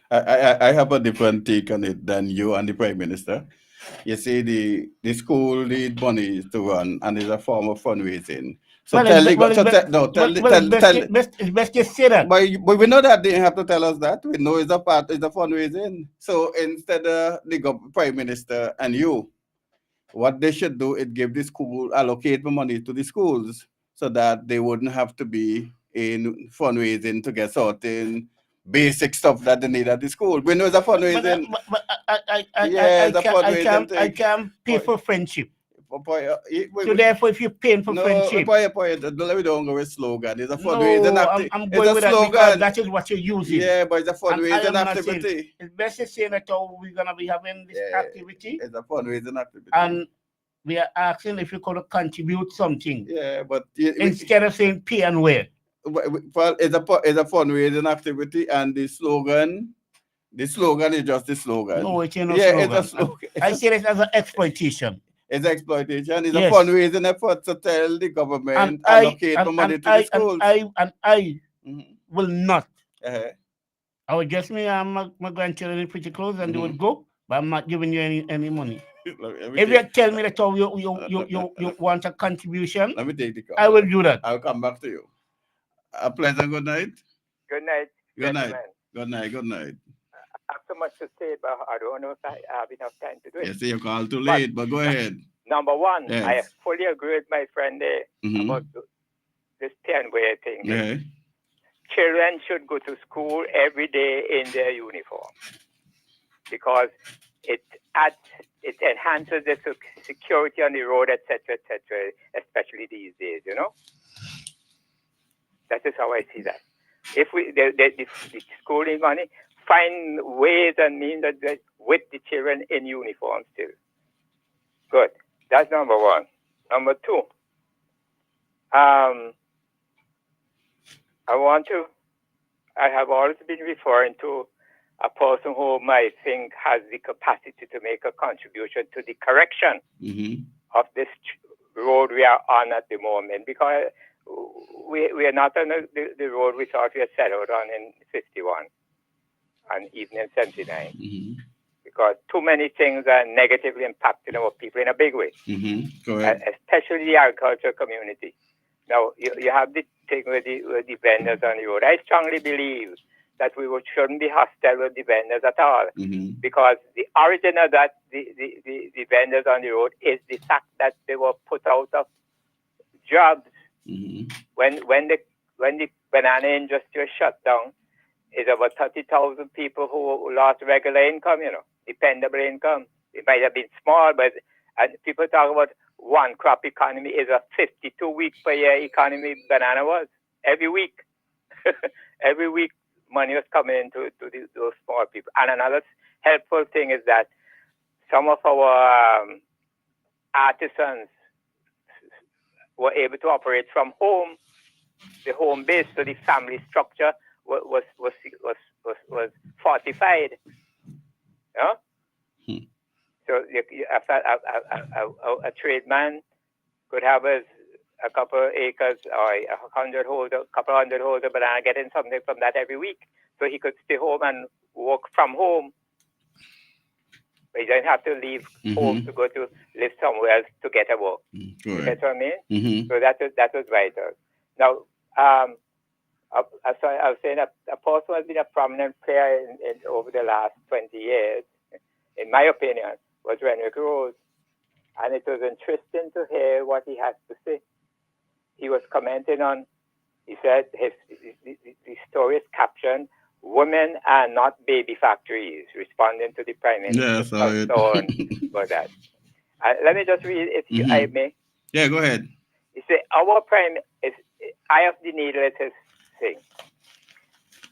Speaker 11: I have a different take on it than you and the Prime Minister. You see, the school need money to run, and it's a form of fundraising. So
Speaker 4: it's best just say that.
Speaker 11: But we know that they have to tell us that. We know it's a fundraising. So instead of the Prime Minister and you, what they should do is give the school, allocate the money to the schools so that they wouldn't have to be in fundraising to get certain basic stuff that they need at the school. We know it's a fundraising.
Speaker 4: But I can pay for friendship. So therefore, if you're paying for friendship,
Speaker 11: let me don't go with slogan. It's a fundraising activity.
Speaker 4: I'm going with that because that is what you're using.
Speaker 11: Yeah, but it's a fundraising activity.
Speaker 4: It's best to say that we're gonna be having this activity.
Speaker 11: It's a fundraising activity.
Speaker 4: And we are asking if you could contribute something.
Speaker 11: Yeah, but
Speaker 4: instead of saying pay and wear.
Speaker 11: Well, it's a fundraising activity, and the slogan is just the slogan.
Speaker 4: No, it's not slogan. It's a slogan. I see it as an exploitation.
Speaker 11: It's exploitation. It's a fundraising effort to tell the government allocate the money to the schools.
Speaker 4: And I will not. I would guess my grandchildren pretty close and they would go, but I'm not giving you any money. If you tell me that you want a contribution,
Speaker 11: let me take the call.
Speaker 4: I will do that.
Speaker 11: I'll come back to you. A pleasant good night.
Speaker 15: Good night.
Speaker 11: Good night. Good night. Good night.
Speaker 15: I have so much to say, but I don't know if I have enough time to do it.
Speaker 11: Yes, you called too late, but go ahead.
Speaker 15: Number one,
Speaker 11: yes.
Speaker 15: I fully agree with my friend there about this Pianware thing.
Speaker 11: Yeah.
Speaker 15: Children should go to school every day in their uniform because it enhances the security on the road, etc., especially these days, you know. That is how I see that. If the schooling money, find ways and means that with the children in uniform still. Good. That's number one. Number two, I have always been referring to a person who might think has the capacity to make a contribution to the correction of this road we are on at the moment, because we are not on the road we thought we had settled on in 51 and even in 79. Because too many things are negatively impacting our people in a big way, especially the agricultural community. Now, you have the thing with the vendors on the road. I strongly believe that we shouldn't be hostile with the vendors at all, because the origin of that, the vendors on the road, is the fact that they were put out of jobs when the banana industry was shut down. It's about 30,000 people who lost regular income, dependable income. It might have been small, but and people talk about one crop economy is a 52-week per year economy. Banana was every week. Every week, money was coming into those small people. And another helpful thing is that some of our artisans were able to operate from home, the home base, so the family structure was fortified. So a tradesman could have a couple of acres or couple hundred holes of banana, getting something from that every week, so he could stay home and work from home. But he doesn't have to leave home to go to live somewhere else to get a work. You get what I mean? So that was vital. Now, I was saying a person who has been a prominent player in over the last 20 years, in my opinion, was Renwick Rose. And it was interesting to hear what he had to say. He was commenting on, he said, the story is captioned, "Women are not baby factories," responding to the Prime Minister's concern about that. Let me just read it, if I may.
Speaker 11: Yeah, go ahead.
Speaker 15: He said, our Prime is, eye of the needle is his thing.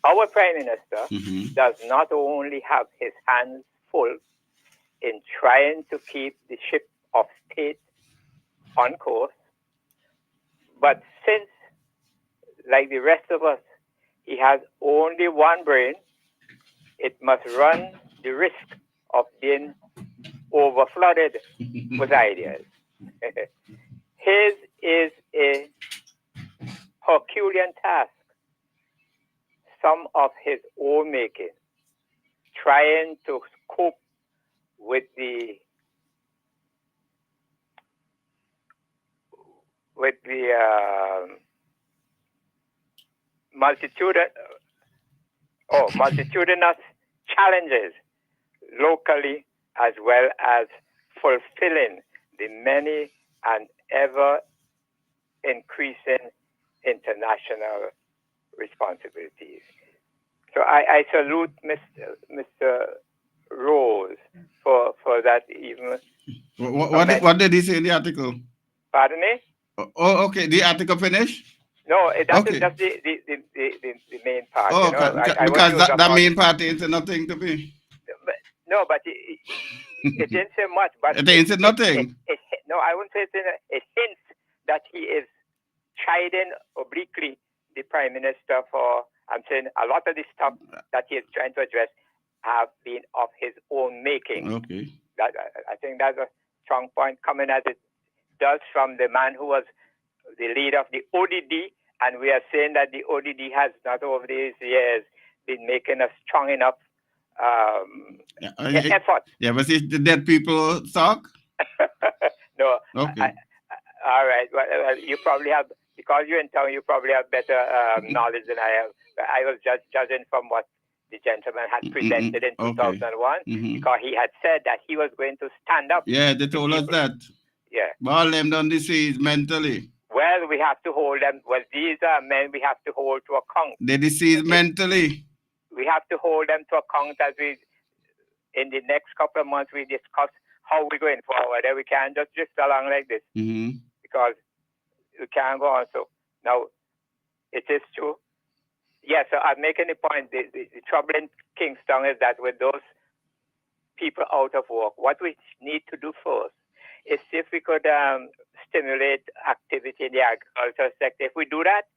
Speaker 15: Our Prime Minister does not only have his hands full in trying to keep the ship of state on course, but since, like the rest of us, he has only one brain, it must run the risk of being overflooded with ideas. His is a Herculean task, some of his own making, trying to cope with the multitudinous challenges locally, as well as fulfilling the many and ever increasing international responsibilities. So I salute Mr. Rose for that even.
Speaker 11: What did he say in the article?
Speaker 15: Pardon me?
Speaker 11: Oh, okay. The article finished?
Speaker 15: No, that is just the main part.
Speaker 11: Oh,
Speaker 15: you know?
Speaker 11: because that main part ain't nothing to me.
Speaker 15: No, but it didn't say much. But
Speaker 11: it ain't said nothing.
Speaker 15: No, I wouldn't say it hints that he is chiding obliquely the Prime Minister for, I'm saying a lot of the stuff that he is trying to address have been of his own making.
Speaker 11: Okay.
Speaker 15: That I think that's a strong point, coming as it does from the man who was the leader of the ODD, and we are saying that the ODD has not over these years been making a strong enough effort.
Speaker 11: Yeah, but is the dead people talk?
Speaker 15: No.
Speaker 11: Okay.
Speaker 15: All right. Well, you probably have, because you're in town, you probably have better knowledge than I have. I was just judging from what the gentleman had presented in 2001, because he had said that he was going to stand up.
Speaker 11: Yeah, they told us that.
Speaker 15: Yeah.
Speaker 11: But all them done diseased mentally.
Speaker 15: Well, we have to hold them. Well, these are men we have to hold to account.
Speaker 11: They deceased mentally.
Speaker 15: We have to hold them to account as we, in the next couple of months, we discuss how we're going forward. And we can't just drift along like this, because we can't go on. So now, it is true. Yes, so I'm making the point. The trouble in Kingston is that with those people out of work, what we need to do first is see if we could stimulate activity in the agricultural sector. If we do that,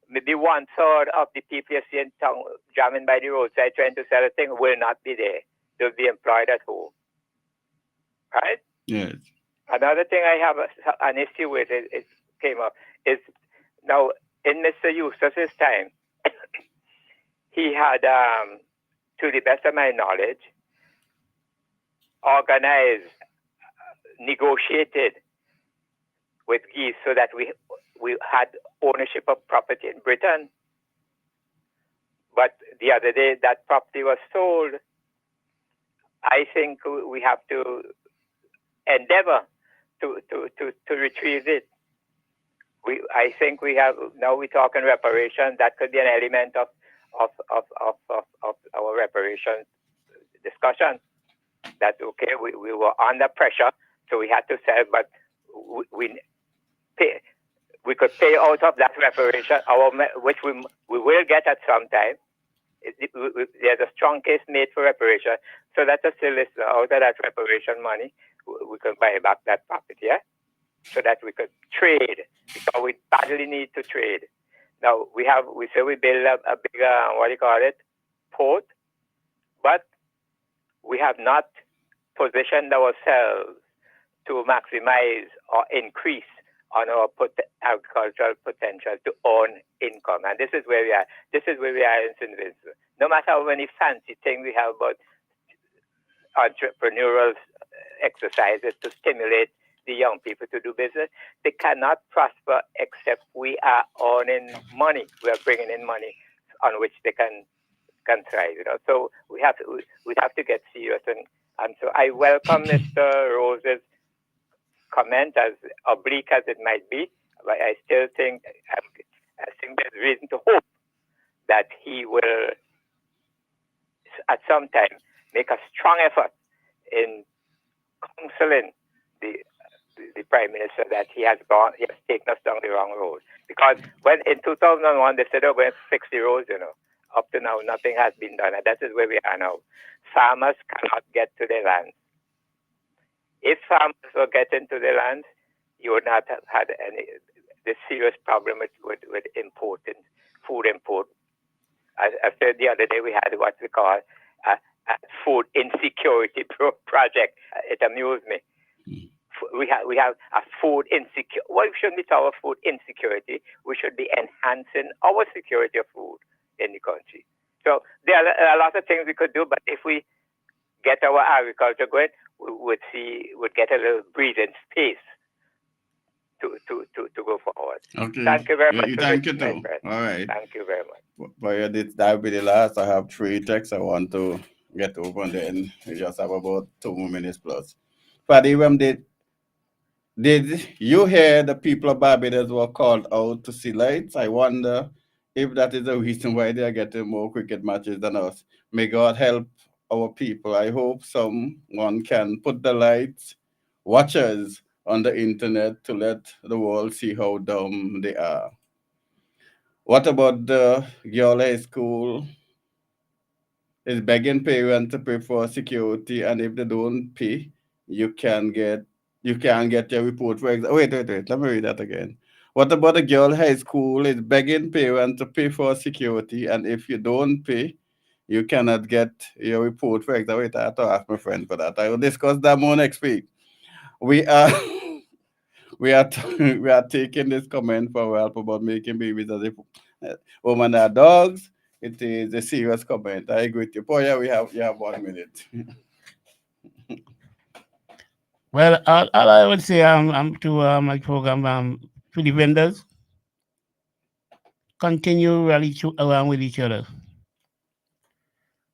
Speaker 15: maybe 1/3 of the people you see in town jamming by the roadside trying to sell a thing will not be there. They'll be employed at home. Right?
Speaker 11: Yes.
Speaker 15: Another thing I have an issue with it came up is now in Mr. Eustace's time, he had, to the best of my knowledge, organized, negotiated with Geese so that we had ownership of property in Britain. But the other day, that property was sold. I think we have to endeavor to retrieve it. I think we have, now we're talking reparation. That could be an element of our reparation discussion. That okay, we were under pressure, so we had to sell, but we could pay out of that reparation, which we will get at some time. There's a strong case made for reparation, so let us still listen out of that reparation money. We could buy back that property, yeah? So that we could trade, because we badly need to trade. Now we say we build a bigger, port, but we have not positioned ourselves to maximize or increase on our agricultural potential to earn income. And this is where we are. This is where we are in St. Vincent. No matter how many fancy things we have about entrepreneurial exercises to stimulate the young people to do business, they cannot prosper except we are earning money. We are bringing in money on which they can thrive. So we have to get serious. And so I welcome Mr. Rose's comment, as oblique as it might be, but I still think there's reason to hope that he will, at some time, make a strong effort in counseling the Prime Minister that he has taken us down the wrong road. Because when in 2001 they said, "Oh, we're going to fix the roads," up to now nothing has been done, and that is where we are now. Farmers cannot get to their lands. If farmers were getting to their lands, you would not have had this serious problem with importing food import. I said the other day we had what we call a food insecurity project. It amused me. We have a food insecurity. Well, we shouldn't be talking about food insecurity. We should be enhancing our security of food in the country. So there are a lot of things we could do, but if we get our agriculture going, we would get a little breathing space to go forward.
Speaker 11: Okay.
Speaker 15: Thank you very much.
Speaker 11: Thank you too. All right.
Speaker 15: Thank you very much.
Speaker 11: But that will be the last. I have 3 texts I want to get over, and then we just have about 2 more minutes plus. Paddy, did you hear the people of Barbados were called out to see lights? I wonder if that is the reason why they are getting more cricket matches than us. May God help our people. I hope someone can put the lights watchers on the internet to let the world see how dumb they are. What about the girl high school? Is begging parents to pay for security, and if they don't pay, you can get your report for example. Wait, let me read that again. What about the girl high school is begging parents to pay for security, and if you don't pay, you cannot get your report for example. Wait, I have to ask my friend for that. I will discuss that more next week. We are taking this comment for help about making babies as if women are dogs. It is a serious comment. I agree with you. Poya, you have 1 minute.
Speaker 4: Well, all I would say to my program, to the vendors, continue rally around with each other.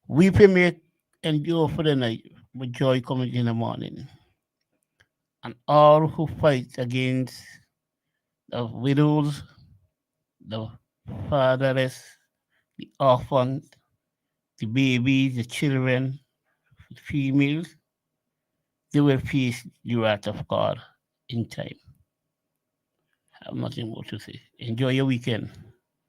Speaker 4: Weeping may endure for the night, but joy comes in the morning. And all who fight against the widows, the fatherless, the orphans, the babies, the children, the females, they will face the wrath of God in time. I have nothing more to say. Enjoy your weekend.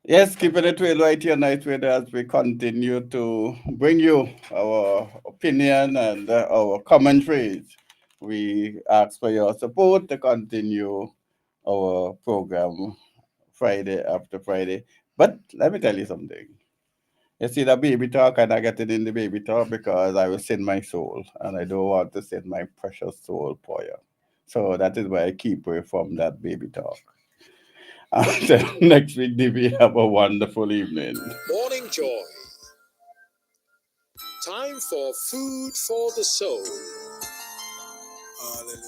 Speaker 11: Yes, keeping it real right here, Night Trader, as we continue to bring you our opinion and our commentaries. We ask for your support to continue our program Friday after Friday. But let me tell you something. You see, the baby talk, and I get it in the baby talk because I will send my soul, and I don't want to send my precious soul for you. So that is why I keep away from that baby talk. Until next week, DB, have a wonderful evening.
Speaker 16: Morning Joy. Time for food for the soul. Hallelujah.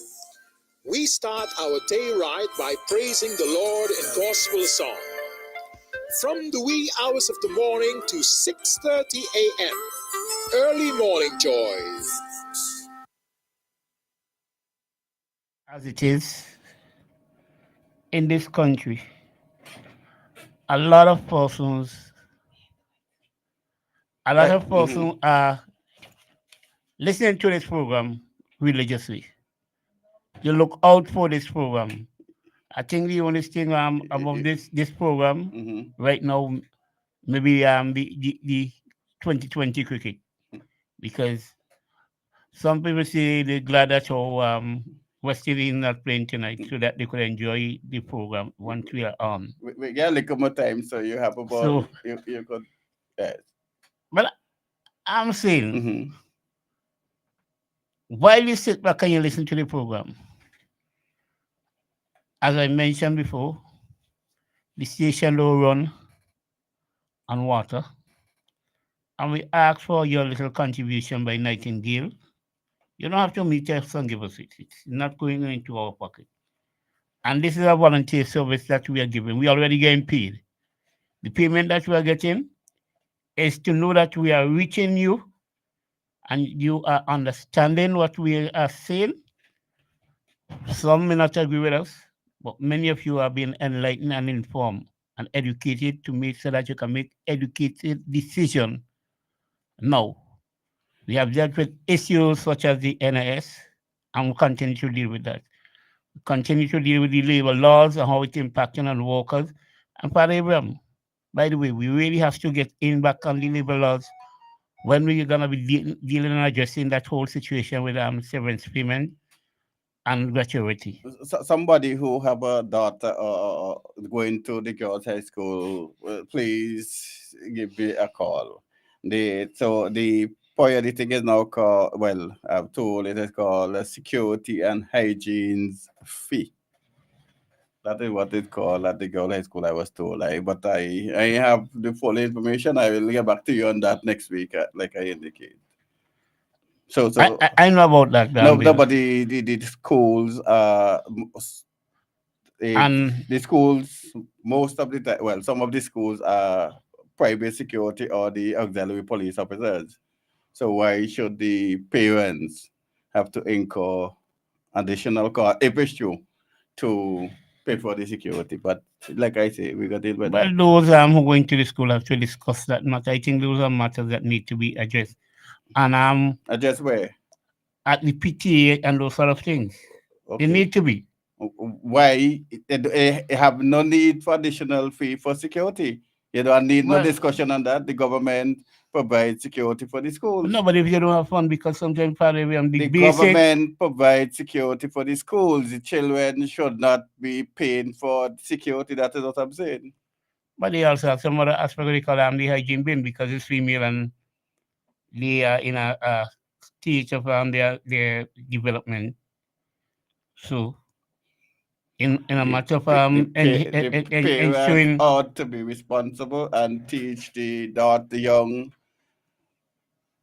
Speaker 16: We start our day right by praising the Lord in gospel song. From the wee hours of the morning to 6:30 a.m. Early morning joy.
Speaker 4: As it is in this country, a lot of persons are listening to this program religiously. You look out for this program. I think the only thing about this program right now, maybe the 2020 cricket, because some people say they're glad that West Indies not playing tonight so that they could enjoy the program once we are on.
Speaker 11: We get a little more time, so you have about
Speaker 4: So,
Speaker 11: you could. Yes.
Speaker 4: But I'm saying, while you sit back and you listen to the program, as I mentioned before, the station will run on water, and we ask for your little contribution by Nightingale. You don't have to meet us and give us it. It's not going into our pocket. And this is a volunteer service that we are giving. We are already getting paid. The payment that we are getting is to know that we are reaching you and you are understanding what we are saying. Some may not agree with us, but many of you are being enlightened and informed and educated to make sure that you can make educated decisions. Now, we have dealt with issues such as the NIS, and we'll continue to deal with that. We continue to deal with the labor laws and how it's impacting on workers. And Father Abraham, by the way, we really have to get in back on the labor laws when we're going to be dealing and addressing that whole situation with severance payment and gratuity.
Speaker 11: Somebody who have a daughter going to the girls' high school, please give me a call. The thing is now called, well, I'm told it is called a security and hygiene fee. That is what it's called at the girls' high school, I was told. But I have the full information. I will get back to you on that next week, like I indicate. So
Speaker 4: I know about that.
Speaker 11: But the schools, the schools, most of the time, well, some of the schools are private security or the auxiliary police officers. So why should the parents have to incur additional cost, if it's true, to pay for the security? But like I say, we got to deal with that.
Speaker 4: Well, those who are going to the school have to discuss that matter. I think those are matters that need to be addressed. And
Speaker 11: addressed where?
Speaker 4: At the PTA and those sort of things.
Speaker 11: Okay.
Speaker 4: They need to be.
Speaker 11: Why they have no need for additional fee for security? You don't need no discussion on that. The government provides security for the schools.
Speaker 4: No, but if you don't have fun, because sometimes the
Speaker 11: government provides security for the schools. The children should not be paying for security. That is what I'm saying.
Speaker 4: But they also have some other aspect they call the hygiene bin, because it's female and they are in a stage of their development. So, in a matter of
Speaker 11: ensuring ought to be responsible and teach the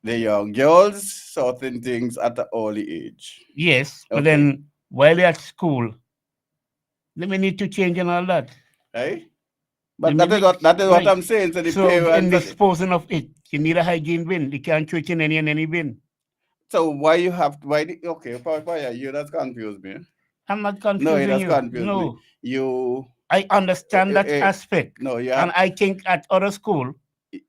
Speaker 11: young girls certain things at an early age.
Speaker 4: Yes, but then while they're at school, they may need to change and all that.
Speaker 11: Right? But that is what I'm saying. So the parents,
Speaker 4: in disposing of it, you need a hygiene bin. You can't throw it in any bin.
Speaker 11: So why you have you that's confused me.
Speaker 4: I'm not confused.
Speaker 11: No, that's confused me.
Speaker 4: I understand that aspect.
Speaker 11: No,
Speaker 4: and I think at other school.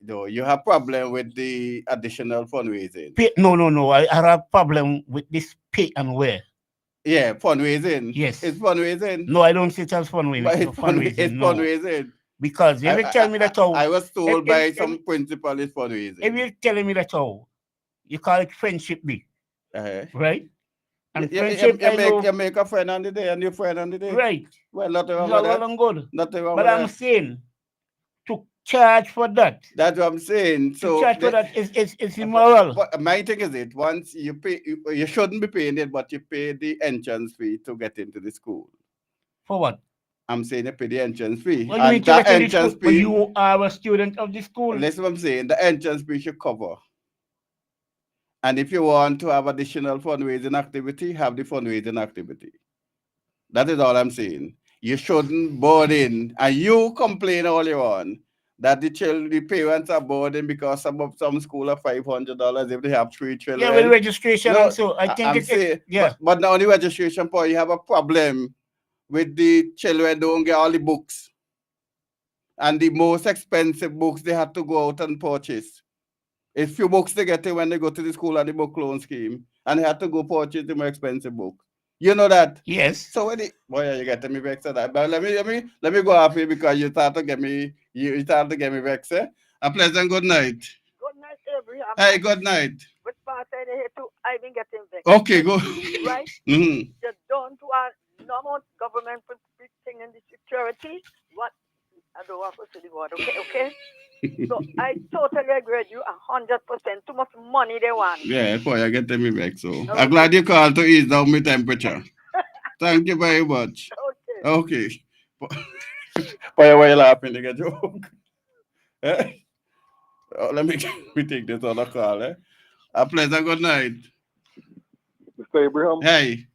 Speaker 11: No, you have problem with the additional fundraising.
Speaker 4: No. I have a problem with this pay and wear.
Speaker 11: Yeah, fundraising.
Speaker 4: Yes.
Speaker 11: It's fundraising.
Speaker 4: No, I don't see it as fundraising.
Speaker 11: But it's fundraising.
Speaker 4: Because if you tell me that
Speaker 11: I was told by some principal it's fundraising.
Speaker 4: If you're telling me that you call it friendship day. Right? And
Speaker 11: you make a friend on the day and your friend on the day.
Speaker 4: Right.
Speaker 11: Well, nothing wrong
Speaker 4: with
Speaker 11: that.
Speaker 4: Well and good.
Speaker 11: Nothing wrong
Speaker 4: but
Speaker 11: with
Speaker 4: I'm saying to charge for that.
Speaker 11: That's what I'm saying.
Speaker 4: To
Speaker 11: So
Speaker 4: charge for that is immoral.
Speaker 11: But my thing is it once you pay, you shouldn't be paying it, but you pay the entrance fee to get into the school.
Speaker 4: For what?
Speaker 11: I'm saying you pay the entrance fee.
Speaker 4: What do you mean
Speaker 11: And
Speaker 4: to
Speaker 11: that
Speaker 4: get in the school?
Speaker 11: entrance
Speaker 4: But
Speaker 11: fee,
Speaker 4: you are a student of the school.
Speaker 11: listen what I'm saying, the entrance fee should cover. And if you want to have additional fundraising activity, have the fundraising activity. That is all I'm saying. You shouldn't board in, and you complain all you want that the parents are boarding because some school are $500 if they have 3 children.
Speaker 4: Yeah, with registration
Speaker 11: No,
Speaker 4: and so I think
Speaker 11: I'm saying, but not only registration point, you have a problem with the children don't get all the books. And the most expensive books they have to go out and purchase. A few books they get when they go to the school and the book loan scheme, and they have to go purchase the more expensive book. You know that?
Speaker 4: Yes.
Speaker 11: So when boy, you getting me vexed at that. But let me go off here because you start to get me vexed. Eh? A pleasant good night.
Speaker 17: Good night, Abraham.
Speaker 11: Hey, good night.
Speaker 17: Which part I here too? I've been getting vexed.
Speaker 11: Okay, go.
Speaker 17: Right?
Speaker 11: Mm-hmm.
Speaker 17: You don't want no more government for thing in the security. What? I don't want to say the word. Okay. So I totally agree with you 100%. Too much money they want.
Speaker 11: Yeah, boy, you getting me vexed. So I'm glad you called to ease down my temperature. Thank you very much. Okay. Why are you laughing? You get joke? Eh? Oh, let me take this other call. Eh? A pleasant good night.
Speaker 18: Mr. Abraham.
Speaker 11: Hey.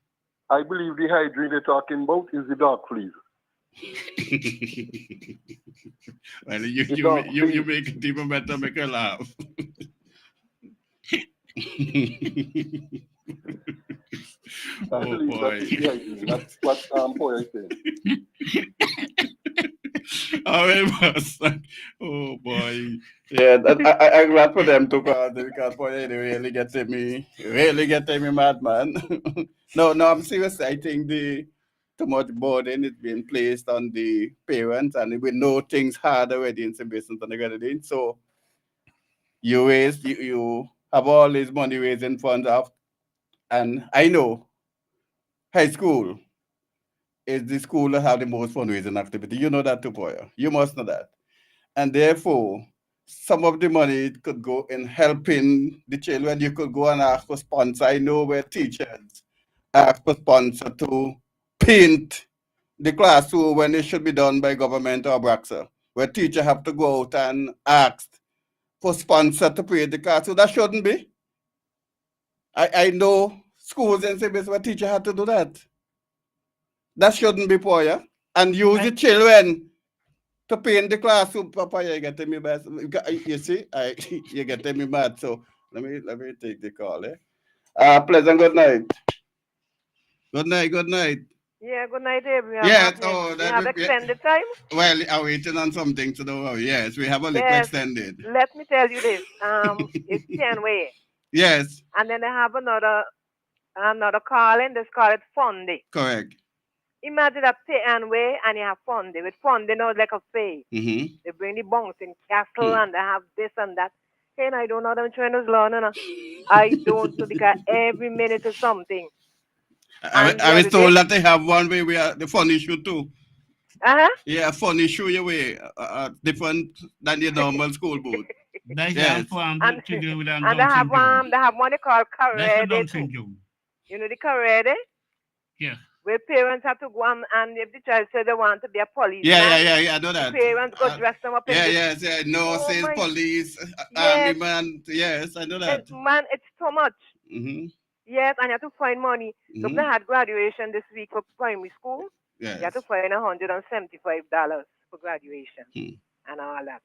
Speaker 18: I believe the hydrant they're talking about is the dog fleas.
Speaker 11: Well, you make it even better, make her laugh. Oh boy.
Speaker 18: That's what boy I said.
Speaker 11: Oh boy. Yeah, I'm glad for them to call because boy, they really getting me mad, man. No, I'm serious. I think too much burden is being placed on the parents, and we know things hard already in some business and everything. So you have all this money raising funds up, and I know high school is the school that have the most fundraising activity. You know that too, Poya. You must know that. And therefore, some of the money could go in helping the children. You could go and ask for sponsor. I know where teachers ask for sponsor to paint the classroom when it should be done by government or Braxa, where teachers have to go out and ask for sponsor to paint the classroom. That shouldn't be. I know schools and cities where teachers have to do that. That shouldn't be poor, yeah? And use the children to paint the classroom. Papa, you getting me bad. You see, you getting me mad. So let me take the call. Pleasant good night. Good night.
Speaker 17: Yeah, good night, Abraham.
Speaker 11: Yeah,
Speaker 17: you have extended time?
Speaker 11: Well, I'm waiting on something to do. Yes, we have a little extended.
Speaker 17: Let me tell you this. It's 10 way.
Speaker 11: Yes.
Speaker 17: And then they have another calling. This call it Fundy.
Speaker 11: Correct.
Speaker 17: Imagine that pay and way, and you have Fundy. With Fundy, now it's like a fee.
Speaker 11: Mm-hmm.
Speaker 17: They bring the bouncing castle and they have this and that. And I don't know them trainers learn. I don't know because every minute is something.
Speaker 11: I was told that they have one way where the fun issue too. Yeah, fun issue your way different than the normal school board.
Speaker 4: That's
Speaker 11: yes.
Speaker 4: to do with
Speaker 17: and they have one they call Karede. You know the Karede?
Speaker 4: Yeah.
Speaker 17: Where parents have to go and if the child says they want to be a police.
Speaker 11: Yeah, I know that.
Speaker 17: The parents go dress them up.
Speaker 11: Yeah. No, says police, army man. Yes, I know that.
Speaker 17: Man, it's so much.
Speaker 11: Mm-hmm.
Speaker 17: Yes, and you have to find money.
Speaker 11: Mm-hmm.
Speaker 17: Look, they had graduation this week for primary school.
Speaker 11: Yes.
Speaker 17: You have to find $175 for graduation and all that.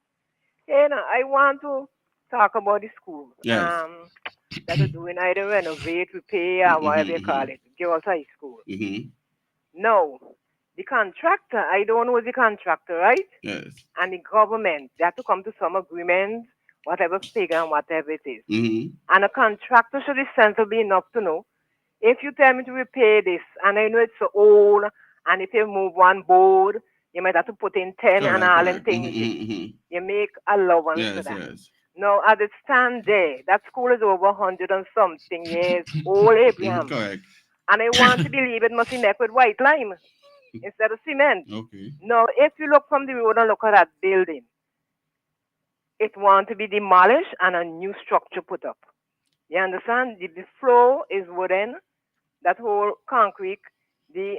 Speaker 17: You know, I want to talk about the school.
Speaker 11: Yes.
Speaker 17: That are doing either renovate, repair, or whatever you call it. Girls High School.
Speaker 11: Mm-hmm.
Speaker 17: No, the contractor, I don't know the contractor, right?
Speaker 11: Yes.
Speaker 17: And the government, they have to come to some agreement, whatever figure and whatever it is.
Speaker 11: Mm-hmm.
Speaker 17: And a contractor should be sensible enough to know, if you tell me to repair this, and I know it's so old, and if you move one board, you might have to put in 10 and all them things.
Speaker 11: Mm-hmm.
Speaker 17: You make allowance for that.
Speaker 11: Yes.
Speaker 17: Now, as it stands there, that school is over 100 and something years old, Abraham.
Speaker 11: Correct.
Speaker 17: And I want to believe it must be made with white lime instead of cement.
Speaker 11: Okay.
Speaker 17: Now, if you look from the road and look at that building,
Speaker 19: it want to be demolished and a new structure put up. You understand? The floor is wooden, that whole concrete, the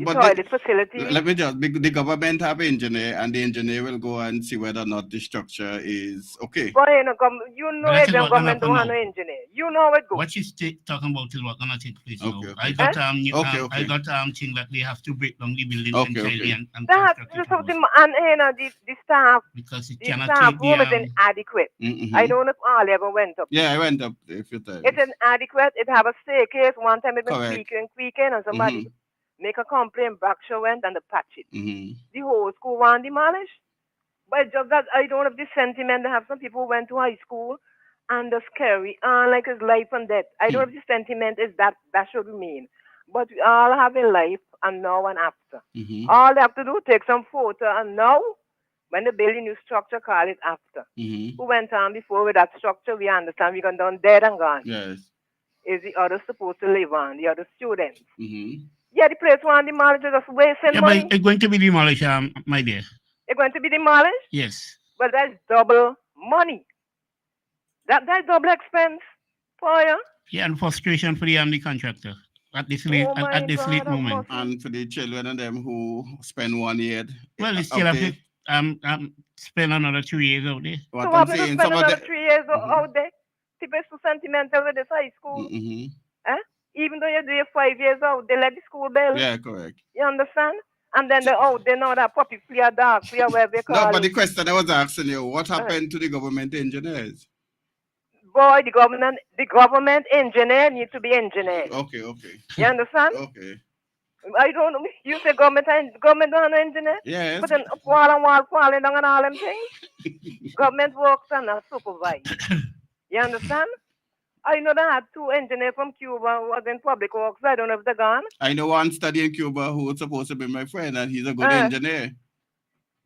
Speaker 19: toilet facility.
Speaker 11: Let me just, the government have engineer, and the engineer will go and see whether or not the structure is okay.
Speaker 19: But you know
Speaker 4: But that
Speaker 19: if
Speaker 4: is
Speaker 19: the
Speaker 4: what gonna
Speaker 19: government don't
Speaker 4: happen
Speaker 19: have no
Speaker 4: now.
Speaker 19: engineer. You know how it goes.
Speaker 4: What she's talking about is what gonna take place now.
Speaker 11: Okay.
Speaker 4: I got
Speaker 11: Okay.
Speaker 4: I got thing that they have to break down the building
Speaker 11: Okay,
Speaker 4: entirely
Speaker 11: okay.
Speaker 4: and
Speaker 19: That's
Speaker 4: construct it
Speaker 19: something,
Speaker 4: over.
Speaker 19: and the staff,
Speaker 4: Because it
Speaker 19: the
Speaker 4: cannot
Speaker 19: staff
Speaker 4: take the
Speaker 19: room is inadequate. I don't know if all ever went up.
Speaker 11: Yeah, I went up there a few times.
Speaker 19: It's inadequate. It have a staircase. One time it been
Speaker 11: Correct.
Speaker 19: creaking, and somebody make a complaint. Berkshire went and they patch it.
Speaker 11: Mm-hmm.
Speaker 19: The whole school want demolished. But it's just that I don't have the sentiment. They have some people who went to high school and they're scary, like it's life and death. I don't have the sentiment is that should mean. But we all have a life and now and after.
Speaker 11: Mm-hmm.
Speaker 19: All they have to do take some photo and now when they build a new structure, call it after.
Speaker 11: Mm-hmm.
Speaker 19: Who went on before with that structure, we understand we're gone down dead and gone.
Speaker 11: Yes.
Speaker 19: Is the others supposed to live on, the other students?
Speaker 11: Mm-hmm.
Speaker 19: Yeah, the place want demolished, just wasting
Speaker 4: Yeah,
Speaker 19: money.
Speaker 4: but it's going to be demolished, my dear.
Speaker 19: It's going to be demolished?
Speaker 4: Yes.
Speaker 19: Well, that's double money. That's double expense for you.
Speaker 4: Yeah, and frustration for the contractor at this late
Speaker 19: Oh my
Speaker 4: at this late
Speaker 19: God,
Speaker 4: moment.
Speaker 11: And for the children and them who spend 1 year.
Speaker 4: Well, they still have to spend another 2 years out there.
Speaker 11: What
Speaker 19: So
Speaker 11: I'm
Speaker 19: what we
Speaker 11: saying,
Speaker 19: spend
Speaker 11: some of
Speaker 19: another
Speaker 11: the
Speaker 19: 3 years out there? People are so sentimental with this high school.
Speaker 11: mm-hmm.
Speaker 19: Even though you do your 5 years out, they let the school bill.
Speaker 11: Yeah, correct.
Speaker 19: You understand? And then they're out, they know that puppy free or dog free or whatever they call
Speaker 11: No, but
Speaker 19: it.
Speaker 11: the question I was asking you, what happened to the government engineers?
Speaker 19: Boy, the government engineer need to be engineered.
Speaker 11: Okay.
Speaker 19: You understand?
Speaker 11: Okay.
Speaker 19: I don't know. You say government don't have no engineer?
Speaker 11: Yes.
Speaker 19: But then wall falling down and all them things. Government works and not supervised. You understand? I know they had 2 engineers from Cuba who was in public works. I don't know if they're gone.
Speaker 11: I know one study in Cuba who was supposed to be my friend, and he's a good engineer.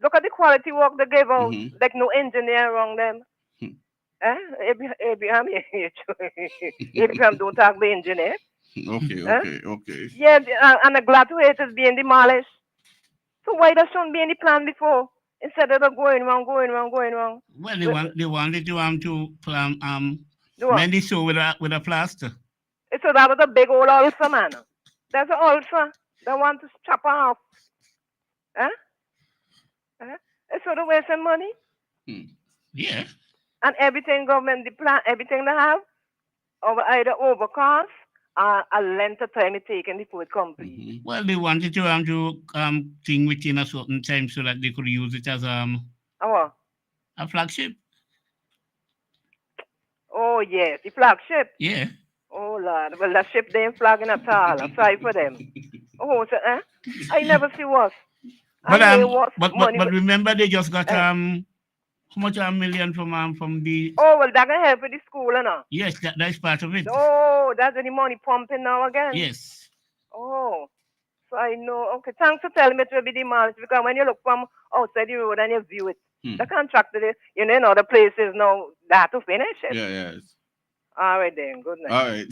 Speaker 19: Look at the quality work they give out. Like no engineer around them. Abraham, Abraham don't talk the engineer.
Speaker 11: Okay.
Speaker 19: Yeah, and the graduate is being demolished. So why that shouldn't be any plan before? Instead of going wrong.
Speaker 4: Well, they wanted to plan mend the soul with a plaster.
Speaker 19: So that was a big old ulcer, man. That's an ulcer. They want to chop off. So they wasting money.
Speaker 4: Yeah.
Speaker 19: And everything government, the plan, everything they have, either overcost or a length of time it taken before it complete.
Speaker 4: Well, they wanted to thing within a certain time so that they could use it as a flagship.
Speaker 19: Oh yes, the flagship.
Speaker 4: Yeah.
Speaker 19: Oh Lord, well that ship they ain't flagging at all. I'm sorry for them. Oh, so, I never see what.
Speaker 4: But remember they just got how much $1 million from the.
Speaker 19: Oh well, that can help with the school, no?
Speaker 4: Yes, that's part of it.
Speaker 19: Oh, that's the money pumping now again.
Speaker 4: Yes.
Speaker 19: Oh, so I know. Okay, thanks for telling me it will be demolished because when you look from outside the road and you view it, the contractor, in other places now that to finish it.
Speaker 11: Yes.
Speaker 19: All right then. Good night.
Speaker 11: All right.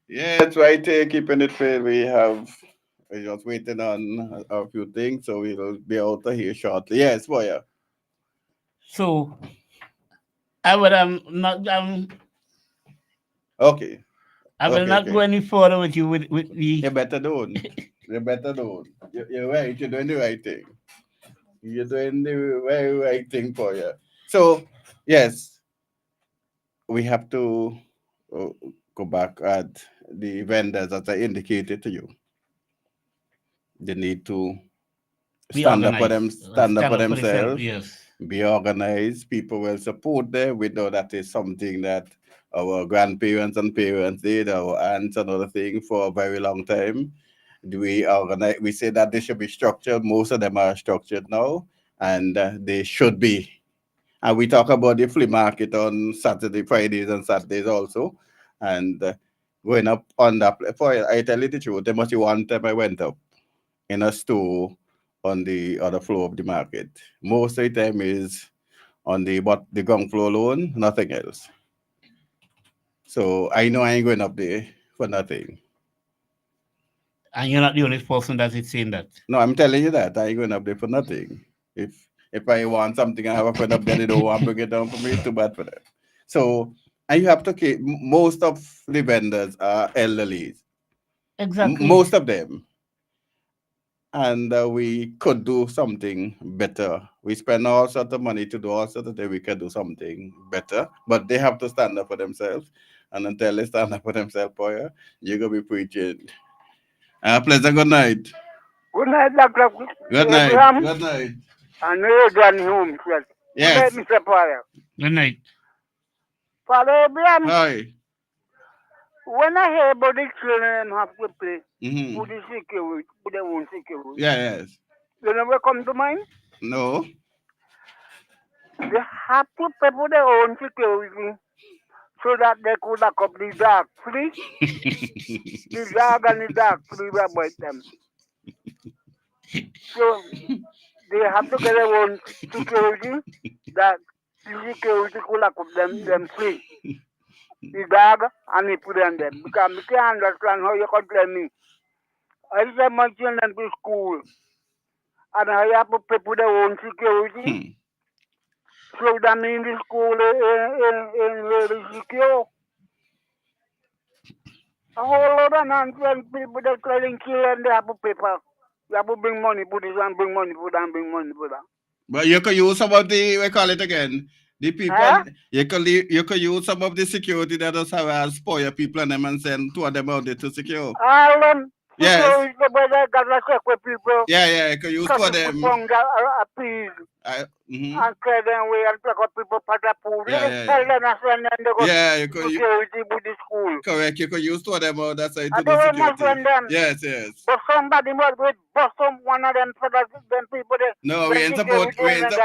Speaker 11: Yeah, it's right here, keeping it fair. We're just waiting on a few things, so we'll be out of here shortly. Yes, boy.
Speaker 4: So I would not
Speaker 11: okay.
Speaker 4: I will not go any further with you with the.
Speaker 11: You better don't. You're right. You're doing the right thing. You're doing the very right thing for you. So yes, we have to go back at the vendors as I indicated to you. They need to stand up for themselves.
Speaker 4: Yes.
Speaker 11: Be organized. People will support them. We know that is something that our grandparents and parents did, our aunts and other things for a very long time. We say that they should be structured. Most of them are structured now, and they should be. And we talk about the flea market on Fridays and Saturdays also. And going up on that, I tell you the truth, there must be one time I went up in a store on the other floor of the market. Most of the time is on the ground floor alone, nothing else. So I know I ain't going up there for nothing. And
Speaker 4: you're not the only person that is saying that.
Speaker 11: No, I'm telling you that I ain't going up there for nothing. If If I want something, I have a friend up there, they don't want to bring it down for me, it's too bad for them. So, and you have to keep, most of the vendors are elderly.
Speaker 4: Exactly.
Speaker 11: Most of them. And we could do something better. We spend all sorts of money to do all sorts of things. We could do something better, but they have to stand up for themselves. And until they stand up for themselves, boy, you're going to be preaching. Pleasant good night.
Speaker 20: Good night, Dr.
Speaker 11: Good night.
Speaker 20: Abraham.
Speaker 11: Good night.
Speaker 20: And Adrian Holmes.
Speaker 11: Yes.
Speaker 20: Good night, Mr. Father.
Speaker 4: Good night.
Speaker 20: Father Abraham.
Speaker 11: Hi.
Speaker 20: When I hear about the children have to pay
Speaker 11: Mm-hmm.
Speaker 20: for the security, for their own security,
Speaker 11: Yes.
Speaker 20: you never come to mind?
Speaker 11: No.
Speaker 20: They have to pay for their own security so that they could lock up the dark free. The dark and the dark free about them. So they have to get their own security that the security could lock up them free. The dog and the put on them. Because I can't understand how you can tell me. I send my children to school and I have to pay for their own security. So that means the school is very secure. A whole lot of nonsense people that telling children they have to pay for. You have to bring money for this and bring money for that and bring money for that.
Speaker 11: But you can use some of the, we call it again, the people, you can use some of the security that does have spoil people and them and send two of them out there to secure.
Speaker 20: All them
Speaker 11: Yes.
Speaker 20: security people that got to check with people.
Speaker 11: Yeah, you can use two of them.
Speaker 20: Appease.
Speaker 11: Mm-hmm.
Speaker 20: And tell them we and check up people for the food. Tell them and send them to go
Speaker 11: you can
Speaker 20: security with the school.
Speaker 11: Correct, you can use two of them out that side
Speaker 20: I
Speaker 11: to do
Speaker 20: don't want to
Speaker 11: security.
Speaker 20: send them.
Speaker 11: Yes.
Speaker 20: But somebody must with bust one of them for them people there.
Speaker 11: No, we ain't supporting violence.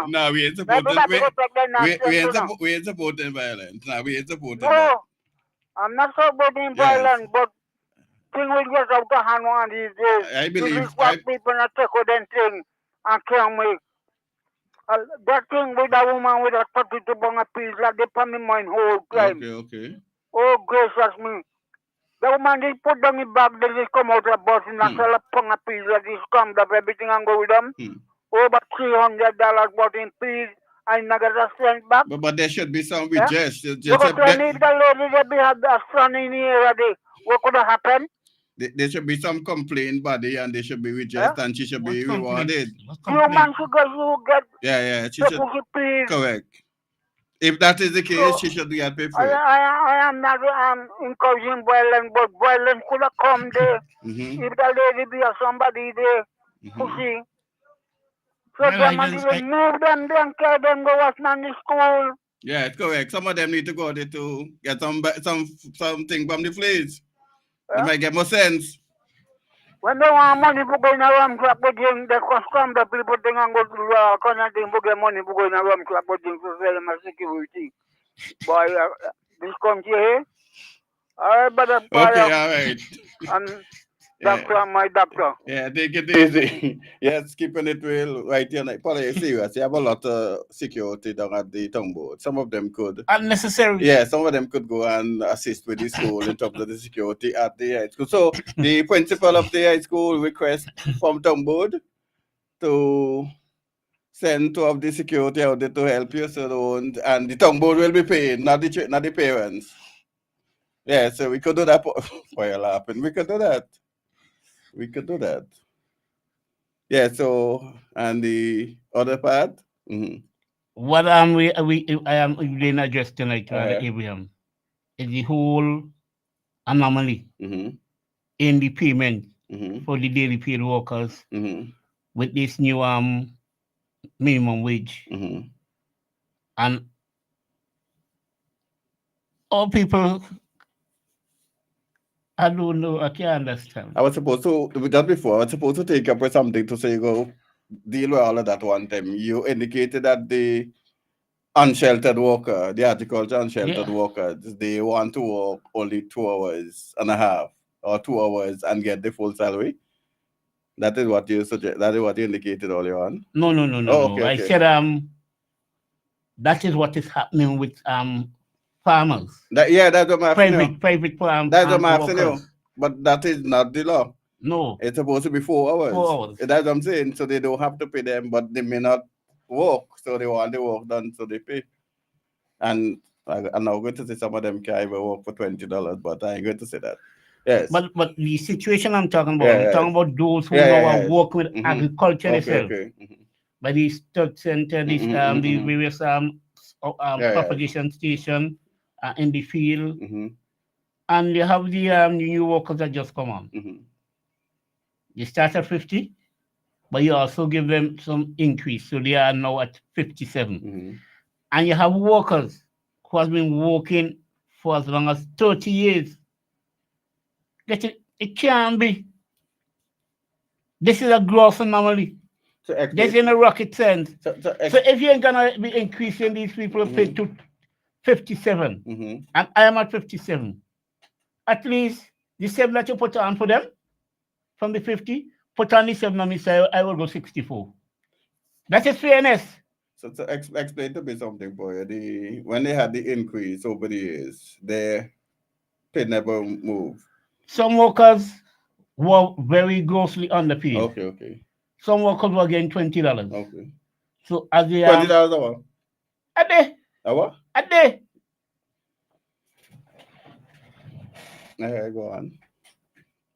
Speaker 11: No, we ain't supporting that.
Speaker 20: No, I'm not supporting violence, but thing will get out of hand one these days.
Speaker 11: I believe
Speaker 20: people not take out them thing and kill me. That thing with a woman with a 32 pound a piece, like they put me mind whole time.
Speaker 11: Okay.
Speaker 20: Oh, gracious me. The woman, they put down the bag, they just come out of the bus and sell a pound a piece, like they scammed up everything and go with them. Over $300 bought in peas, I never get a cent back.
Speaker 11: But there should be some redress.
Speaker 20: Because I need the lady that be had a son in here, what could have happened?
Speaker 11: There should be some complaint body and they should be redressed and she should be rewarded.
Speaker 20: Human you get
Speaker 11: Yeah, she should. Correct. If that is the case, she should get paid for it.
Speaker 20: I am not encouraging violence, but violence could have come there. If the lady be somebody there, you see. So they move them, then carry them, go watch them in the school.
Speaker 11: Yeah, it's correct. Some of them need to go there to get something from the fleas. It might get more sense.
Speaker 20: When they want money for going around club again, they can scam the people thing and go to the thing for get money for going around club again to sell them as security. Boy, this country here. Alright, but
Speaker 11: okay, all right.
Speaker 20: And doctor, my doctor.
Speaker 11: Yeah, take it easy. Yes, keeping it real right here. Probably serious. You have a lot of security down at the town board. Some of them could.
Speaker 4: Unnecessary.
Speaker 11: Yeah, some of them could go and assist with the school in terms of the security at the high school. So the principal of the high school request from town board to send two of the security out there to help you, and the town board will be paying, not the parents. Yeah, so we could do that. For your laughing, we could do that. Yeah, so, and the other part?
Speaker 4: What I am going to address tonight, Abraham, is the whole anomaly in the payment for the daily paid workers with this new minimum wage. And all people, I don't know, I can't understand.
Speaker 11: I was supposed to, just before, I was supposed to take up with something to say, go deal with all of that one time. You indicated that the unsheltered worker, the horticulture unsheltered workers, they want to work only 2 hours and a half or 2 hours and get the full salary. That is what you suggest. That is what you indicated earlier on.
Speaker 4: No.
Speaker 11: Oh, okay.
Speaker 4: I said that is what is happening with farmers.
Speaker 11: That's what I'm asking you.
Speaker 4: Private farm.
Speaker 11: That's what I'm asking you. But that is not the law.
Speaker 4: No.
Speaker 11: It's supposed to be 4 hours.
Speaker 4: 4 hours.
Speaker 11: That's what I'm saying. So they don't have to pay them, but they may not work. So they want the work done, so they pay. And I'm now going to say some of them can't even work for $20, but I ain't going to say that. Yes.
Speaker 4: But the situation I'm talking about,
Speaker 11: Yeah,
Speaker 4: I'm talking about those who now work with agriculture itself. By the stud center, the various propagation station in the field. And you have the new workers that just come on. You start at 50, but you also give them some increase. So they are now at 57. And you have workers who have been working for as long as 30 years. It can't be. This is a gross anomaly. This in a rocket sense. So if you ain't gonna be increasing these people pay to 57, and I am at 57, at least the 7 that you put on for them from the 50, put on the 7 on me, say I will go 64. That is fairness.
Speaker 11: So explain to me something, boy. When they had the increase over the years, their pay never moved.
Speaker 4: Some workers were very grossly underpaid.
Speaker 11: Okay.
Speaker 4: Some workers were getting $20.
Speaker 11: Okay.
Speaker 4: So as they
Speaker 11: $20 an hour?
Speaker 4: A day.
Speaker 11: A what?
Speaker 4: A day.
Speaker 11: Go on.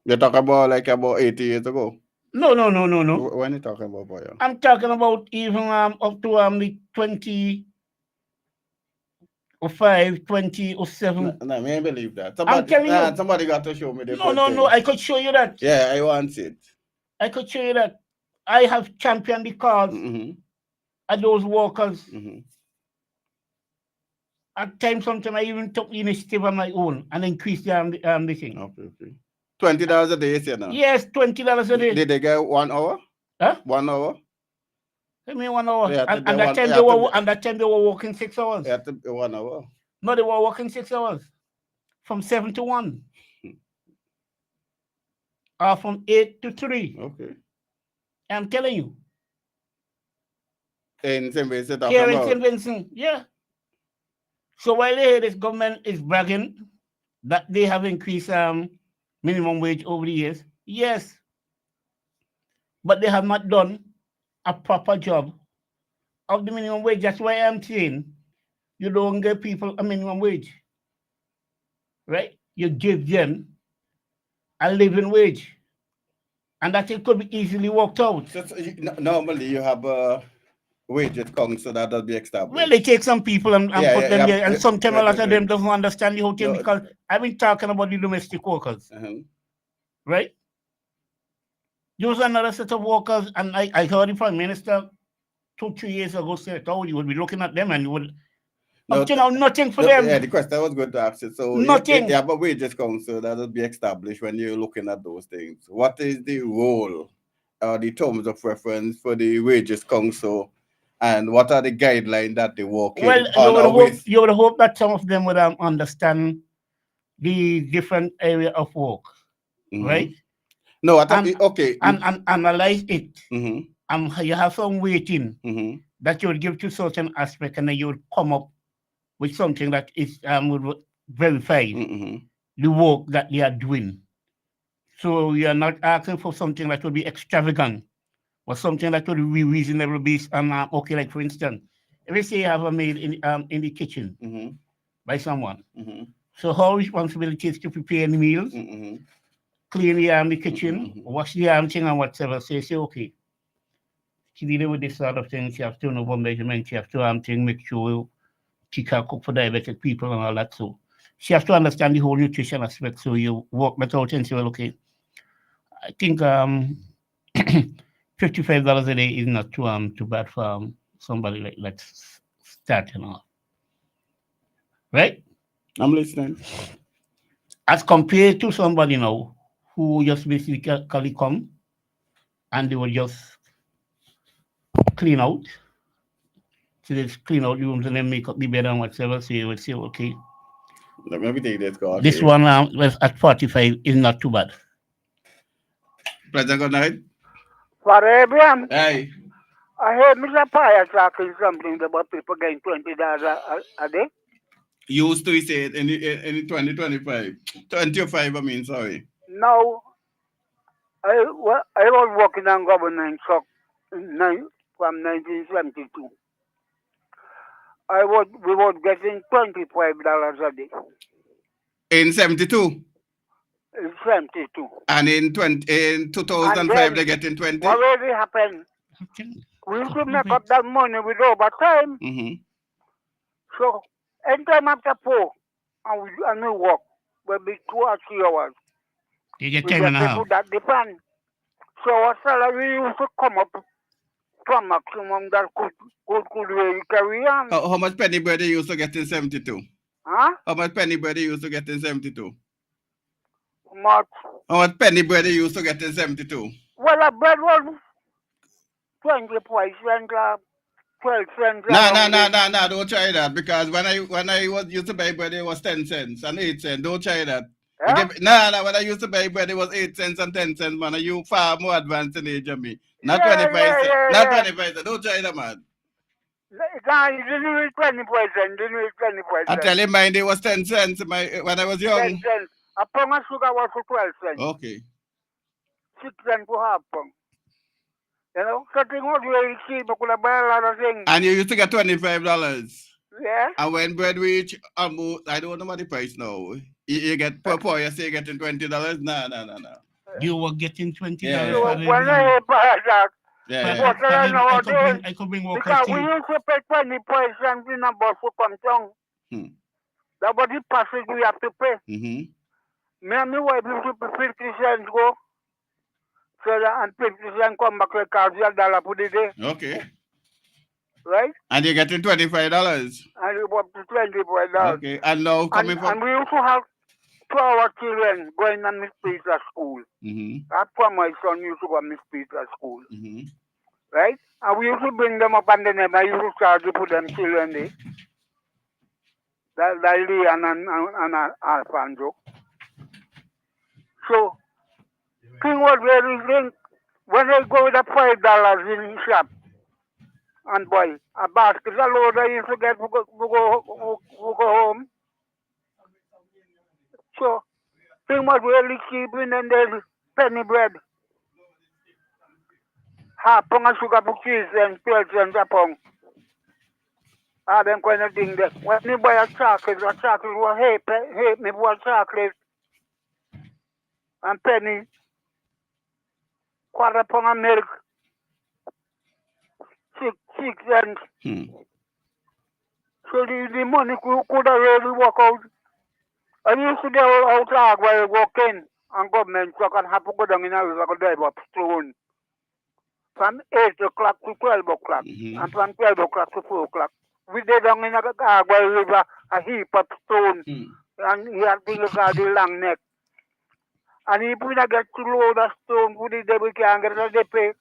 Speaker 11: You're talking about like about 80 years ago?
Speaker 4: No.
Speaker 11: When are you talking about, boy?
Speaker 4: I'm talking about even up to the 2005, 2007.
Speaker 11: No, I can't believe that.
Speaker 4: I'm telling you.
Speaker 11: Somebody got to show me the
Speaker 4: No, I could show you that.
Speaker 11: Yeah, I want it.
Speaker 4: I could show you that. I have championed the cause of those workers. At times, sometimes I even took the initiative on my own and increased the thing.
Speaker 11: Okay. $20 a day, you know?
Speaker 4: Yes, $20 a day.
Speaker 11: Did they get 1 hour?
Speaker 4: Huh?
Speaker 11: 1 hour?
Speaker 4: I mean 1 hour. And that time they were working 6 hours.
Speaker 11: 1 hour.
Speaker 4: No, they were working 6 hours. From 7 to 1. Or from 8 to 3.
Speaker 11: Okay.
Speaker 4: I'm telling you.
Speaker 11: In St. Vincent?
Speaker 4: Here in St. Vincent, yeah. So while this government is bragging that they have increased minimum wage over the years, yes. But they have not done a proper job of the minimum wage. That's why I'm saying you don't give people a minimum wage. Right? You give them a living wage. And that it could be easily worked out.
Speaker 11: So normally you have a wages council that does be established.
Speaker 4: Well, they take some people and put them there, and sometimes a lot of them don't understand the whole thing because I've been talking about the domestic workers. Right? There was another set of workers, and I heard the Prime Minister 2-3 years ago said, oh, you would be looking at them and you would nothing for them.
Speaker 11: Yeah, the question I was going to ask you. So
Speaker 4: nothing.
Speaker 11: You have a wages council that will be established when you're looking at those things. What is the role or the terms of reference for the wages council, and what are the guidelines that they work in?
Speaker 4: Well, you would hope that some of them would understand the different area of work, right?
Speaker 11: No, okay.
Speaker 4: And analyze it. You have some weighting that you would give to certain aspect, and then you would come up with something that is would verify the work that they are doing. So you are not asking for something that would be extravagant or something that would be reasonable based on okay, like for instance, if you say you have a maid in the kitchen by someone, so her responsibility is to prepare the meals, clean the kitchen, wash the thing and whatever. So you say, okay, she dealing with this sort of thing, she has to know about measurement, she has to make sure she can cook for diabetic people and all that. So she has to understand the whole nutrition aspect. So you work that out and say, well, okay, I think $55 a day is not too bad for somebody like that's starting off. Right?
Speaker 11: I'm listening.
Speaker 4: As compared to somebody now who just basically come and they will just clean out. So they clean out rooms and then make up the bed and whatever. So you would say, okay.
Speaker 11: Let me take this call.
Speaker 4: This one was at 45 is not too bad.
Speaker 11: Pleasant good night.
Speaker 20: For Abraham.
Speaker 11: Hey.
Speaker 20: I heard Mr. Pius talking something about people getting $20 a day.
Speaker 11: Used to say it in 2025. 25, I mean, sorry.
Speaker 20: Now, I was working on government truck from 1972. We was getting $25 a day.
Speaker 11: In 72?
Speaker 20: In 72.
Speaker 11: And in 2005, they're getting 20?
Speaker 20: What really happened? We used to make up that money with overtime. So, anytime after 4, and we work, will be 2 or 3 hours.
Speaker 4: You get
Speaker 20: We
Speaker 4: 10
Speaker 20: get
Speaker 4: and a half.
Speaker 20: people that depend. So our salary used to come up from maximum that could really carry on.
Speaker 11: How much penny bread they used to get in 72?
Speaker 20: Huh?
Speaker 11: How much penny bread they used to get in 72?
Speaker 20: Much.
Speaker 11: How much penny bread they used to get in 72?
Speaker 20: Well, the bread was 25 cents, 12 cents.
Speaker 11: No, don't try that. Because when I was used to buy bread, it was 10 cents and 8 cents. Don't try that.
Speaker 20: Yeah?
Speaker 11: When I used to buy bread, it was 8 cents and 10 cents, man. You far more advanced in age than me. Not 25 cents. Not 25 cents. Don't try that, man.
Speaker 20: No, you didn't read 25 cents. Didn't read 25 cents.
Speaker 11: I tell you, mine, it was 10 cents when I was young.
Speaker 20: 10 cents. A pound of sugar was for 12 cents.
Speaker 11: Okay.
Speaker 20: 6 cents for half pound. You know, something was really cheap. I could have buy a lot of things.
Speaker 11: And you used to get $25.
Speaker 20: Yeah.
Speaker 11: And when bread reach almost, I don't know what the price now. You get per pound, you say you're getting $20? No.
Speaker 4: You were getting $20
Speaker 11: Yeah.
Speaker 20: So
Speaker 4: for the
Speaker 20: when I buy that,
Speaker 11: Yeah.
Speaker 20: what I nowadays,
Speaker 4: I could bring workers
Speaker 20: because we
Speaker 4: tea.
Speaker 20: used to pay 25 cents in a bus for come down. That was the passage we have to pay. Me and my wife used to pay 50 cents go. So that and 50 cents come back like $1 for the day.
Speaker 11: Okay.
Speaker 20: Right?
Speaker 11: And you're getting $25.
Speaker 20: And it was up to $25.
Speaker 11: Okay. And now coming
Speaker 20: And
Speaker 11: from...
Speaker 20: we used to have 2 of our children going to Miss Peter's school. That's why my son used to go to Miss Peter's school. Right? And we used to bring them up and then I used to charge to put them children there. That's Leon and Alfonso. So, thing was very thing. When I go with the $5 in the shop and buy a basket of load I used to get to go home. So, thing was really cheap and then there's penny bread. Half pound of sugar for cheese and 12 cents a pound. Them kind of thing there. When you buy a chocolate was hate me for chocolate. And penny. Quarter pound of milk. 6 cents. So the money could have really work out. I used to go outside while I walk in and government truck and have to go down in a river to drive up stone. From 8 o'clock to 12 o'clock. And from 12 o'clock to 4 o'clock. We did down in a Gargoyle River, a heap of stone. And he had to look at the long neck. And if we not get to load the stone, we can't get the pay.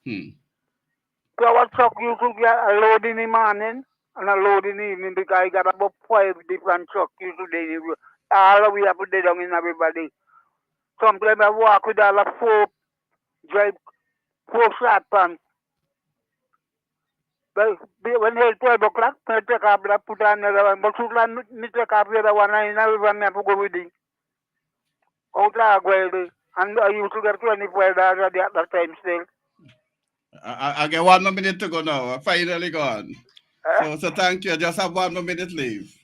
Speaker 20: So our truck used to get a load in the morning and a load in the evening because I got about 5 different trucks used to do. All we have to do down in everybody. Sometimes I walk with all of 4 short pants. But when it's 12 o'clock, I take off the put on another one. But I take off the other one and I have to go with it. And I used to get $25 at that time still.
Speaker 11: I get 1 more minute to go now. I finally gone. So thank you. I just have 1 more minute leave.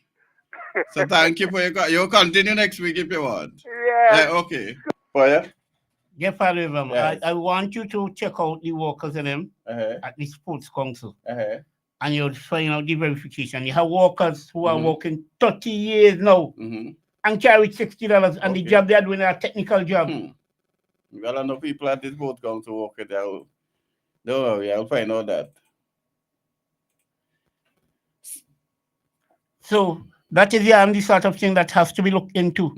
Speaker 11: So thank you for you'll continue next week if you want.
Speaker 20: Yeah.
Speaker 11: Okay. Fire?
Speaker 4: Yeah, Father Abraham,
Speaker 11: Yes.
Speaker 4: I want you to check out the workers in them at the Sports Council. And you'll find out the verification. You have workers who are working 30 years now and carry $60 and the job they're doing is a technical job.
Speaker 11: Well, I know people at this Sports Council working there. Don't worry, I'll find out that.
Speaker 4: So that is the sort of thing that has to be looked into.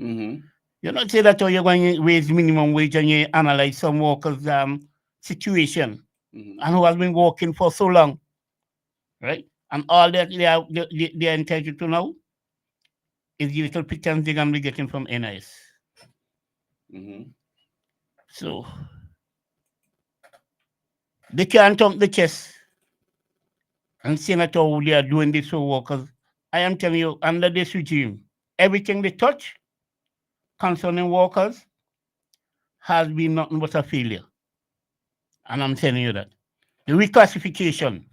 Speaker 4: You not say that you're going to raise minimum wage and you analyze some workers' situation and who has been working for so long, right? And all that they are entitled to now is the little pittance they're going to be getting from NIS. So they can't thump the chest and say that oh, they are doing this for workers. I am telling you, under this regime, everything they touch concerning workers has been nothing but a failure. And I'm telling you that. The reclassification.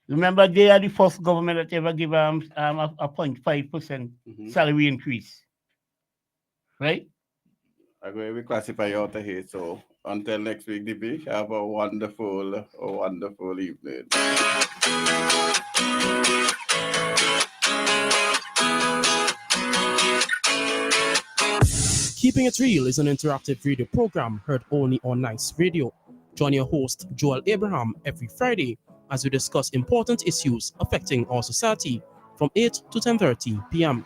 Speaker 4: Remember, they are the first government that ever give a 0.5% salary increase. Right?
Speaker 11: I'm going to reclassify you out of here. So until next week, DB, have a wonderful evening.
Speaker 2: Keeping It Real is an interactive radio program heard only on Nice Radio. Join your host, Joel Abraham, every Friday as we discuss important issues affecting our society from 8 to 10:30 p.m.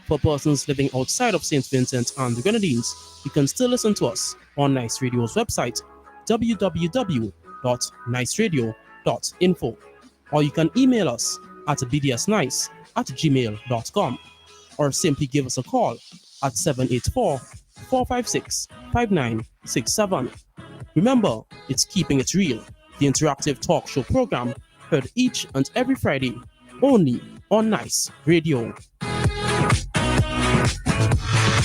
Speaker 2: For persons living outside of St. Vincent and the Grenadines, you can still listen to us on Nice Radio's website, www.niceradio.info, or you can email us at bdsnice@gmail.com, or simply give us a call at 784-456-5967. Remember, it's Keeping It Real, the interactive talk show program heard each and every Friday only on Nice Radio.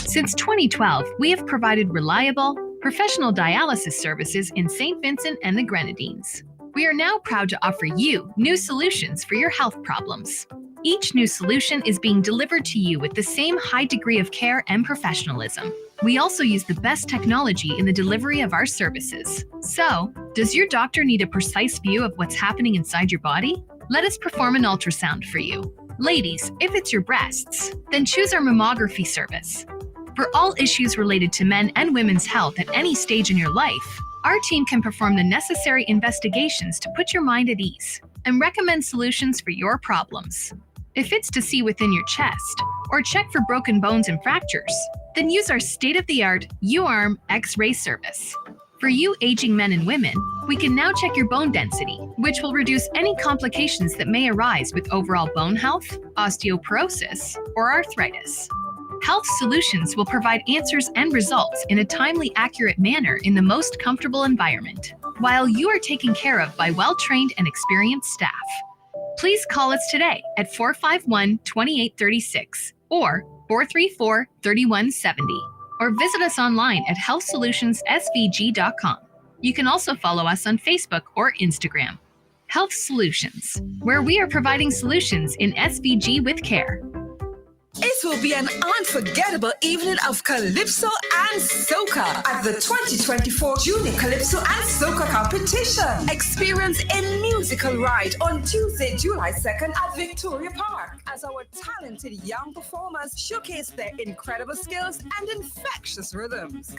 Speaker 21: Since 2012, we have provided reliable, professional dialysis services in St. Vincent and the Grenadines. We are now proud to offer you new solutions for your health problems. Each new solution is being delivered to you with the same high degree of care and professionalism. We also use the best technology in the delivery of our services. So, does your doctor need a precise view of what's happening inside your body? Let us perform an ultrasound for you. Ladies, if it's your breasts, then choose our mammography service. For all issues related to men and women's health at any stage in your life, our team can perform the necessary investigations to put your mind at ease and recommend solutions for your problems. If it's to see within your chest or check for broken bones and fractures, then use our state-of-the-art U-Arm X-ray service. For you aging men and women, we can now check your bone density, which will reduce any complications that may arise with overall bone health, osteoporosis, or arthritis. Health Solutions will provide answers and results in a timely, accurate manner in the most comfortable environment, while you are taken care of by well-trained and experienced staff. Please call us today at 451-2836 or 434-3170, or visit us online at healthsolutionssvg.com. You can also follow us on Facebook or Instagram. Health Solutions, where we are providing solutions in SVG with care.
Speaker 22: It will be an unforgettable evening of Calypso and Soca at the 2024 Junior Calypso and Soca Competition. Experience a musical ride on Tuesday, July 2nd at Victoria Park as our talented young performers showcase their incredible skills and infectious rhythms.